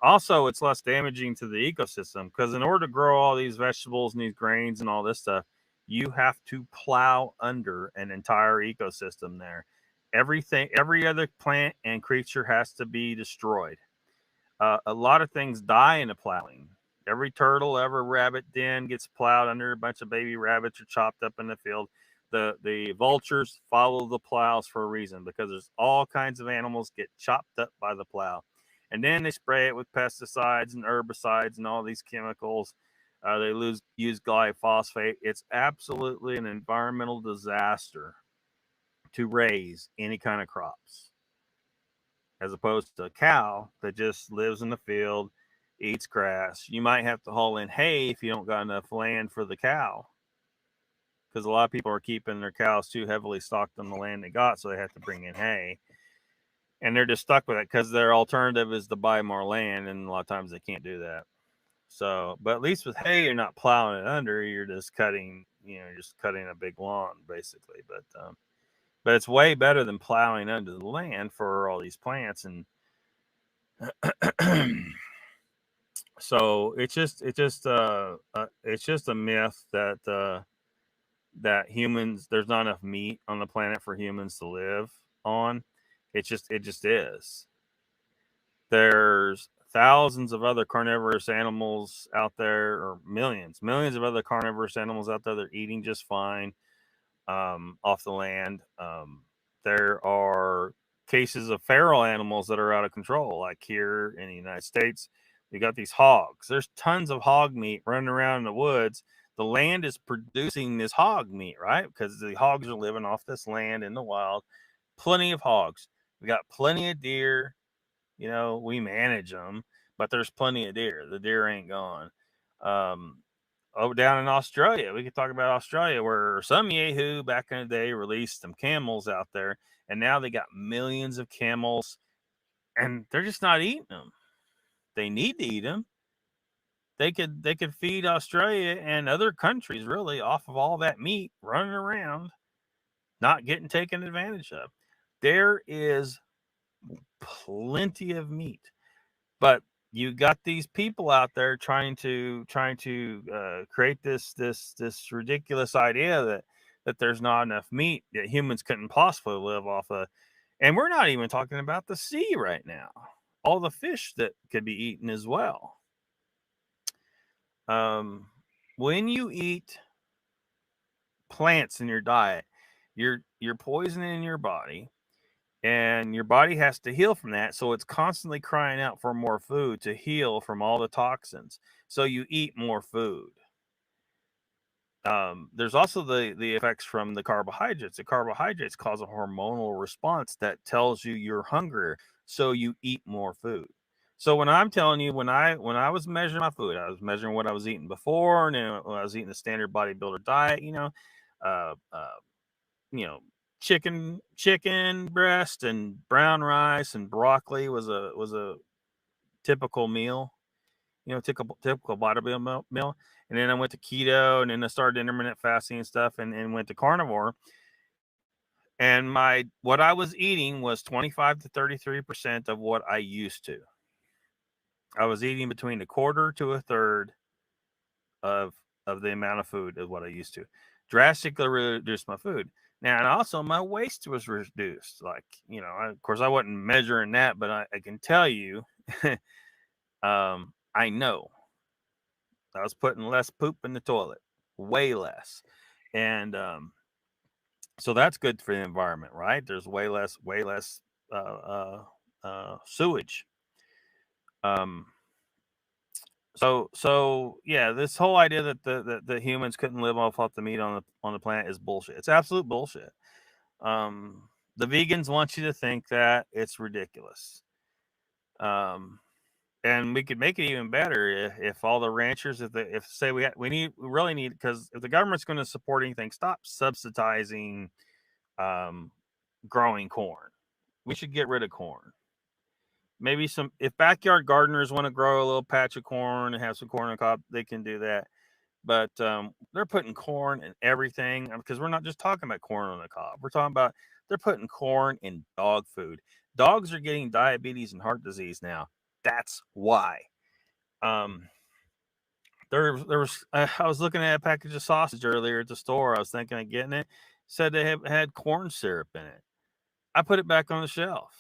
Also, it's less damaging to the ecosystem because in order to grow all these vegetables and these grains and all this stuff, you have to plow under an entire ecosystem there. Every other plant and creature has to be destroyed. A lot of things die in the plowing. Every turtle, every rabbit den gets plowed under. A bunch of baby rabbits are chopped up in the field. The vultures follow the plows for a reason, because there's all kinds of animals get chopped up by the plow. And then they spray it with pesticides and herbicides and all these chemicals. They use glyphosate. It's absolutely an environmental disaster to raise any kind of crops, as opposed to a cow that just lives in the field, eats grass. You might have to haul in hay if you don't got enough land for the cow, because a lot of people are keeping their cows too heavily stocked on the land they got, so they have to bring in hay. And they're just stuck with it because their alternative is to buy more land, and a lot of times they can't do that. So, but at least with hay, you're not plowing it under. You're just cutting, just cutting a big lawn, basically. But it's way better than plowing under the land for all these plants. And so it's just a myth that humans, there's not enough meat on the planet for humans to live on. It just is. There's thousands of other carnivorous animals out there, or millions of other carnivorous animals out there that are eating just fine off the land. There are cases of feral animals that are out of control, like here in the United States. We got these hogs. There's tons of hog meat running around in the woods. The land is producing this hog meat, right? Because the hogs are living off this land in the wild. Plenty of hogs. We got plenty of deer. We manage them, but there's plenty of deer. The deer ain't gone. Down in Australia, we could talk about Australia, where some yahoo back in the day released some camels out there, and now they got millions of camels, and they're just not eating them. They need to eat them. They could feed Australia and other countries really off of all that meat running around, not getting taken advantage of. There is plenty of meat, but you got these people out there trying to create this ridiculous idea that there's not enough meat, that humans couldn't possibly live off of. And we're not even talking about the sea right now, all the fish that could be eaten as well. When you eat plants in your diet, you're poisoning your body, and your body has to heal from that. So it's constantly crying out for more food to heal from all the toxins. So you eat more food. There's also the effects from the carbohydrates. The carbohydrates cause a hormonal response that tells you you're hungrier. So you eat more food. So when I'm telling you, when I was measuring my food, I was measuring what I was eating before, and then when I was eating the standard bodybuilder diet, chicken breast and brown rice and broccoli was a typical meal. typical bodybuilding meal. And then I went to keto, and then I started intermittent fasting and stuff, and went to carnivore. And what I was eating was 25 to 33% of what I used to. I was eating between a quarter to a third of the amount of food of what I used to. Drastically reduced my food. Now, and also my waist was reduced. Like, of course I wasn't measuring that, but I can tell you, I know I was putting less poop in the toilet, way less. And so that's good for the environment, right? There's way less sewage. So yeah, this whole idea that the humans couldn't live off the meat on the planet is bullshit. It's absolute bullshit. The vegans want you to think that it's ridiculous. And we could make it even better if all the ranchers, we really need, because if the government's going to support anything, stop subsidizing growing corn. We should get rid of corn. Maybe if backyard gardeners want to grow a little patch of corn and have some corn on the cob, they can do that. But they're putting corn in everything, because we're not just talking about corn on the cob. We're talking about they're putting corn in dog food. Dogs are getting diabetes and heart disease now. That's why. I was looking at a package of sausage earlier at the store. I was thinking of getting it. Said they had corn syrup in it. I put it back on the shelf.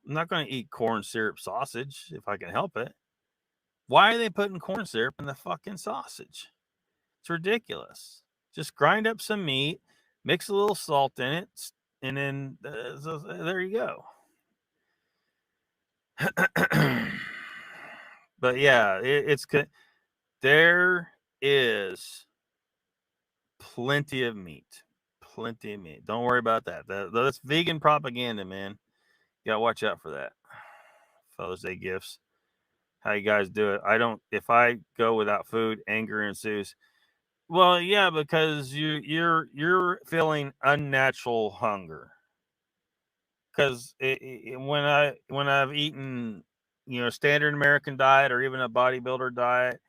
I'm not going to eat corn syrup sausage if I can help it. Why are they putting corn syrup in the fucking sausage? It's ridiculous. Just grind up some meat, mix a little salt in it, and then there you go. But yeah, there is plenty of meat. Don't worry about that. That's vegan propaganda, man. You gotta watch out for that. Father's Day gifts. How you guys do it? If I go without food, anger ensues. Well, yeah, because you're feeling unnatural hunger. Because when I've eaten, standard American diet or even a bodybuilder diet,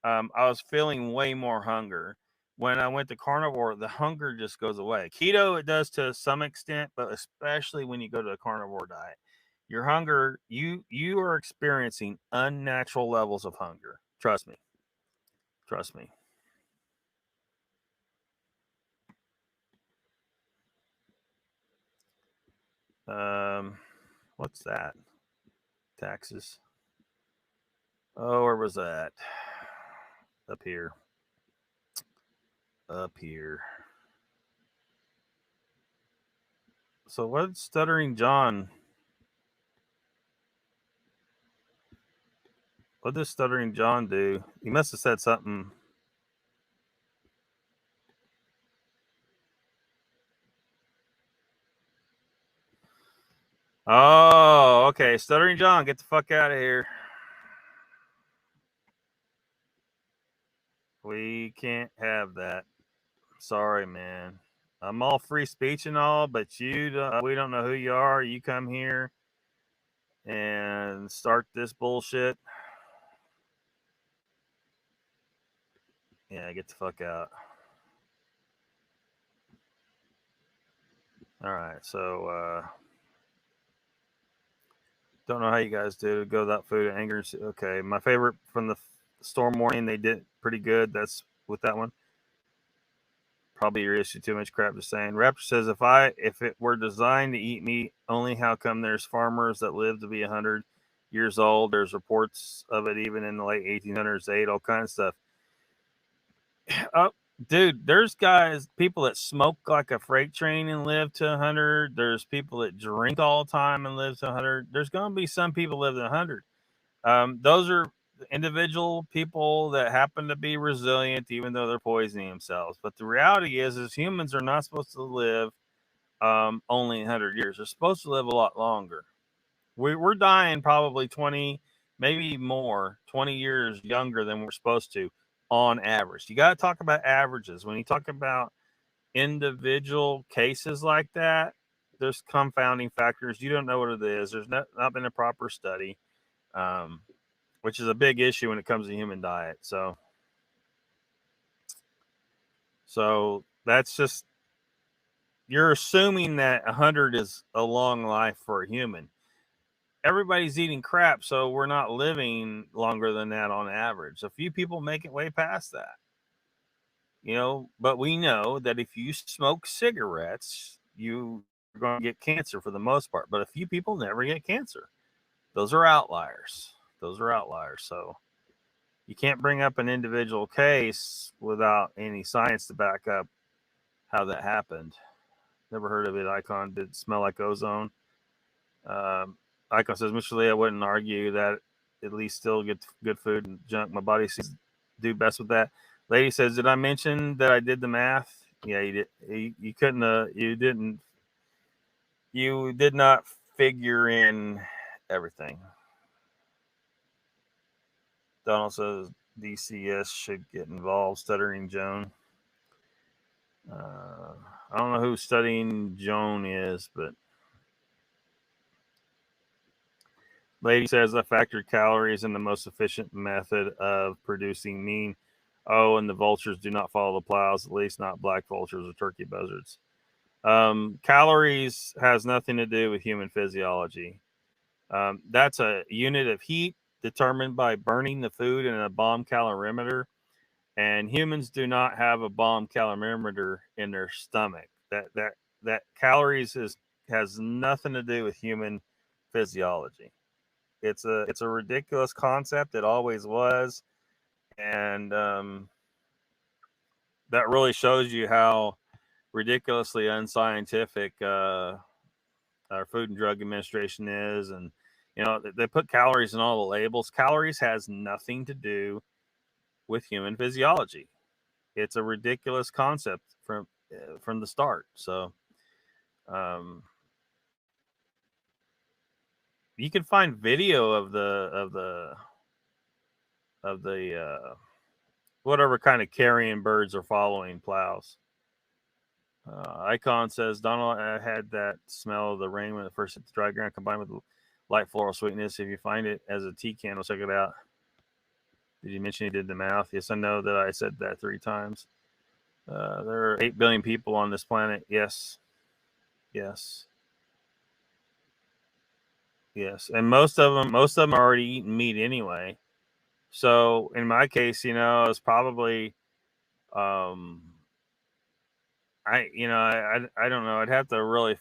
I was feeling way more hunger. When I went to carnivore, the hunger just goes away. Keto, it does to some extent, but especially when you go to a carnivore diet, your hunger, you are experiencing unnatural levels of hunger. Trust me. What's that? Taxes. Oh, where was that? Up here. So what did Stuttering John? What did Stuttering John do? He must have said something. Oh, okay. Stuttering John, get the fuck out of here. We can't have that. Sorry, man. I'm all free speech and all, but we don't know who you are. You come here and start this bullshit. Yeah, get the fuck out. All right, so don't know how you guys do. Go without food, anger. Okay, my favorite from the storm warning, they did pretty good. That's with that one. Probably your issue. Too much crap. Just saying. Raptor says, if it were designed to eat meat, only how come there's farmers that live to be 100 years old? There's reports of it even in the late 1800s. They ate all kinds of stuff. Dude, there's people that smoke like a freight train and live to 100. There's people that drink all the time and live to 100. There's going to be some people live to 100. Those are individual people that happen to be resilient, even though they're poisoning themselves. But the reality is humans are not supposed to live only 100 years. They're supposed to live a lot longer. We're dying probably 20, maybe more, 20 years younger than we're supposed to. On average, you got to talk about averages. When you talk about individual cases like that, there's confounding factors. You don't know what it is. There's not been a proper study. which is a big issue when it comes to human diet. So that's just, you're assuming that 100 is a long life for a human. Everybody's eating crap, so we're not living longer than that on average. A few people make it way past that, you know, but we know that if you smoke cigarettes, you're going to get cancer for the most part, but a few people never get cancer. Those are outliers. So you can't bring up an individual case without any science to back up how that happened. Never heard of it. Icon, did it smell like ozone? Icon says, Mr. Lee, I wouldn't argue that at least still get good food and junk. My body seems to do best with that. Lady says, did I mention that I did the math? Yeah, you did. You couldn't. You didn't. You did not figure in everything. Donald says DCS should get involved. Stuttering Joan. I don't know who Studying Joan is, but lady says I factored calories in the most efficient method of producing mean. Oh, and the vultures do not follow the plows, at least not black vultures or turkey buzzards. Calories has nothing to do with human physiology. That's a unit of heat determined by burning the food in a bomb calorimeter. And humans do not have a bomb calorimeter in their stomach. That calories has nothing to do with human physiology. It's a ridiculous concept. It always was, and that really shows you how ridiculously unscientific our Food and Drug Administration is. And you know, they put calories in all the labels. Calories has nothing to do with human physiology. It's a ridiculous concept from the start. So you can find video of the whatever kind of carrion birds are following plows. Icon says, Donald, I had that smell of the rain when it first hit the dry ground combined with light floral sweetness. If you find it as a tea candle, check it out. Did you mention he did the math? Yes, I know that I said that 3 times. There are 8 billion people on this planet. Yes. And most of them are already eating meat anyway. So in my case, you know, it's probably, I don't know. I'd have to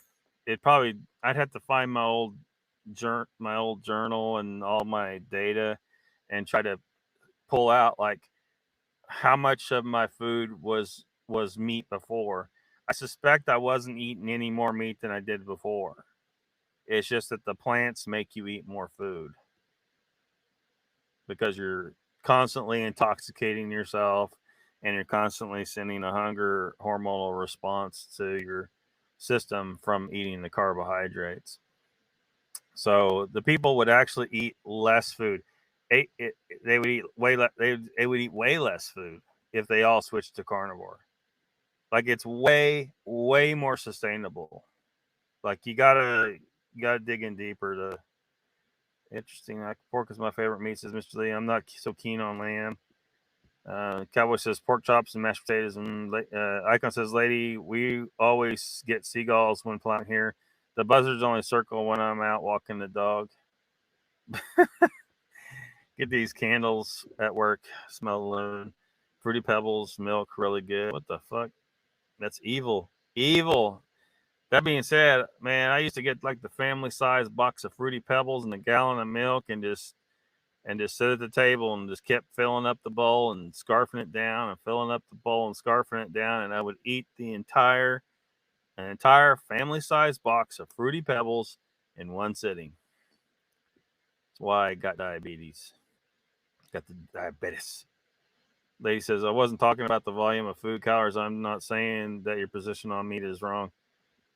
find my old journal and all my data and try to pull out like how much of my food was meat before. I suspect I wasn't eating any more meat than I did before. It's just that the plants make you eat more food because you're constantly intoxicating yourself and you're constantly sending a hunger hormonal response to your system from eating the carbohydrates. So the people would actually eat less food. They would eat way less. They would eat way less food if they all switched to carnivore. Like it's way more sustainable. Like you gotta dig in deeper to. Interesting. Like pork is my favorite meat, says Mr. Lee. I'm not so keen on lamb. Cowboy says pork chops and mashed potatoes. And Icon says, lady, we always get seagulls when plowing here. The buzzards only circle when I'm out walking the dog. Get these candles at work. Smell alone. Fruity Pebbles, milk, really good. What the fuck? That's evil. That being said, man, I used to get like the family size box of Fruity Pebbles and a gallon of milk and just sit at the table and just kept filling up the bowl and scarfing it down and filling up the bowl and scarfing it down. And I would eat an entire family size box of Fruity Pebbles in one sitting. That's why I got diabetes. Got the diabetes. Lady says, I wasn't talking about the volume of food calories. I'm not saying that your position on meat is wrong.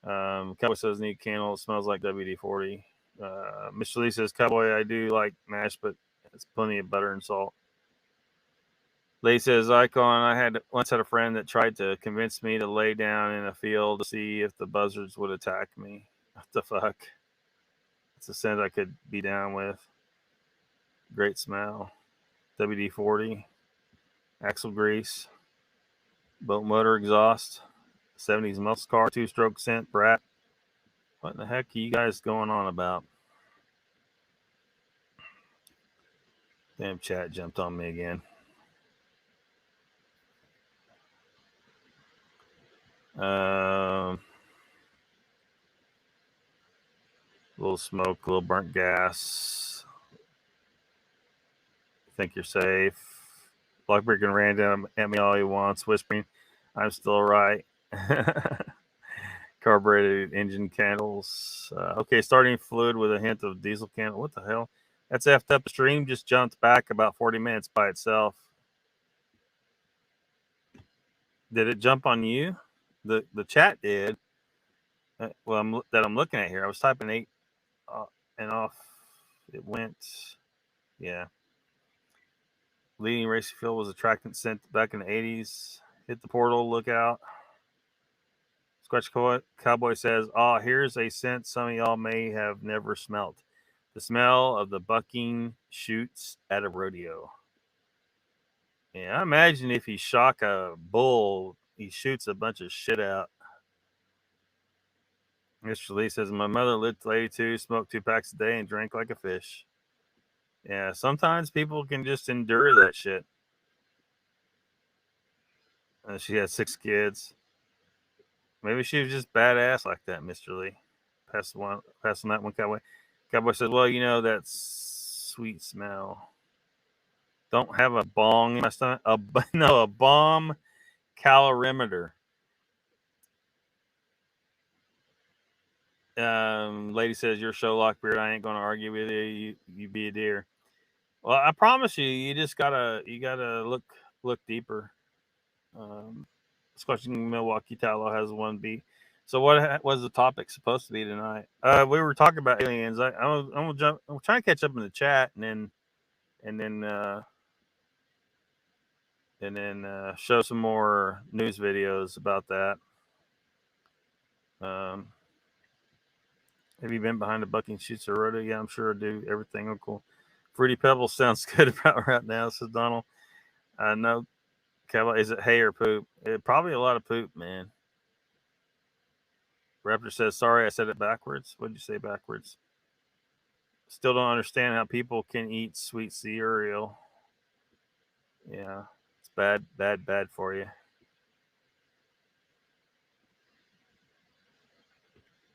Cowboy says, need candle. It smells like WD-40. Mr. Lee says, Cowboy, I do like mash, but it's plenty of butter and salt. Lady says, Icon, I once had a friend that tried to convince me to lay down in a field to see if the buzzards would attack me. What the fuck? It's a scent I could be down with. great smell. WD-40, axle grease, boat motor exhaust, 70s muscle car, 2-stroke scent, brat. What the heck are you guys going on about? Damn, chat jumped on me again. Little smoke, little burnt gas. Think you're safe. Lockbeard can random at me all he wants, whispering, I'm still right. Carbureted engine candles. Okay, starting fluid with a hint of diesel candle. What the hell? That's effed up. The stream just jumped back about 40 minutes by itself. Did it jump on you? The chat did. Well, I'm looking at here. I was typing 8 and off. It went. Yeah. Leading racing fuel was attractant scent back in the 80s. Hit the portal. Look out. Scratch Cowboy says, "Oh, here's a scent some of y'all may have never smelt. The smell of the bucking chutes at a rodeo." Yeah, I imagine if he shock a bull, he shoots a bunch of shit out. Mr. Lee says, "My mother lived till 82, smoked 2 packs a day, and drank like a fish." Yeah, sometimes people can just endure that shit. She had 6 kids. Maybe she was just badass like that, Mr. Lee. Pass on that one, Cowboy. Cowboy says, "Well, you know that sweet smell. Don't have a bong in my stomach. A bomb calorimeter." Lady says, "Your show, Lockbeard. I ain't gonna argue with you. You be a dear." Well, I promise you just gotta look deeper. Squashing Milwaukee Tallow has 1 beat. So what was the topic supposed to be tonight? We were talking about aliens. I'm trying to catch up in the chat and then show some more news videos about that. Have you been behind the bucking chutes or rodeo? Yeah, I'm sure I do. Everything cool. Fruity Pebbles sounds good about right now, says Donald. No, Kevin, is it hay or poop? Probably a lot of poop, man. Raptor says, "Sorry, I said it backwards." What did you say backwards? Still don't understand how people can eat sweet cereal. Yeah, it's bad for you.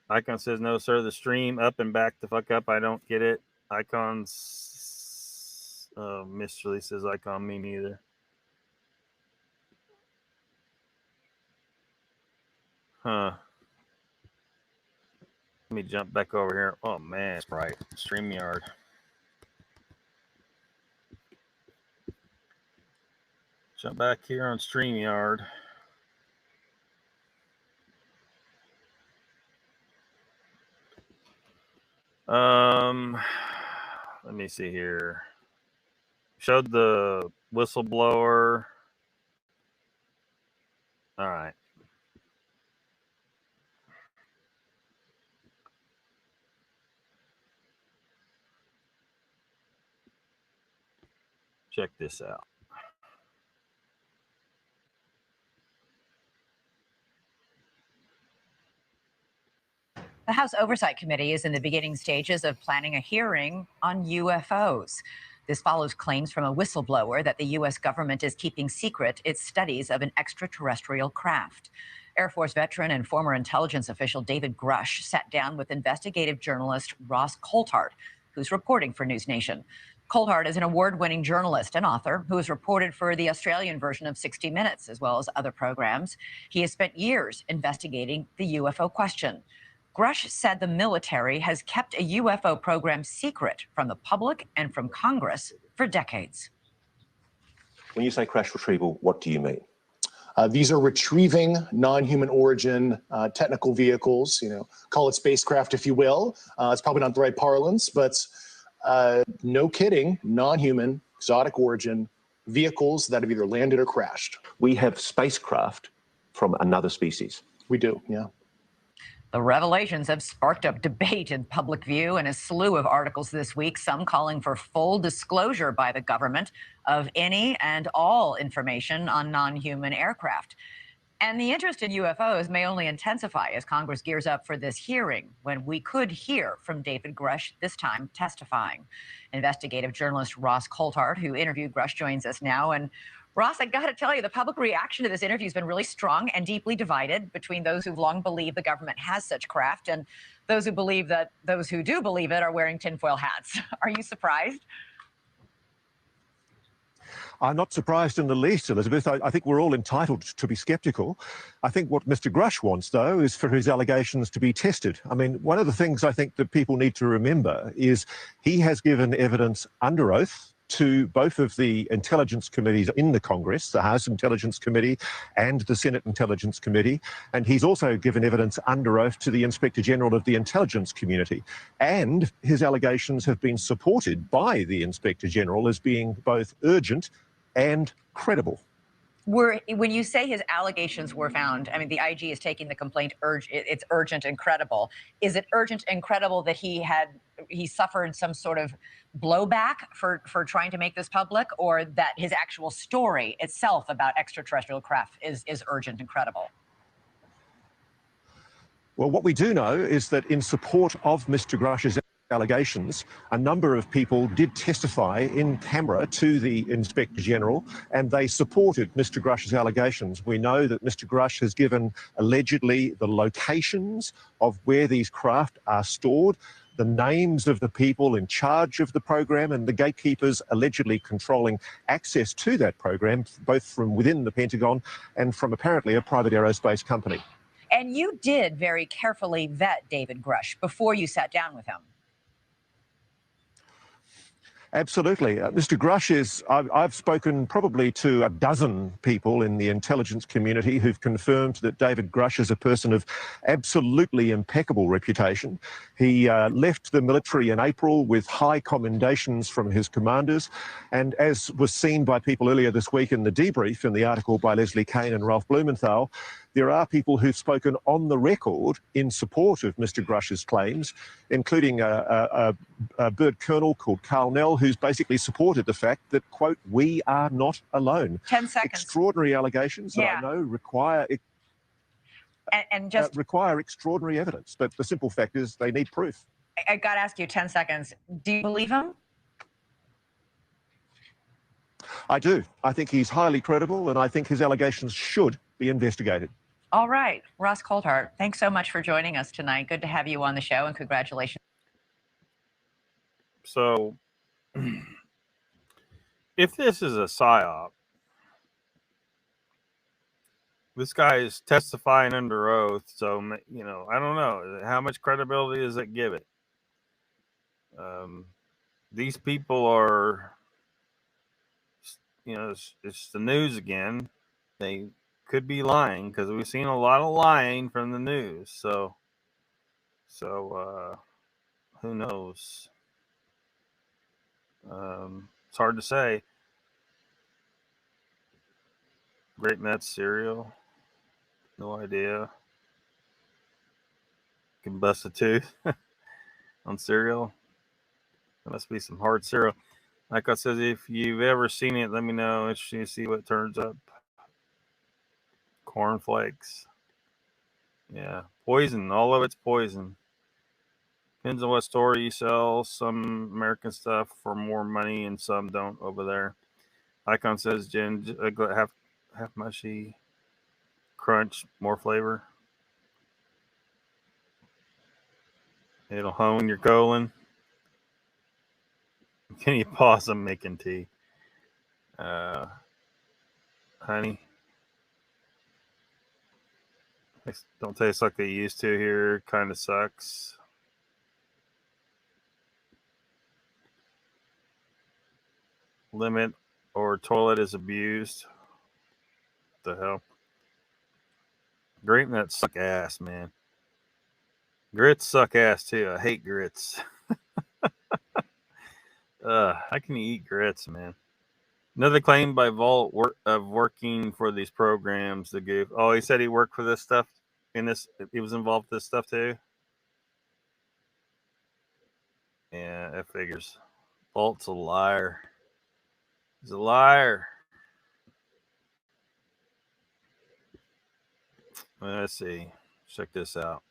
Icon says, "No, sir. The stream up and back the fuck up. I don't get it." Icon's Mr. Lee says, "Icon, me neither." Huh. Let me jump back over here. Oh man, it's bright. StreamYard. Jump back here on StreamYard. Let me see here. Showed the whistleblower. All right. Check this out. The House Oversight Committee is in the beginning stages of planning a hearing on UFOs. This follows claims from a whistleblower that the U.S. government is keeping secret its studies of an extraterrestrial craft. Air Force veteran and former intelligence official David Grush sat down with investigative journalist Ross Coulthart, who's reporting for News Nation. Coulthart is an award-winning journalist and author who has reported for the Australian version of 60 Minutes, as well as other programs. He has spent years investigating the UFO question. Grush said the military has kept a UFO program secret from the public and from Congress for decades. When you say crash retrieval, what do you mean? These are retrieving non-human origin technical vehicles, call it spacecraft if you will. It's probably not the right parlance, but no kidding, non-human, exotic origin vehicles that have either landed or crashed. We have spacecraft from another species. We do, yeah. The revelations have sparked up debate in public view and a slew of articles this week, some calling for full disclosure by the government of any and all information on non-human aircraft. And the interest in UFOs may only intensify as Congress gears up for this hearing, when we could hear from David Grush, this time testifying. Investigative journalist Ross Coulthart, who interviewed Grush, joins us now. And Ross, I got to tell you, the public reaction to this interview has been really strong and deeply divided between those who've long believed the government has such craft and those who believe that those who do believe it are wearing tinfoil hats. Are you surprised? I'm not surprised in the least, Elizabeth. I think we're all entitled to be sceptical. I think what Mr. Grush wants, though, is for his allegations to be tested. I mean, one of the things I think that people need to remember is he has given evidence under oath to both of the intelligence committees in the Congress, the House Intelligence Committee and the Senate Intelligence Committee. And he's also given evidence under oath to the Inspector General of the intelligence community. And his allegations have been supported by the Inspector General as being both urgent and credible. When you say his allegations were found, I mean, the IG is taking the complaint, it's urgent and credible. Is it urgent and credible that he suffered some sort of blowback for trying to make this public, or that his actual story itself about extraterrestrial craft is urgent and credible? Well, what we do know is that in support of Mr. Grush's allegations, a number of people did testify in camera to the Inspector General, and they supported Mr. Grush's allegations. We know that Mr. Grush has given allegedly the locations of where these craft are stored, the names of the people in charge of the program, and the gatekeepers allegedly controlling access to that program, both from within the Pentagon and from apparently a private aerospace company. And you did very carefully vet David Grush before you sat down with him. Absolutely. Mr. Grush is, I've spoken probably to a dozen people in the intelligence community who've confirmed that David Grush is a person of absolutely impeccable reputation. He left the military in April with high commendations from his commanders. And as was seen by people earlier this week in the debrief, in the article by Leslie Kane and Ralph Blumenthal, there are people who've spoken on the record in support of Mr. Grush's claims, including a bird colonel called Carl Nell, who's basically supported the fact that, quote, we are not alone. 10 seconds. Extraordinary allegations that I know require require extraordinary evidence. But the simple fact is they need proof. I got to ask you, 10 seconds. Do you believe him? I do. I think he's highly credible, and I think his allegations should be investigated. All right. Ross Coulthart, thanks so much for joining us tonight. Good to have you on the show, and congratulations. So, if this is a psyop, this guy is testifying under oath, so, you know, I don't know. How much credibility does it give it? These people are, you know, it's the news again. They could be lying because we've seen a lot of lying from the news. So who knows? It's hard to say. Grape nuts cereal. No idea. Can bust a tooth on cereal. There must be some hard cereal. Like I said, if you've ever seen it, let me know. Interesting to see what turns up. Cornflakes. Yeah, poison. All of it's poison. Depends on what store you sell. Some American stuff for more money and some don't over there. Icon says, Jen, half mushy, crunch, more flavor. It'll hone your colon. Can you pause? I'm making tea. Honey. They don't taste like they used to here. Kind of sucks. Limit or toilet is abused. What the hell? Grape nuts suck ass, man. Grits suck ass too. I hate grits. How can you eat grits, man? Another claim by Vault of working for these programs. The goof. Oh, he said he worked for this stuff. in this, he was involved with this stuff too. Yeah, that figures. Bolt's a liar. He's a liar. Let's see. Check this out.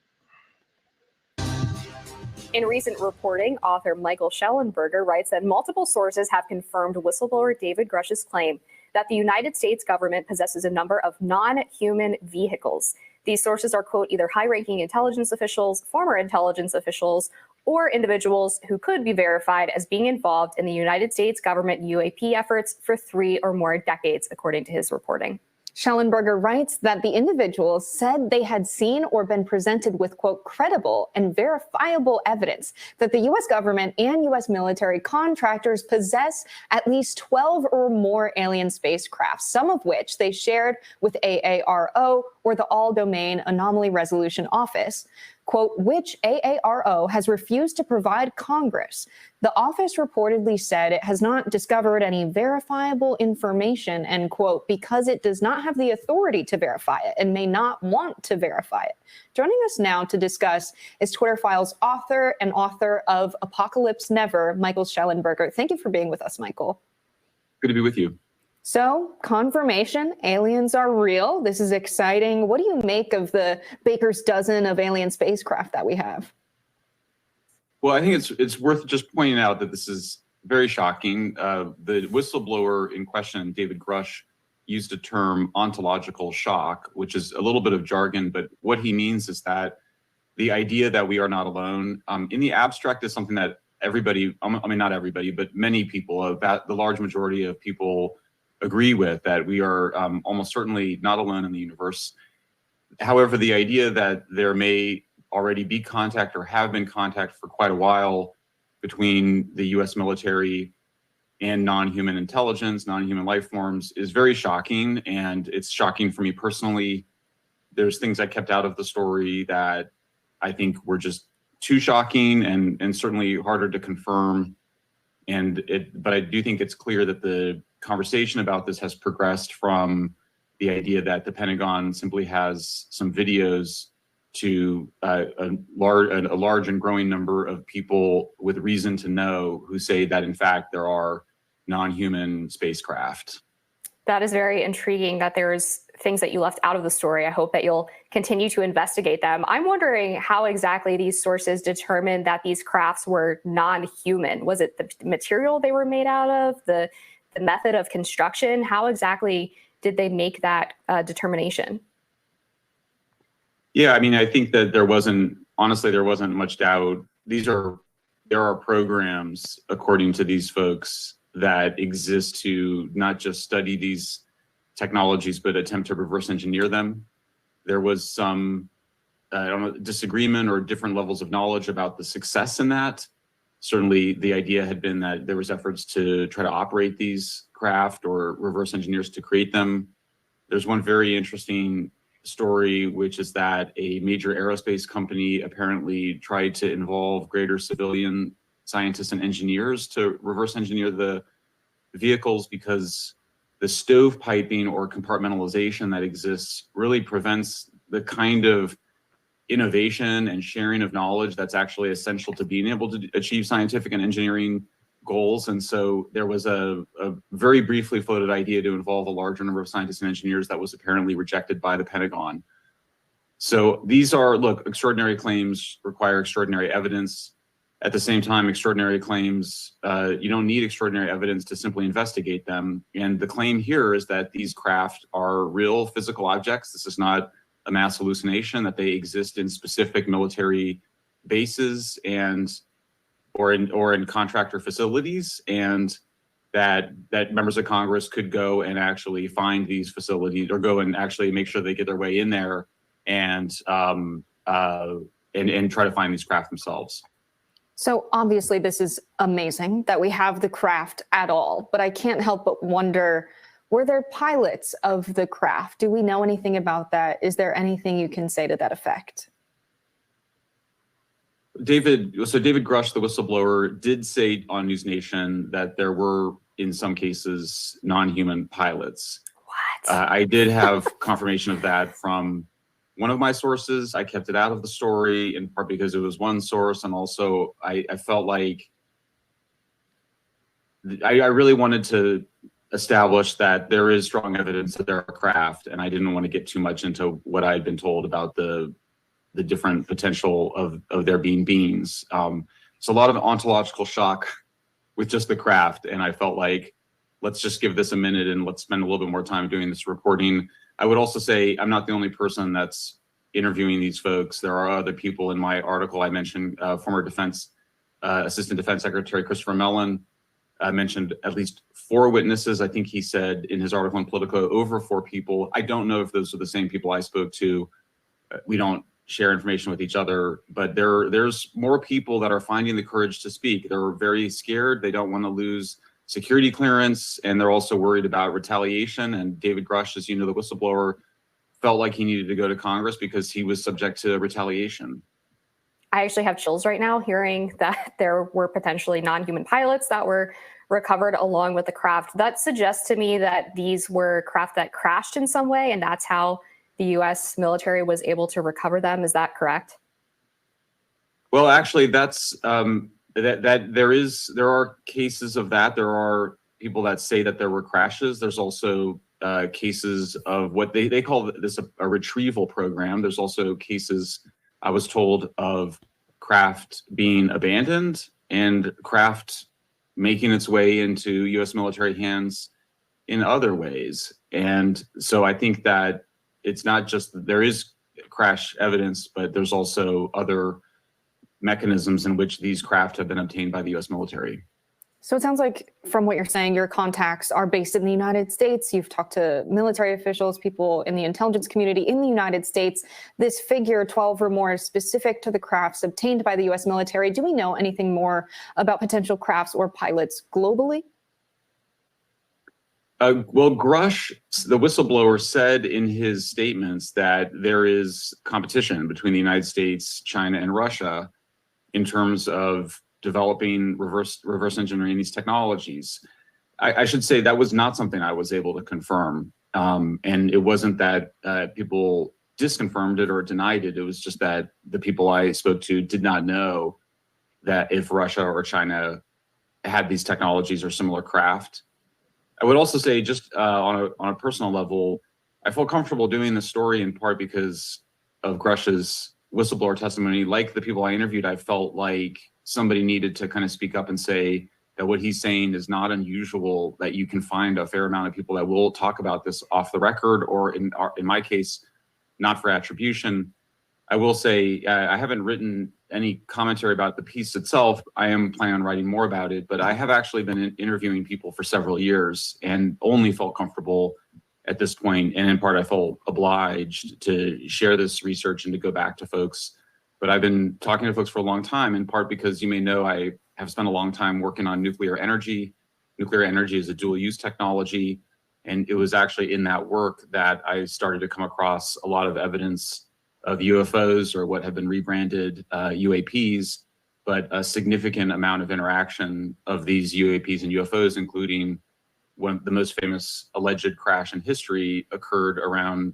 In recent reporting, author Michael Schellenberger writes that multiple sources have confirmed whistleblower David Grush's claim that the United States government possesses a number of non-human vehicles. These sources are, quote, either high-ranking intelligence officials, former intelligence officials, or individuals who could be verified as being involved in the United States government UAP efforts for 3 or more decades, according to his reporting. Schellenberger writes that the individuals said they had seen or been presented with, quote, credible and verifiable evidence that the U.S. government and U.S. military contractors possess at least 12 or more alien spacecraft, some of which they shared with AARO or the All-Domain Anomaly Resolution Office, quote, which AARO has refused to provide Congress. The office reportedly said it has not discovered any verifiable information, end quote, because it does not have the authority to verify it and may not want to verify it. Joining us now to discuss is Twitter Files author and author of Apocalypse Never, Michael Schellenberger. Thank you for being with us, Michael. Good to be with you. So, confirmation, aliens are real. This is exciting. What do you make of the baker's dozen of alien spacecraft that we have? Well, I think it's worth just pointing out that this is very shocking. The whistleblower in question, David Grush, used a term ontological shock, which is a little bit of jargon, but what he means is that the idea that we are not alone in the abstract is something that everybody, I mean, not everybody, but many people, the large majority of people agree with, that we are almost certainly not alone in the universe. However, the idea that there may already be contact or have been contact for quite a while between the US military and non-human intelligence, non-human life forms is very shocking. And it's shocking for me personally. There's things I kept out of the story that I think were just too shocking and certainly harder to confirm. But I do think it's clear that the conversation about this has progressed from the idea that the Pentagon simply has some videos to a large and growing number of people with reason to know who say that, in fact, there are non-human spacecraft. That is very intriguing that there's things that you left out of the story. I hope that you'll continue to investigate them. I'm wondering how exactly these sources determined that these crafts were non-human. Was it the material they were made out of, the method of construction? How exactly did they make that determination? Yeah, I mean, I think that honestly, there wasn't much doubt. There are programs, according to these folks, that exist to not just study these technologies, but attempt to reverse engineer them. There was some, I don't know, disagreement or different levels of knowledge about the success in that. Certainly, the idea had been that there was efforts to try to operate these craft or reverse engineers to create them. There's one very interesting story, which is that a major aerospace company apparently tried to involve greater civilian scientists and engineers to reverse engineer the vehicles because the stovepiping or compartmentalization that exists really prevents the kind of innovation and sharing of knowledge that's actually essential to being able to achieve scientific and engineering goals. And so there was a very briefly floated idea to involve a larger number of scientists and engineers that was apparently rejected by the Pentagon. So these are, look, extraordinary claims require extraordinary evidence. At the same time, extraordinary claims, you don't need extraordinary evidence to simply investigate them. And the claim here is that these craft are real physical objects. This is not a mass hallucination, that they exist in specific military bases or in contractor facilities, and that members of Congress could go and actually find these facilities or go and actually make sure they get their way in there and try to find these craft themselves. So obviously this is amazing that we have the craft at all, but I can't help but wonder, were there pilots of the craft? Do we know anything about that? Is there anything you can say to that effect? David Grush, the whistleblower, did say on News Nation that there were, in some cases, non-human pilots. What? I did have confirmation of that from one of my sources. I kept it out of the story in part because it was one source, and also I felt like I really wanted to establish that there is strong evidence that there are craft, and I didn't want to get too much into what I had been told about the different potential of there being beings. It's a lot of ontological shock with just the craft, and I felt like, let's just give this a minute and let's spend a little bit more time doing this reporting. I would also say I'm not the only person that's interviewing these folks. There are other people in my article. I mentioned former Assistant Defense Secretary Christopher Mellon. I mentioned at least 4 witnesses. I think he said in his article in Politico over 4 people. I don't know if those are the same people I spoke to. We don't share information with each other, but there's more people that are finding the courage to speak. They're very scared. They don't want to lose security clearance, and they're also worried about retaliation. And David Grush, as you know, the whistleblower, felt like he needed to go to Congress because he was subject to retaliation. I actually have chills right now hearing that there were potentially non-human pilots that were recovered along with the craft. That suggests to me that these were craft that crashed in some way, and that's how the U.S. military was able to recover them. Is that correct? Well, actually, that's there are cases of that. There are people that say that there were crashes. There's also cases of what they call this a retrieval program. There's also cases, I was told, of craft being abandoned and craft making its way into U.S. military hands in other ways. And so I think that it's not just that there is crash evidence, but there's also other mechanisms in which these craft have been obtained by the U.S. military. So it sounds like, from what you're saying, your contacts are based in the United States. You've talked to military officials, people in the intelligence community in the United States. This figure, 12 or more, is specific to the crafts obtained by the U.S. military. Do we know anything more about potential crafts or pilots globally? Well, Grush, the whistleblower, said in his statements that there is competition between the United States, China, and Russia in terms of developing reverse engineering these technologies. I should say that was not something I was able to confirm. And it wasn't that people disconfirmed it or denied it. It was just that the people I spoke to did not know that if Russia or China had these technologies or similar craft. I would also say, just on a personal level, I felt comfortable doing this story in part because of Grush's whistleblower testimony. Like the people I interviewed, I felt like somebody needed to kind of speak up and say that what he's saying is not unusual, that you can find a fair amount of people that will talk about this off the record, or in my case, not for attribution. I will say I haven't written any commentary about the piece itself. I am planning on writing more about it, but I have actually been interviewing people for several years and only felt comfortable at this point. And in part, I felt obliged to share this research and to go back to folks. But I've been talking to folks for a long time, in part because you may know I have spent a long time working on nuclear energy. Nuclear energy is a dual use technology. And it was actually in that work that I started to come across a lot of evidence of UFOs, or what have been rebranded UAPs, but a significant amount of interaction of these UAPs and UFOs, including one of the most famous alleged crash in history occurred around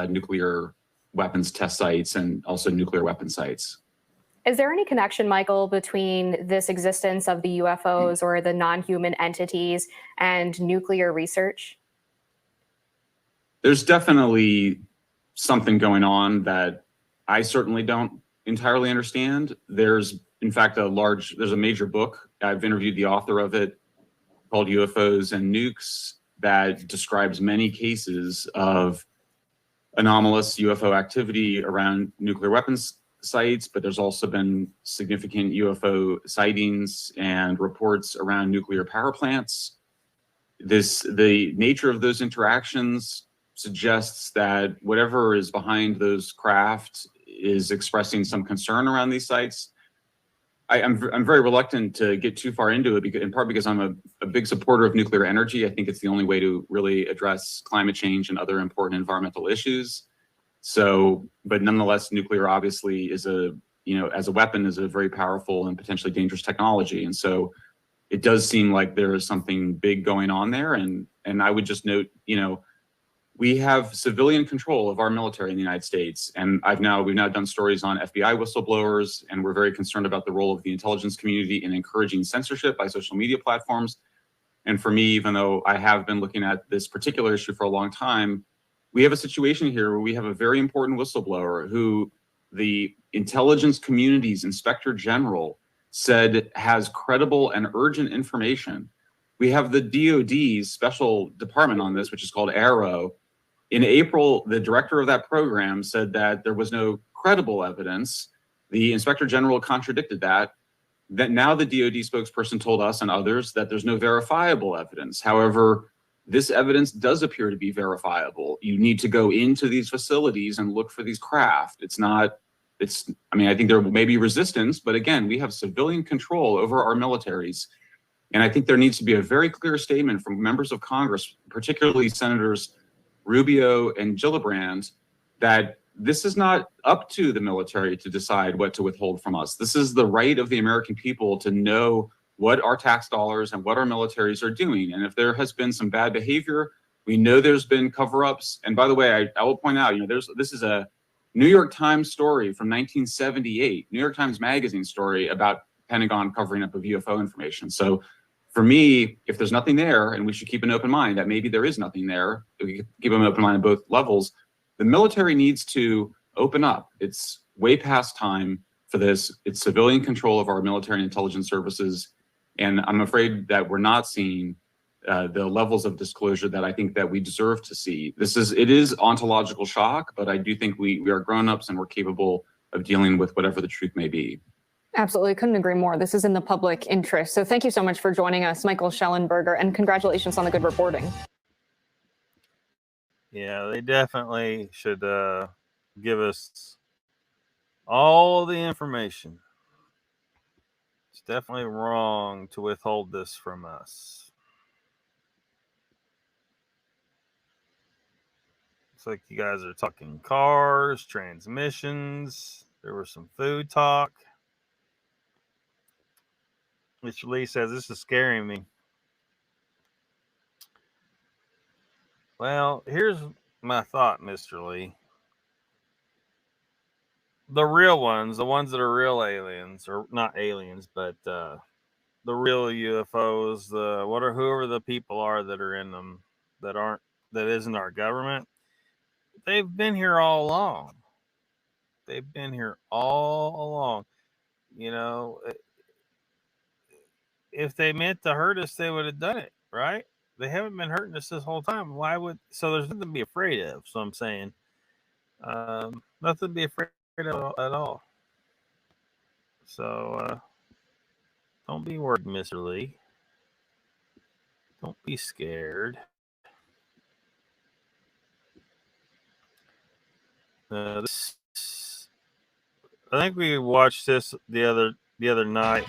nuclear weapons test sites and also nuclear weapon sites. Is there any connection, Michael, between this existence of the UFOs or the non-human entities and nuclear research? There's definitely something going on that I certainly don't entirely understand. There's, in fact, there's a major book. I've interviewed the author of it, called UFOs and Nukes, that describes many cases of anomalous UFO activity around nuclear weapons sites, but there's also been significant UFO sightings and reports around nuclear power plants. The nature of those interactions suggests that whatever is behind those craft is expressing some concern around these sites. I'm very reluctant to get too far into it, in part because I'm a big supporter of nuclear energy. I think it's the only way to really address climate change and other important environmental issues. So, but nonetheless, nuclear obviously is as a weapon, is a very powerful and potentially dangerous technology. And so it does seem like there is something big going on there. And I would just note, we have civilian control of our military in the United States. And we've now done stories on FBI whistleblowers, and we're very concerned about the role of the intelligence community in encouraging censorship by social media platforms. And for me, even though I have been looking at this particular issue for a long time, we have a situation here where we have a very important whistleblower who the intelligence community's inspector general said has credible and urgent information. We have the DoD's special department on this, which is called ARROW. In April, the director of that program said that there was no credible evidence. The inspector general contradicted that. That now the DoD spokesperson told us and others that there's no verifiable evidence. However, this evidence does appear to be verifiable. You need to go into these facilities and look for these craft. I think there may be resistance, but again, we have civilian control over our militaries. And I think there needs to be a very clear statement from members of Congress, particularly Senators Rubio and Gillibrand, that this is not up to the military to decide what to withhold from us. This is the right of the American people to know what our tax dollars and what our militaries are doing. And if there has been some bad behavior, we know there's been cover-ups. And by the way, I will point out, this is a New York Times story from 1978, New York Times Magazine story about Pentagon covering up of UFO information. So for me, if there's nothing there, and we should keep an open mind that maybe there is nothing there, we keep an open mind on both levels, the military needs to open up. It's way past time for this. It's civilian control of our military and intelligence services. And I'm afraid that we're not seeing the levels of disclosure that I think that we deserve to see. It is ontological shock, but I do think we are grown-ups and we're capable of dealing with whatever the truth may be. Absolutely. Couldn't agree more. This is in the public interest. So thank you so much for joining us, Michael Schellenberger, and congratulations on the good reporting. Yeah, they definitely should give us all the information. It's definitely wrong to withhold this from us. Looks like you guys are talking cars, transmissions. There was some food talk. Mr. Lee says, this is scaring me. Well, here's my thought, Mr. Lee. The real ones, the ones that are real aliens, or not aliens, but the real UFOs, whoever the people are that are in them, that isn't our government, they've been here all along. They've been here all along. If they meant to hurt us, they would have done it, right? They haven't been hurting us this whole time. So there's nothing to be afraid of. So I'm saying, nothing to be afraid of at all. So don't be worried, Mr. Lee. Don't be scared. I think we watched this the other night.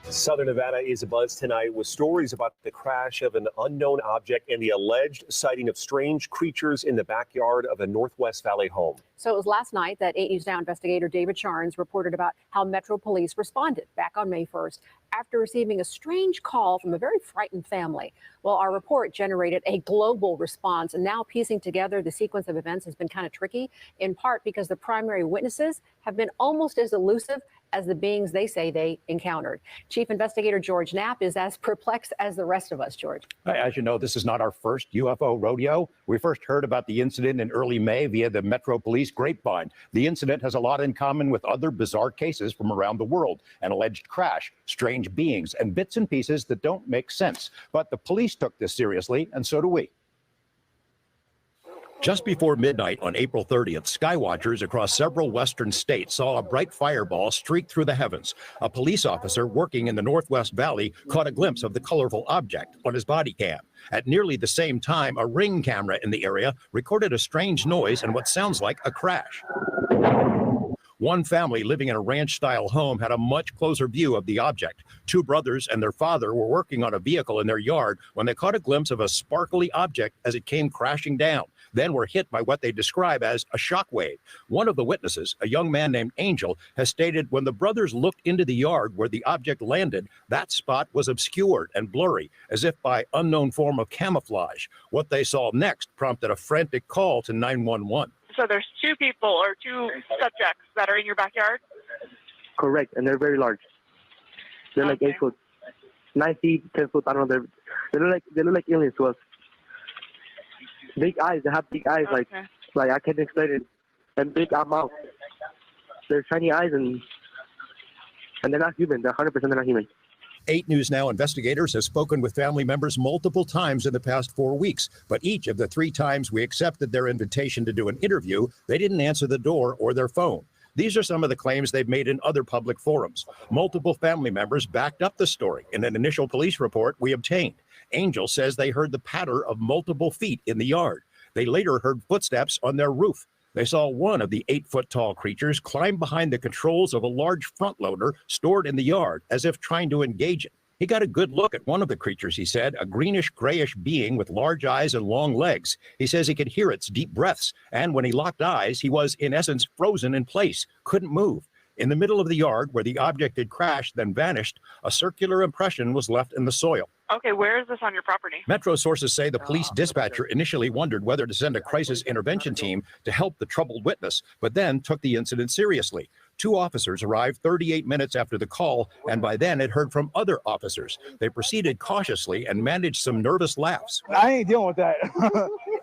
Southern Nevada is abuzz tonight with stories about the crash of an unknown object and the alleged sighting of strange creatures in the backyard of a Northwest Valley home. So it was last night that 8 News Now investigator David Charnes reported about how Metro Police responded back on May 1st after receiving a strange call from a very frightened family. Well, our report generated a global response, and now piecing together the sequence of events has been kind of tricky, in part because the primary witnesses have been almost as elusive as the beings they say they encountered. Chief Investigator George Knapp is as perplexed as the rest of us, George. As you know, this is not our first UFO rodeo. We first heard about the incident in early May via the Metro Police grapevine. The incident has a lot in common with other bizarre cases from around the world, an alleged crash, strange beings, and bits and pieces that don't make sense. But the police took this seriously, and so do we. Just before midnight on April 30th, skywatchers across several western states saw a bright fireball streak through the heavens. A police officer working in the Northwest Valley caught a glimpse of the colorful object on his body cam. At nearly the same time, a Ring camera in the area recorded a strange noise and what sounds like a crash. One family living in a ranch-style home had a much closer view of the object. Two brothers and their father were working on a vehicle in their yard when they caught a glimpse of a sparkly object as it came crashing down, then were hit by what they describe as a shock wave. One of the witnesses, a young man named Angel, has stated when the brothers looked into the yard where the object landed, that spot was obscured and blurry, as if by unknown form of camouflage. What they saw next prompted a frantic call to 911. So there's two people or two subjects that are in your backyard? Correct, and they're very large. They're like 8 foot, 9 feet, 10 foot. I don't know. They look like aliens to us. Big eyes. They have big eyes, like I can't explain it. And big mouth. They're shiny eyes, and they're not human. They're 100% they're not human. 8 News Now investigators have spoken with family members multiple times in the past 4 weeks, but each of the 3 times we accepted their invitation to do an interview, they didn't answer the door or their phone. These are some of the claims they've made in other public forums. Multiple family members backed up the story in an initial police report we obtained. Angel says they heard the patter of multiple feet in the yard. They later heard footsteps on their roof. They saw one of the 8-foot-tall creatures climb behind the controls of a large front loader stored in the yard, as if trying to engage it. He got a good look at one of the creatures, he said, a greenish-grayish being with large eyes and long legs. He says he could hear its deep breaths, and when he locked eyes, he was, in essence, frozen in place, couldn't move. In the middle of the yard where the object had crashed, then vanished, a circular impression was left in the soil. Okay, where is this on your property? Metro sources say the police dispatcher initially wondered whether to send a crisis intervention team to help the troubled witness, but then took the incident seriously. 2 officers arrived 38 minutes after the call, and by then had heard from other officers. They proceeded cautiously and managed some nervous laughs. I ain't dealing with that.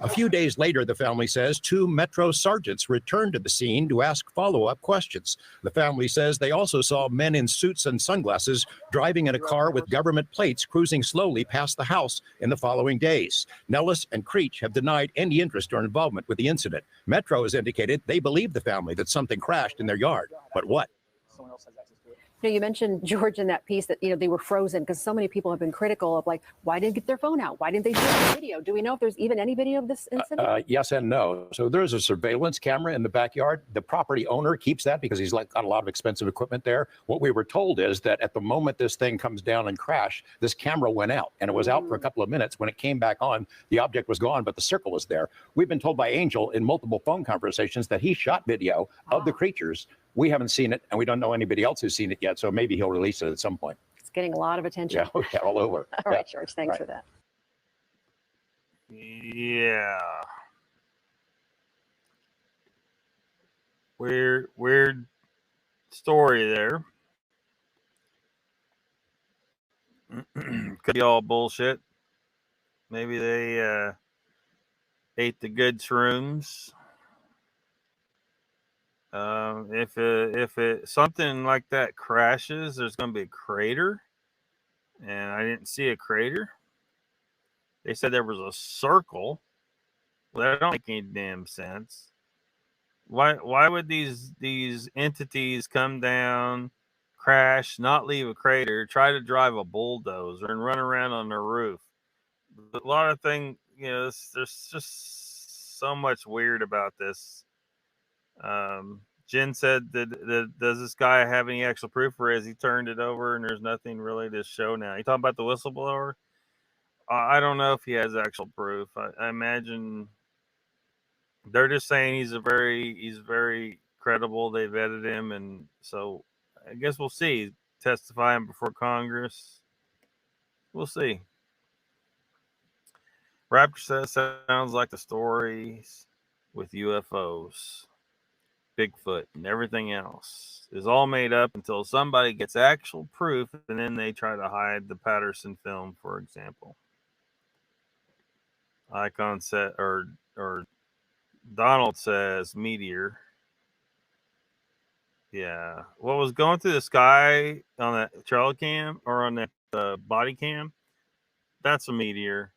A few days later, the family says 2 Metro sergeants returned to the scene to ask follow-up questions. The family says they also saw men in suits and sunglasses driving in a car with government plates cruising slowly past the house in the following days. Nellis and Creech have denied any interest or involvement with the incident. Metro has indicated they believe the family that something crashed in their yard. But what? You know, you mentioned, George, in that piece that, they were frozen because so many people have been critical of, like, why didn't they get their phone out? Why didn't they shoot the video? Do we know if there's even any video of this incident? Yes and no. So there's a surveillance camera in the backyard. The property owner keeps that because he's got a lot of expensive equipment there. What we were told is that at the moment this thing comes down and crash, this camera went out, and it was out for a couple of minutes. When it came back on, the object was gone, but the circle was there. We've been told by Angel in multiple phone conversations that he shot video of the creatures. We haven't seen it, and we don't know anybody else who's seen it yet, so maybe he'll release it at some point. It's getting a lot of attention. Yeah, all over. All right, George, thanks for that. Yeah. Weird story there. Could be all bullshit. Maybe they ate the good shrooms. If something like that crashes, there's going to be a crater, and I didn't see a crater. They said there was a circle. Well, that don't make any damn sense. Why would these entities come down, crash, not leave a crater, try to drive a bulldozer and run around on their roof? A lot of things, there's just so much weird about this. Jen said that does this guy have any actual proof, or has he turned it over and there's nothing really to show now? You talking about the whistleblower? I don't know if he has actual proof. I imagine they're just saying he's very credible. They've vetted him, and so I guess we'll see. Testifying before Congress. We'll see. Raptor says sounds like the stories with UFOs. Bigfoot and everything else is all made up until somebody gets actual proof, and then they try to hide the Patterson film, for example. Icon set or Donald says meteor. Yeah, what was going through the sky on that trail cam or on that body cam? That's a meteor,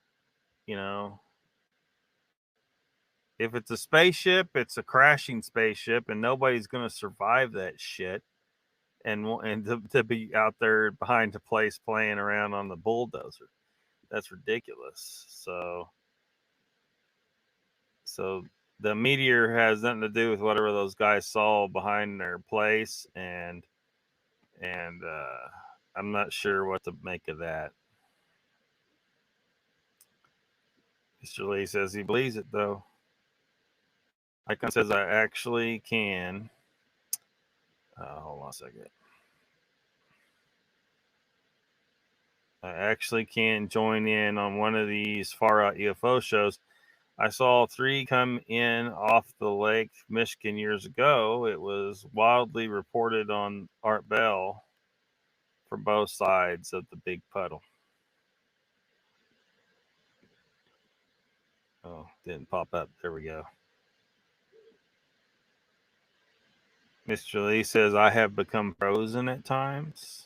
If it's a spaceship, it's a crashing spaceship, and nobody's going to survive that shit. And to be out there behind the place playing around on the bulldozer, that's ridiculous. So the meteor has nothing to do with whatever those guys saw behind their place, and I'm not sure what to make of that. Mr. Lee says he believes it, though. Icon says I actually can. Hold on a second. I actually can join in on one of these far out UFO shows. I saw 3 come in off the Lake Michigan years ago. It was wildly reported on Art Bell for both sides of the big puddle. Oh, didn't pop up. There we go. Mr. Lee says, I have become frozen at times.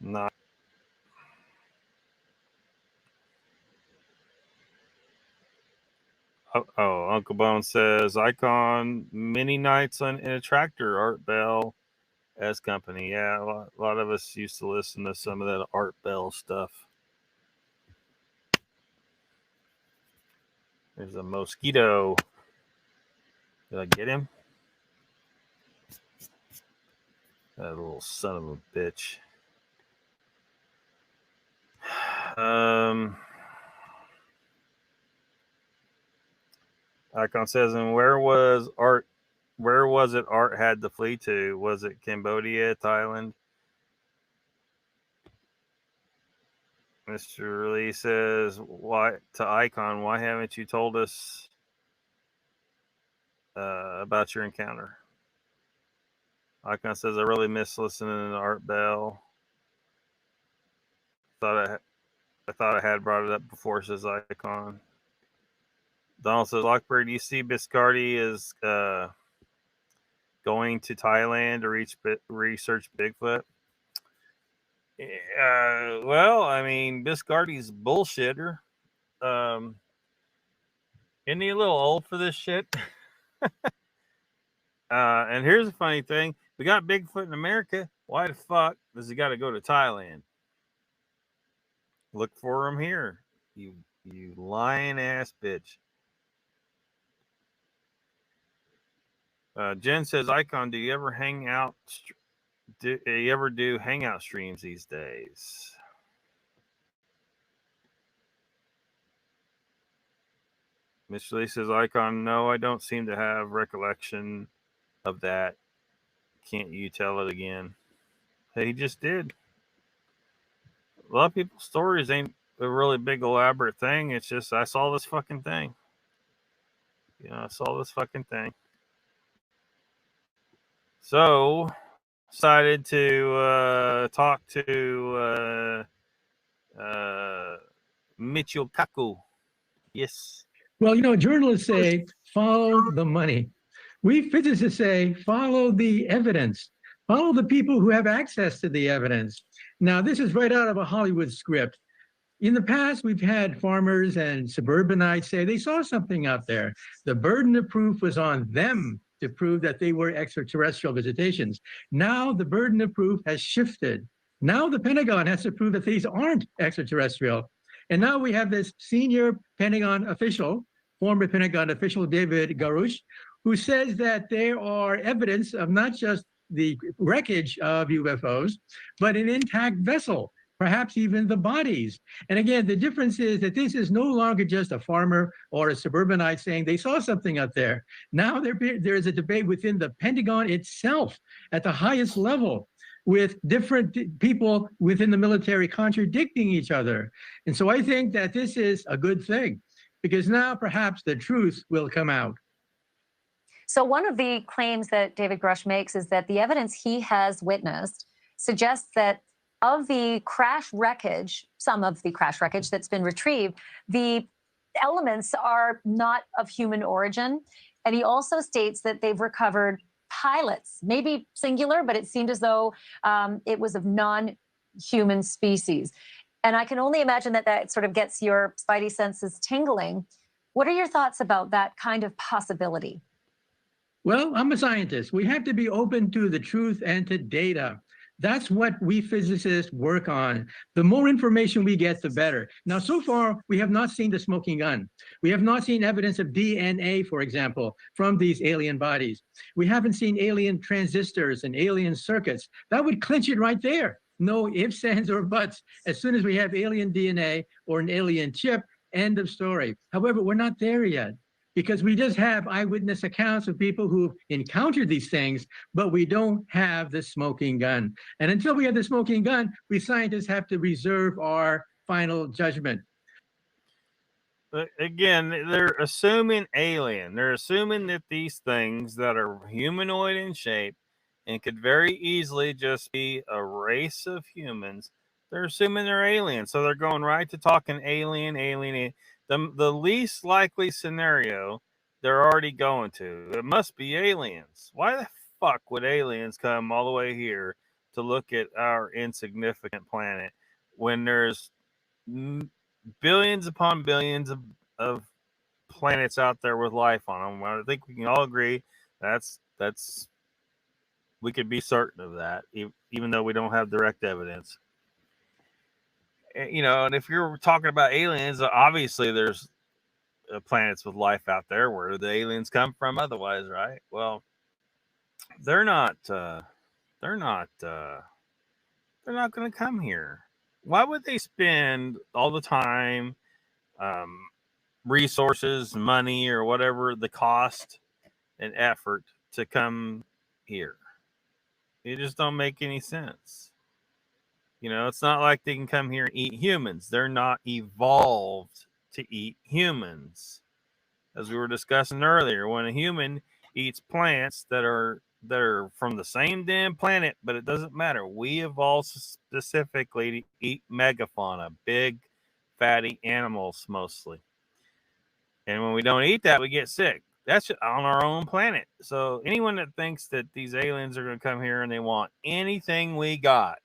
Not. Oh, Uncle Bone says, Icon, many nights in a tractor, Art Bell as company. Yeah, a lot of us used to listen to some of that Art Bell stuff. There's a mosquito. Did I get him? That little son of a bitch. Icon says, and where was it Art had to flee to? Was it Cambodia, Thailand? Mr. Lee says, why to Icon, why haven't you told us about your encounter? Icon says, I really miss listening to Art Bell. I thought I had brought it up before, says Icon. Donald says, Lockbird, you see Biscardi is going to Thailand to research Bigfoot? Well, I mean, Biscardi's bullshitter. Isn't he a little old for this shit? And here's the funny thing. We got Bigfoot in America. Why the fuck does he got to go to Thailand? Look for him here. You lying ass bitch. Jen says, Icon, do you ever hang out? Do you ever do hangout streams these days? Mr. Lee says, Icon, no, I don't seem to have recollection of that. Can't you tell it again? Hey, he just did. A lot of people's stories ain't a really big elaborate thing. It's just, I saw this fucking thing. I saw this fucking thing. So, decided to talk to Michio Kaku. Yes. Well, journalists say, follow the money. We physicists say, follow the evidence. Follow the people who have access to the evidence. Now, this is right out of a Hollywood script. In the past, we've had farmers and suburbanites say they saw something out there. The burden of proof was on them to prove that they were extraterrestrial visitations. Now the burden of proof has shifted. Now the Pentagon has to prove that these aren't extraterrestrial. And now we have this senior Pentagon official, former Pentagon official David Garouche, who says that there are evidence of not just the wreckage of UFOs, but an intact vessel, perhaps even the bodies. And again, the difference is that this is no longer just a farmer or a suburbanite saying they saw something out there. Now there is a debate within the Pentagon itself at the highest level, with different people within the military contradicting each other. And so I think that this is a good thing, because now perhaps the truth will come out. So one of the claims that David Grush makes is that the evidence he has witnessed suggests that of the crash wreckage, some of the crash wreckage that's been retrieved, the elements are not of human origin. And he also states that they've recovered pilots, maybe singular, but it seemed as though it was of non-human species. And I can only imagine that that sort of gets your spidey senses tingling. What are your thoughts about that kind of possibility? Well, I'm a scientist. We have to be open to the truth and to data. That's what we physicists work on. The more information we get, the better. Now, so far, we have not seen the smoking gun. We have not seen evidence of DNA, for example, from these alien bodies. We haven't seen alien transistors and alien circuits. That would clinch it right there. No ifs, ands, or buts. As soon as we have alien DNA or an alien chip, end of story. However, we're not there yet, because we just have eyewitness accounts of people who've encountered these things, but we don't have the smoking gun. And until we have the smoking gun, we scientists have to reserve our final judgment. But again, they're assuming alien. They're assuming that these things that are humanoid in shape and could very easily just be a race of humans, they're assuming they're alien. So they're going right to talking alien. The least likely scenario they're already going to. It must be aliens. Why the fuck would aliens come all the way here to look at our insignificant planet when there's billions upon billions of planets out there with life on them? I think we can all agree that's we could be certain of that, even though we don't have direct evidence. You know, and if you're talking about aliens, obviously there's planets with life out there. Where the aliens come from otherwise, right? Well, they're not going to come here. Why would they spend all the time, resources, money, or whatever the cost and effort to come here? It just don't make any sense. You know, it's not like they can come here and eat humans. They're not evolved to eat humans. As we were discussing earlier, when a human eats plants that are from the same damn planet, but it doesn't matter. We evolved specifically to eat megafauna, big, fatty animals mostly. And when we don't eat that, we get sick. That's on our own planet. So anyone that thinks that these aliens are going to come here and they want anything we got,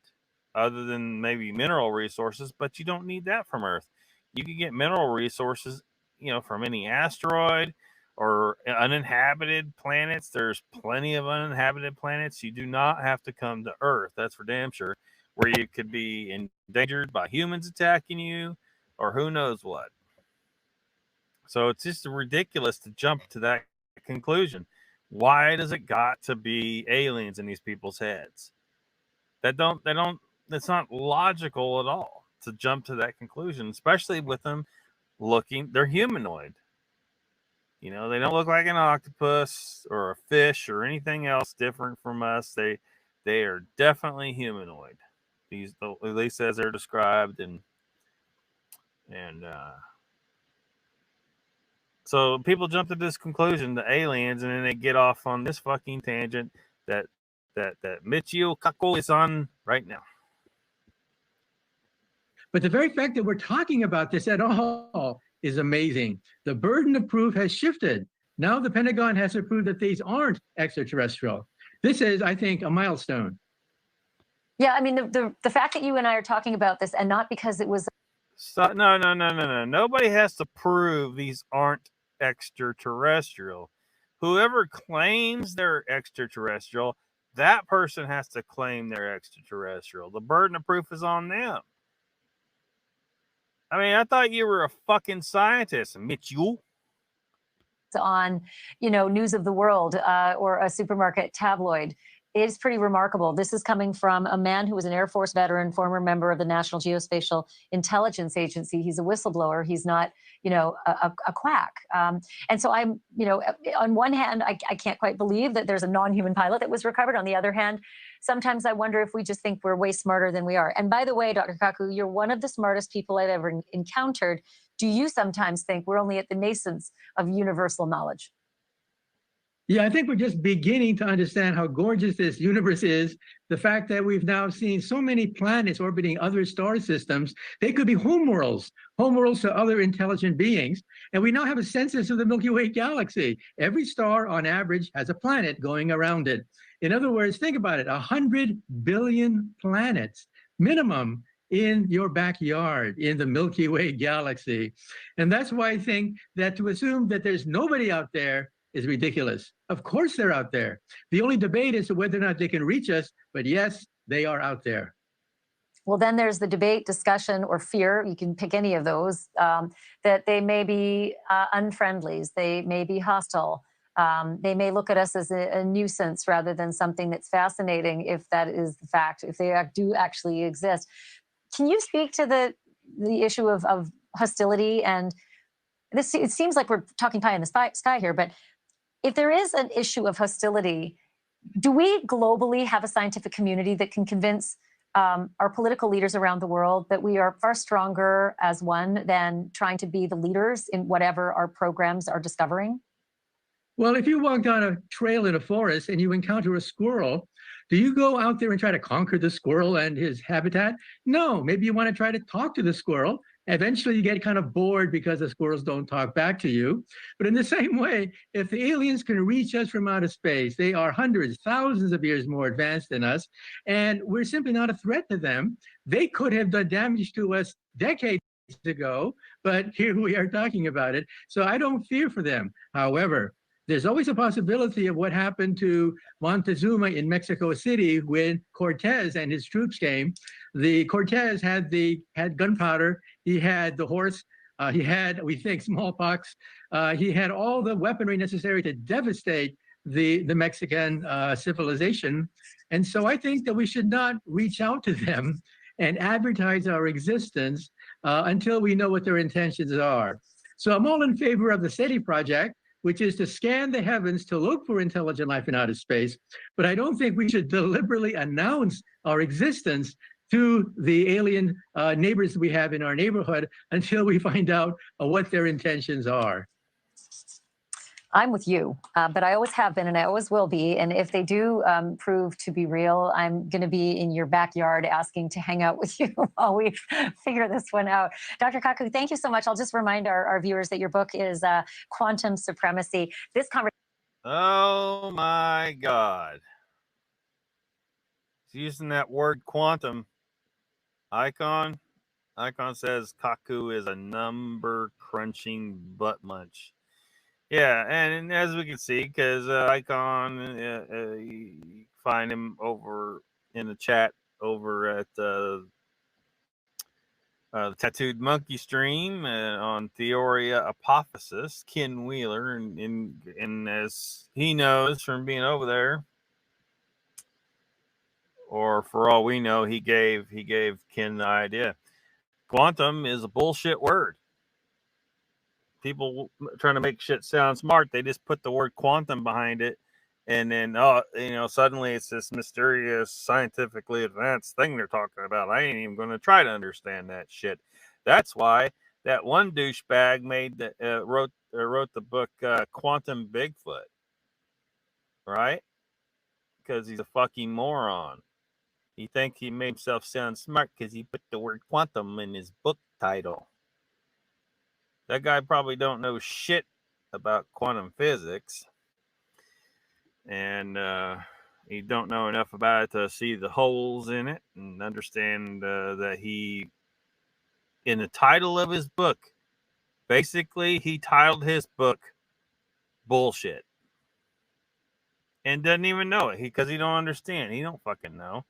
other than maybe mineral resources, but you don't need that from Earth. You can get mineral resources, you know, from any asteroid or uninhabited planets. There's plenty of uninhabited planets. You do not have to come to Earth. That's for damn sure. Where you could be endangered by humans attacking you or who knows what. So it's just ridiculous to jump to that conclusion. Why does it got to be aliens in these people's heads? That's not logical at all to jump to that conclusion, especially with them they're humanoid. You know, they don't look like an octopus or a fish or anything else different from us. They are definitely humanoid. These, at least as they're described, and so people jump to this conclusion, the aliens, and then they get off on this fucking tangent that Michio Kaku is on right now. But the very fact that we're talking about this at all is amazing. The burden of proof has shifted. Now the Pentagon has to prove that these aren't extraterrestrial. This is, I think, a milestone. Yeah, I mean, the fact that you and I are talking about this, and not because it was... So, no. Nobody has to prove these aren't extraterrestrial. Whoever claims they're extraterrestrial, that person has to claim they're extraterrestrial. The burden of proof is on them. I mean, I thought you were a fucking scientist, Mitchell. On, you know, News of the World or a supermarket tabloid. It's pretty remarkable. This is coming from a man who was an Air Force veteran, former member of the National Geospatial Intelligence Agency. He's a whistleblower. He's not, you know, a quack. And so I'm, you know, on one hand, I can't quite believe that there's a non-human pilot that was recovered. On the other hand, sometimes I wonder if we just think we're way smarter than we are. And by the way, Dr. Kaku, you're one of the smartest people I've ever encountered. Do you sometimes think we're only at the nascence of universal knowledge? Yeah, I think we're just beginning to understand how gorgeous this universe is. The fact that we've now seen so many planets orbiting other star systems, they could be homeworlds to other intelligent beings. And we now have a census of the Milky Way galaxy. Every star on average has a planet going around it. In other words, think about it, 100 billion planets minimum in your backyard in the Milky Way galaxy. And that's why I think that to assume that there's nobody out there is ridiculous. Of course they're out there. The only debate is whether or not they can reach us, but yes, they are out there. Well, then there's the debate, discussion, or fear. You can pick any of those, that they may be unfriendlies. They may be hostile. They may look at us as a nuisance rather than something that's fascinating, if that is the fact, if they do actually exist. Can you speak to the issue of hostility? And this, it seems like we're talking pie in the sky here, but if there is an issue of hostility, do we globally have a scientific community that can convince our political leaders around the world that we are far stronger as one than trying to be the leaders in whatever our programs are discovering? Well, if you walk down a trail in a forest and you encounter a squirrel, do you go out there and try to conquer the squirrel and his habitat? No, maybe you want to try to talk to the squirrel. Eventually you get kind of bored because the squirrels don't talk back to you. But in the same way, if the aliens can reach us from outer space, they are hundreds, thousands of years more advanced than us, and we're simply not a threat to them. They could have done damage to us decades ago, but here we are talking about it. So I don't fear for them. However, there's always a possibility of what happened to Montezuma in Mexico City when Cortez and his troops came. The Cortez had gunpowder, he had the horse, he had, we think, smallpox. He had all the weaponry necessary to devastate the Mexican civilization. And so I think that we should not reach out to them and advertise our existence until we know what their intentions are. So I'm all in favor of the SETI project, which is to scan the heavens to look for intelligent life in outer space. But I don't think we should deliberately announce our existence to the alien neighbors we have in our neighborhood until we find out what their intentions are. I'm with you, but I always have been and I always will be. And if they do prove to be real, I'm going to be in your backyard asking to hang out with you while we figure this one out. Dr. Kaku, thank you so much. I'll just remind our viewers that your book is Quantum Supremacy. This conversation. Oh my God. It's using that word quantum. Icon says Kaku is a number crunching butt munch. Yeah, and as we can see, because Icon, you find him over in the chat over at the Tattooed Monkey stream on Theoria Apophysis, Ken Wheeler, and as he knows from being over there, or for all we know, he gave Ken the idea. Quantum is a bullshit word. People trying to make shit sound smart, they just put the word quantum behind it, and then suddenly it's this mysterious, scientifically advanced thing they're talking about. I ain't even going to try to understand that shit. That's why that one douchebag wrote the book Quantum Bigfoot, right? Because he's a fucking moron. He think he made himself sound smart because he put the word quantum in his book title. That guy probably don't know shit about quantum physics. And he don't know enough about it to see the holes in it and understand that he, in the title of his book, basically he titled his book Bullshit. And doesn't even know it because he don't understand. He don't fucking know.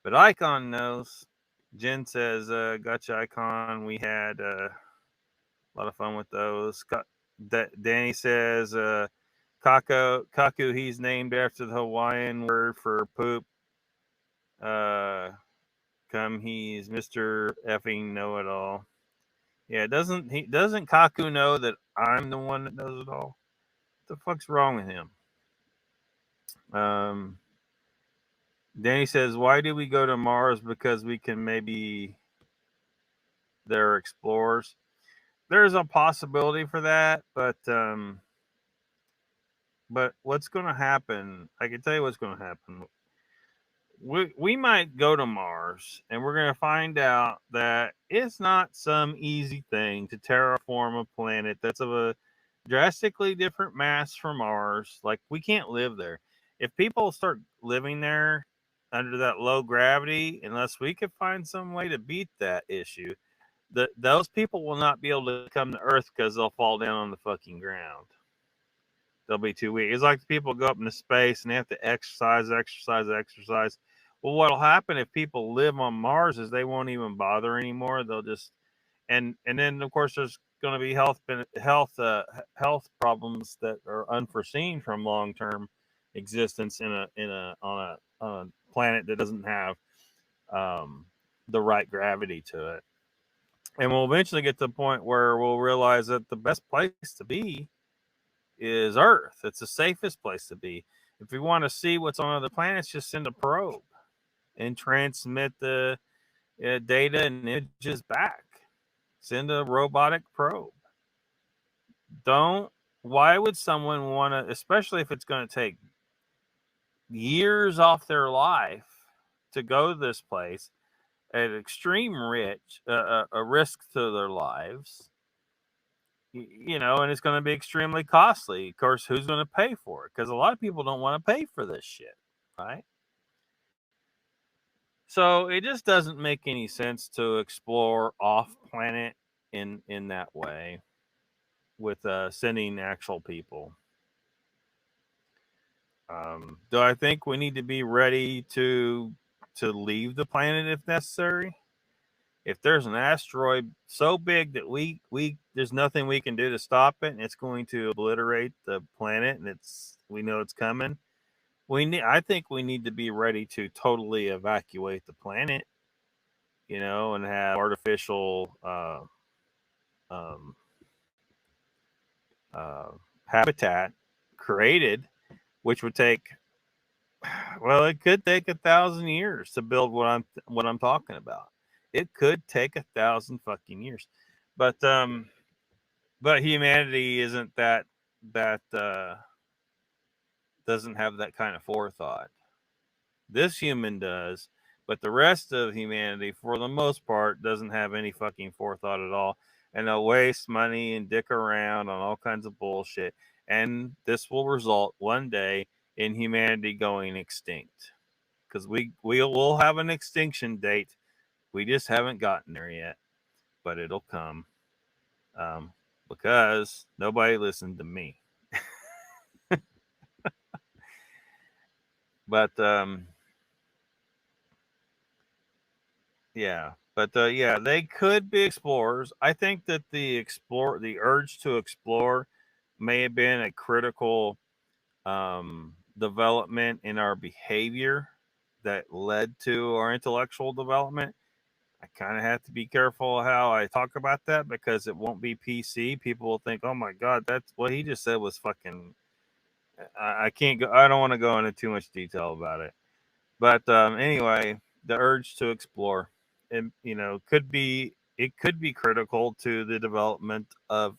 But Icon knows. Jen says, gotcha, Icon. We had... a lot of fun with those. Danny says, Kaku, he's named after the Hawaiian word for poop. He's Mr. effing know-it-all. Yeah, doesn't Kaku know that I'm the one that knows it all? What the fuck's wrong with him? Danny says, why do we go to Mars? Because we can maybe... They're explorers. There's a possibility for that, but what's going to happen? I can tell you what's going to happen. We might go to Mars, and we're going to find out that it's not some easy thing to terraform a planet that's of a drastically different mass from ours. Like, we can't live there. If people start living there under that low gravity, unless we could find some way to beat that issue, those people will not be able to come to Earth because they'll fall down on the fucking ground. they'll be too weak. It's like people go up into space and they have to exercise. Well, what'll happen if people live on Mars is they won't even bother anymore. They'll just and then of course there's going to be health problems that are unforeseen from long-term existence on a planet that doesn't have the right gravity to it. And we'll eventually get to the point where we'll realize that the best place to be is Earth. It's the safest place to be. If we want to see what's on other planets, just send a probe and transmit the data and images back. Send a robotic probe. Why would someone want to, especially if it's going to take years off their life to go to this place at extreme a risk to their lives, and it's going to be extremely costly. Of course, who's going to pay for it? Because a lot of people don't want to pay for this shit, right? So it just doesn't make any sense to explore off planet in that way with sending actual people. Do I think we need to be ready to leave the planet if necessary? If there's an asteroid so big that we there's nothing we can do to stop it, and it's going to obliterate the planet, and we know it's coming. I think we need to be ready to totally evacuate the planet, and have artificial habitat created, which would take, well, it could take 1,000 years to build what I'm talking about. It could take 1,000 fucking years, but humanity isn't that doesn't have that kind of forethought. This human does, but the rest of humanity, for the most part, doesn't have any fucking forethought at all, and they'll waste money and dick around on all kinds of bullshit, and this will result one day in humanity going extinct, because we will have an extinction date. We just haven't gotten there yet, but it'll come, because nobody listened to me. But they could be explorers. I think that the urge to explore may have been a critical development in our behavior that led to our intellectual development. I kind of have to be careful how I talk about that, because it won't be PC. People will think, oh my God, that's what he just said was fucking, I can't go, I don't want to go into too much detail about it. But anyway, the urge to explore, and it could be critical to the development of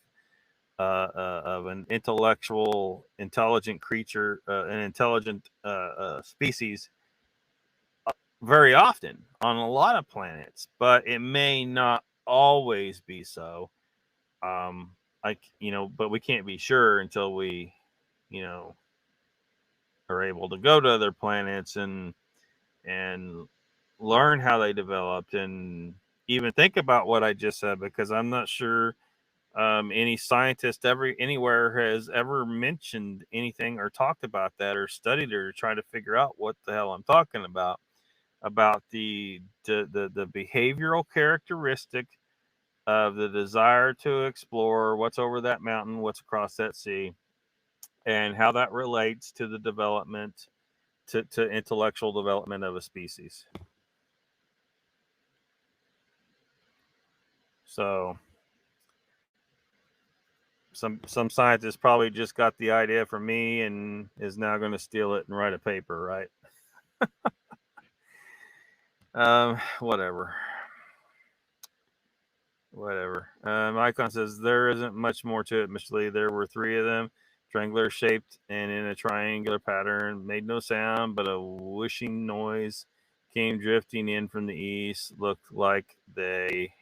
an intelligent creature, an intelligent species, very often on a lot of planets, but it may not always be so. But we can't be sure until we, are able to go to other planets and learn how they developed, and even think about what I just said, because I'm not sure any scientist anywhere has ever mentioned anything or talked about that or studied it or tried to figure out what the hell I'm talking about the behavioral characteristic of the desire to explore what's over that mountain, what's across that sea, and how that relates to the development, to intellectual development of a species. So some scientist probably just got the idea from me and is now going to steal it and write a paper, right? Whatever. Icon says there isn't much more to it, Mr. Lee. There were 3 of them, triangular shaped and in a triangular pattern, made no sound, but a whooshing noise came drifting in from the east. Looked like they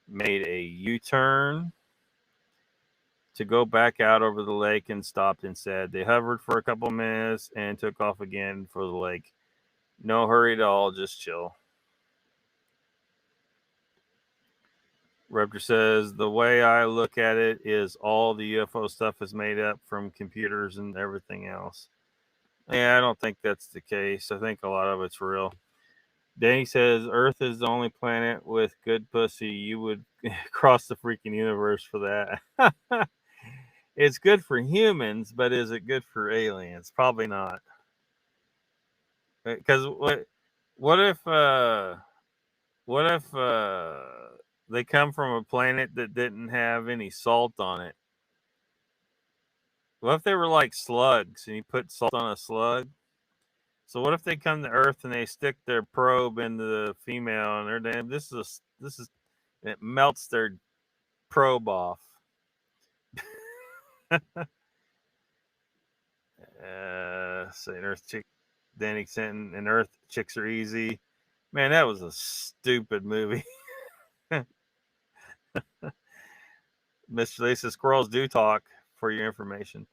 made a U-turn to go back out over the lake and stopped and said they hovered for a couple minutes and took off again for the lake. No hurry at all, just chill. Raptor says, the way I look at it is all the UFO stuff is made up from computers and everything else. Yeah, I don't think that's the case. I think a lot of it's real. Danny says, Earth is the only planet with good pussy. You would cross the freaking universe for that. It's good for humans, but is it good for aliens? Probably not. Because what if they come from a planet that didn't have any salt on it? What if they were like slugs and you put salt on a slug? So what if they come to Earth and they stick their probe into the female and they're damn, this is it melts their probe off. Say Earth chick, Danny Sinton and Earth chicks are easy. Man, that was a stupid movie. Mr. Lisa, squirrels do talk, for your information.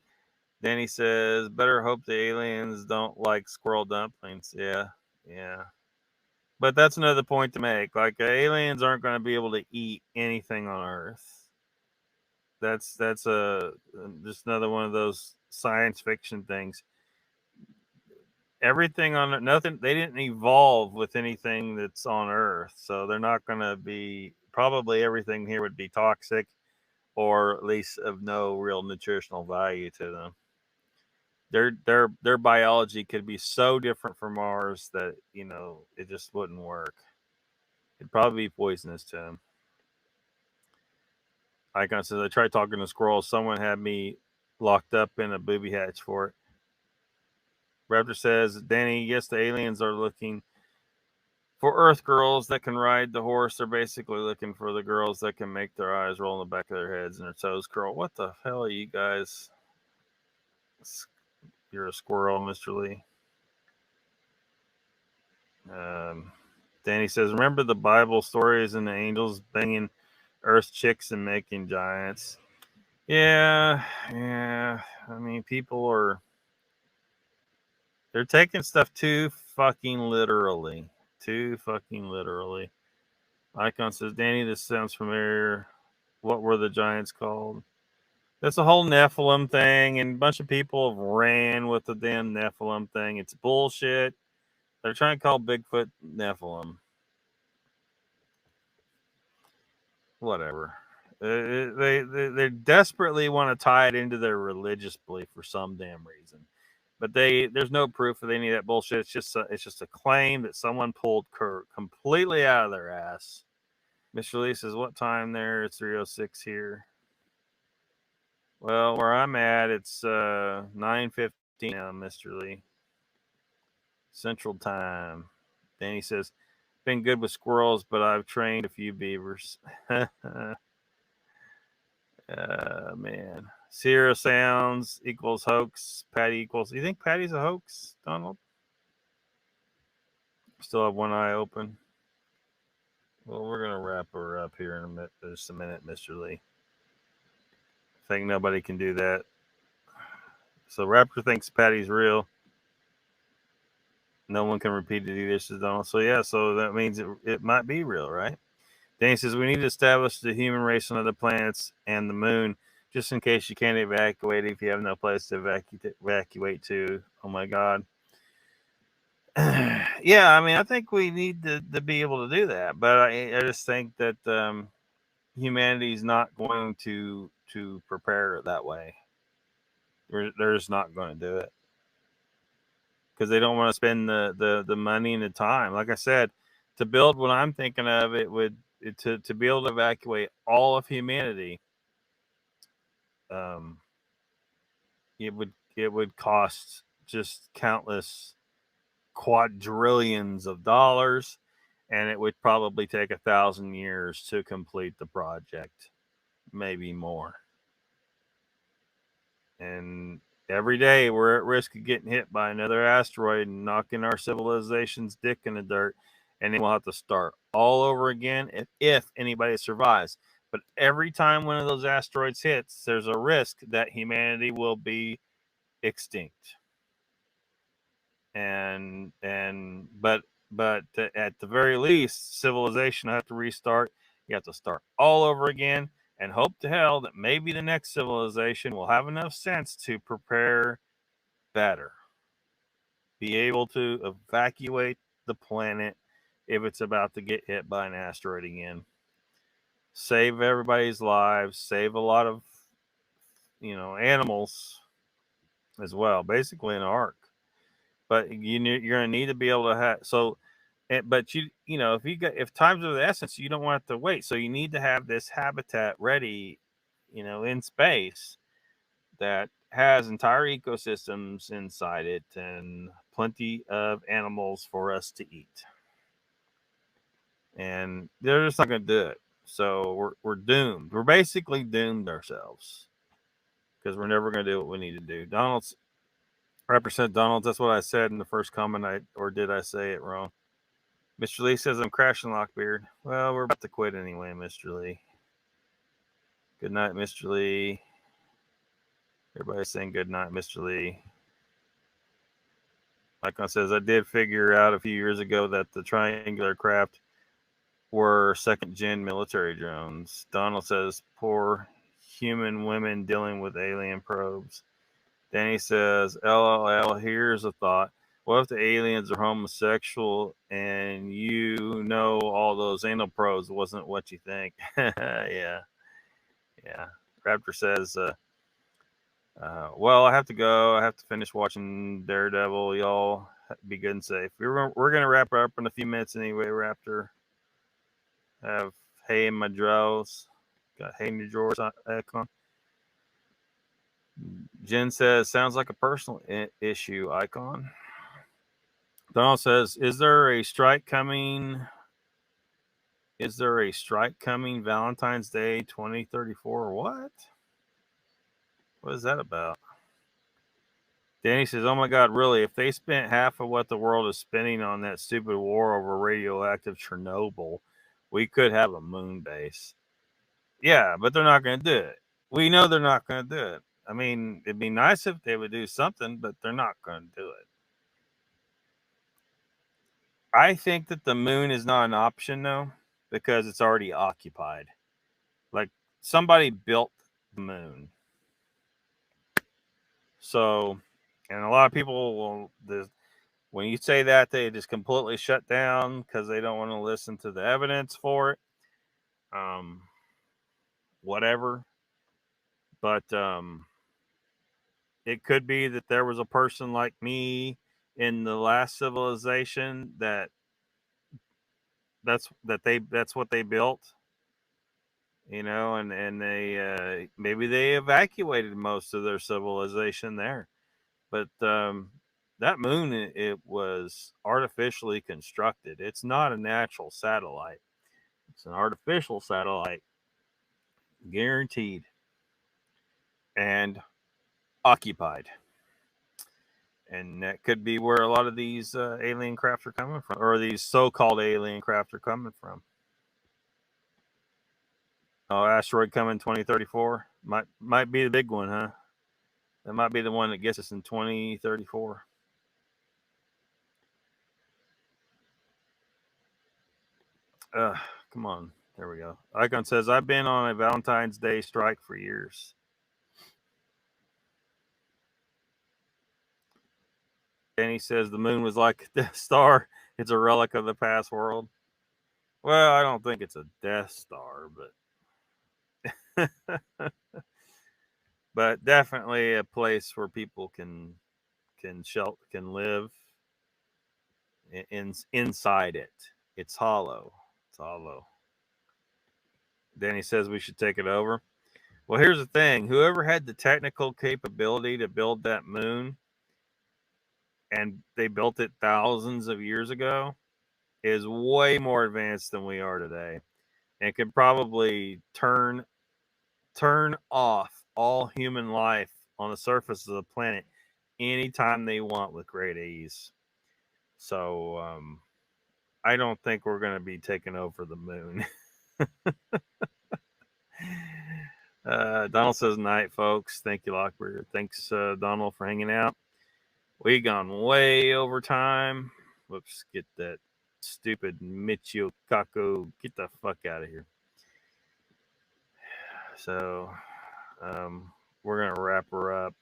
Danny says, better hope the aliens don't like squirrel dumplings. Yeah. But that's another point to make. Like, aliens aren't going to be able to eat anything on Earth. That's just another one of those science fiction things. Everything on nothing, they didn't evolve with anything that's on Earth, so they're not going to be, probably everything here would be toxic or at least of no real nutritional value to them. Their biology could be so different from ours that, you know, it just wouldn't work. It'd probably be poisonous to them. Icon says, I tried talking to squirrels. Someone had me locked up in a booby hatch for it. Raptor says, Danny, yes, the aliens are looking for Earth girls that can ride the horse. They're basically looking for the girls that can make their eyes roll in the back of their heads and their toes curl. What the hell are you guys? You're a squirrel, Mr. Lee. Danny says, remember the Bible stories and the angels banging Earth chicks and making giants? Yeah. I mean, they're taking stuff too fucking literally. Icon says, Danny, this sounds familiar. What were the giants called? That's a whole Nephilim thing, and a bunch of people have ran with the damn Nephilim thing. It's bullshit. They're trying to call Bigfoot Nephilim. Whatever. They desperately want to tie it into their religious belief for some damn reason. But there's no proof of any of that bullshit. It's just a claim that someone pulled completely out of their ass. Mr. Lee says, what time there? It's 3:06 here. Well, where I'm at, it's 9:15 now, Mr. Lee. Central Time. Danny says, been good with squirrels, but I've trained a few beavers. Man. Sierra Sounds equals hoax. Patty equals. You think Patty's a hoax, Donald? Still have one eye open. Well, we're going to wrap her up here in just a minute, Mr. Lee. I think nobody can do that. So Raptor thinks Patty's real. No one can repeat it either, says Donald. So yeah, so that means it might be real, right? Danny says, we need to establish the human race on other planets and the moon, just in case you can't evacuate if you have no place to evacuate to. Oh my God. Yeah, I mean, I think we need to be able to do that, but I just think that humanity is not going to prepare it that way. They're just not going to do it because they don't want to spend the money and the time. Like I said, to build what I'm thinking of, to be able to evacuate all of humanity, it would cost just countless quadrillions of dollars, and it would probably take 1,000 years to complete the project, maybe more. And every day we're at risk of getting hit by another asteroid and knocking our civilization's dick in the dirt, and then we'll have to start all over again if anybody survives. But every time one of those asteroids hits, there's a risk that humanity will be extinct. But at the very least, civilization will have to restart, You have to start all over again and hope to hell that maybe the next civilization will have enough sense to prepare better. Be able to evacuate the planet if it's about to get hit by an asteroid again. Save everybody's lives, save a lot of, animals as well, basically an ark. But you're going to need to be able to have, but if time's of the essence, you don't want to wait. So you need to have this habitat ready, in space that has entire ecosystems inside it and plenty of animals for us to eat. And they're just not going to do it. So we're doomed. We're basically doomed ourselves because we're never going to do what we need to do. Representative Donalds, that's what I said in the first comment, or did I say it wrong? Mr. Lee says, I'm crashing Lockbeard. Well, we're about to quit anyway, Mr. Lee. Good night, Mr. Lee. Everybody's saying good night, Mr. Lee. Icon says, I did figure out a few years ago that the triangular craft were second-gen military drones. Donald says, poor human women dealing with alien probes. Danny says, LOL, here's a thought. What if the aliens are homosexual and all those anal probes wasn't what you think? Yeah. Raptor says, well, I have to go. I have to finish watching Daredevil. Y'all be good and safe. We're going to wrap up in a few minutes anyway, Raptor. Have hay in my drawers. Got hay in your drawers icon. Jen says, sounds like a personal issue icon. Donald says, is there a strike coming? Valentine's Day 2034? What is that about? Danny says, oh my God, really? If they spent half of what the world is spending on that stupid war over radioactive Chernobyl, we could have a moon base. Yeah, but they're not going to do it. We know they're not going to do it. I mean, it'd be nice if they would do something, but they're not going to do it. I think that the moon is not an option, though, because it's already occupied. Like, somebody built the moon. So, and a lot of people when you say that, they just completely shut down because they don't want to listen to the evidence for it. Whatever. But it could be that there was a person like me in the last civilization that's what they built, and they maybe they evacuated most of their civilization there. But that moon, it was artificially constructed. It's not a natural satellite. It's an artificial satellite, guaranteed, and occupied. And that could be where a lot of these alien craft are coming from, or these so-called alien craft are coming from. Oh, asteroid coming 2034. Might be the big one, huh? That might be the one that gets us in 2034. Come on. There we go. Icon says, I've been on a Valentine's Day strike for years. And he says the moon was like a Death Star. It's a relic of the past world. Well, I don't think it's a Death Star, but definitely a place where people can live inside it. It's hollow. It's hollow. Danny says we should take it over. Well, here's the thing. Whoever had the technical capability to build that moon, and they built it thousands of years ago, is way more advanced than we are today, and can probably turn off all human life on the surface of the planet anytime they want with great ease. So I don't think we're going to be taking over the moon. Donald says night, folks. Thank you, Lockbeard. Thanks, Donald, for hanging out. We gone way over time. Whoops, get that stupid Michio Kaku. Get the fuck out of here. So we're going to wrap her up.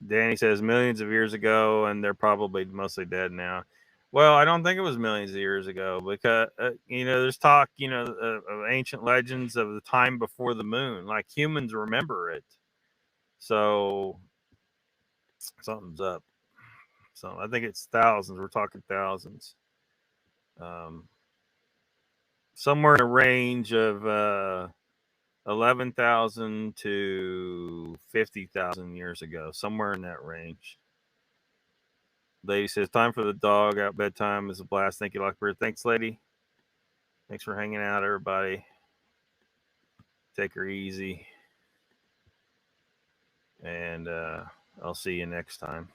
Danny says millions of years ago, and they're probably mostly dead now. Well, I don't think it was millions of years ago because, there's talk, of ancient legends of the time before the moon. Like humans remember it. So something's up. So I think it's thousands. We're talking thousands. Somewhere in a range of 11,000 to 50,000 years ago. Somewhere in that range. Lady says, time for the dog out. Bedtime is a blast. Thank you, Lockbeard. Thanks, lady. Thanks for hanging out, everybody. Take her easy. And I'll see you next time.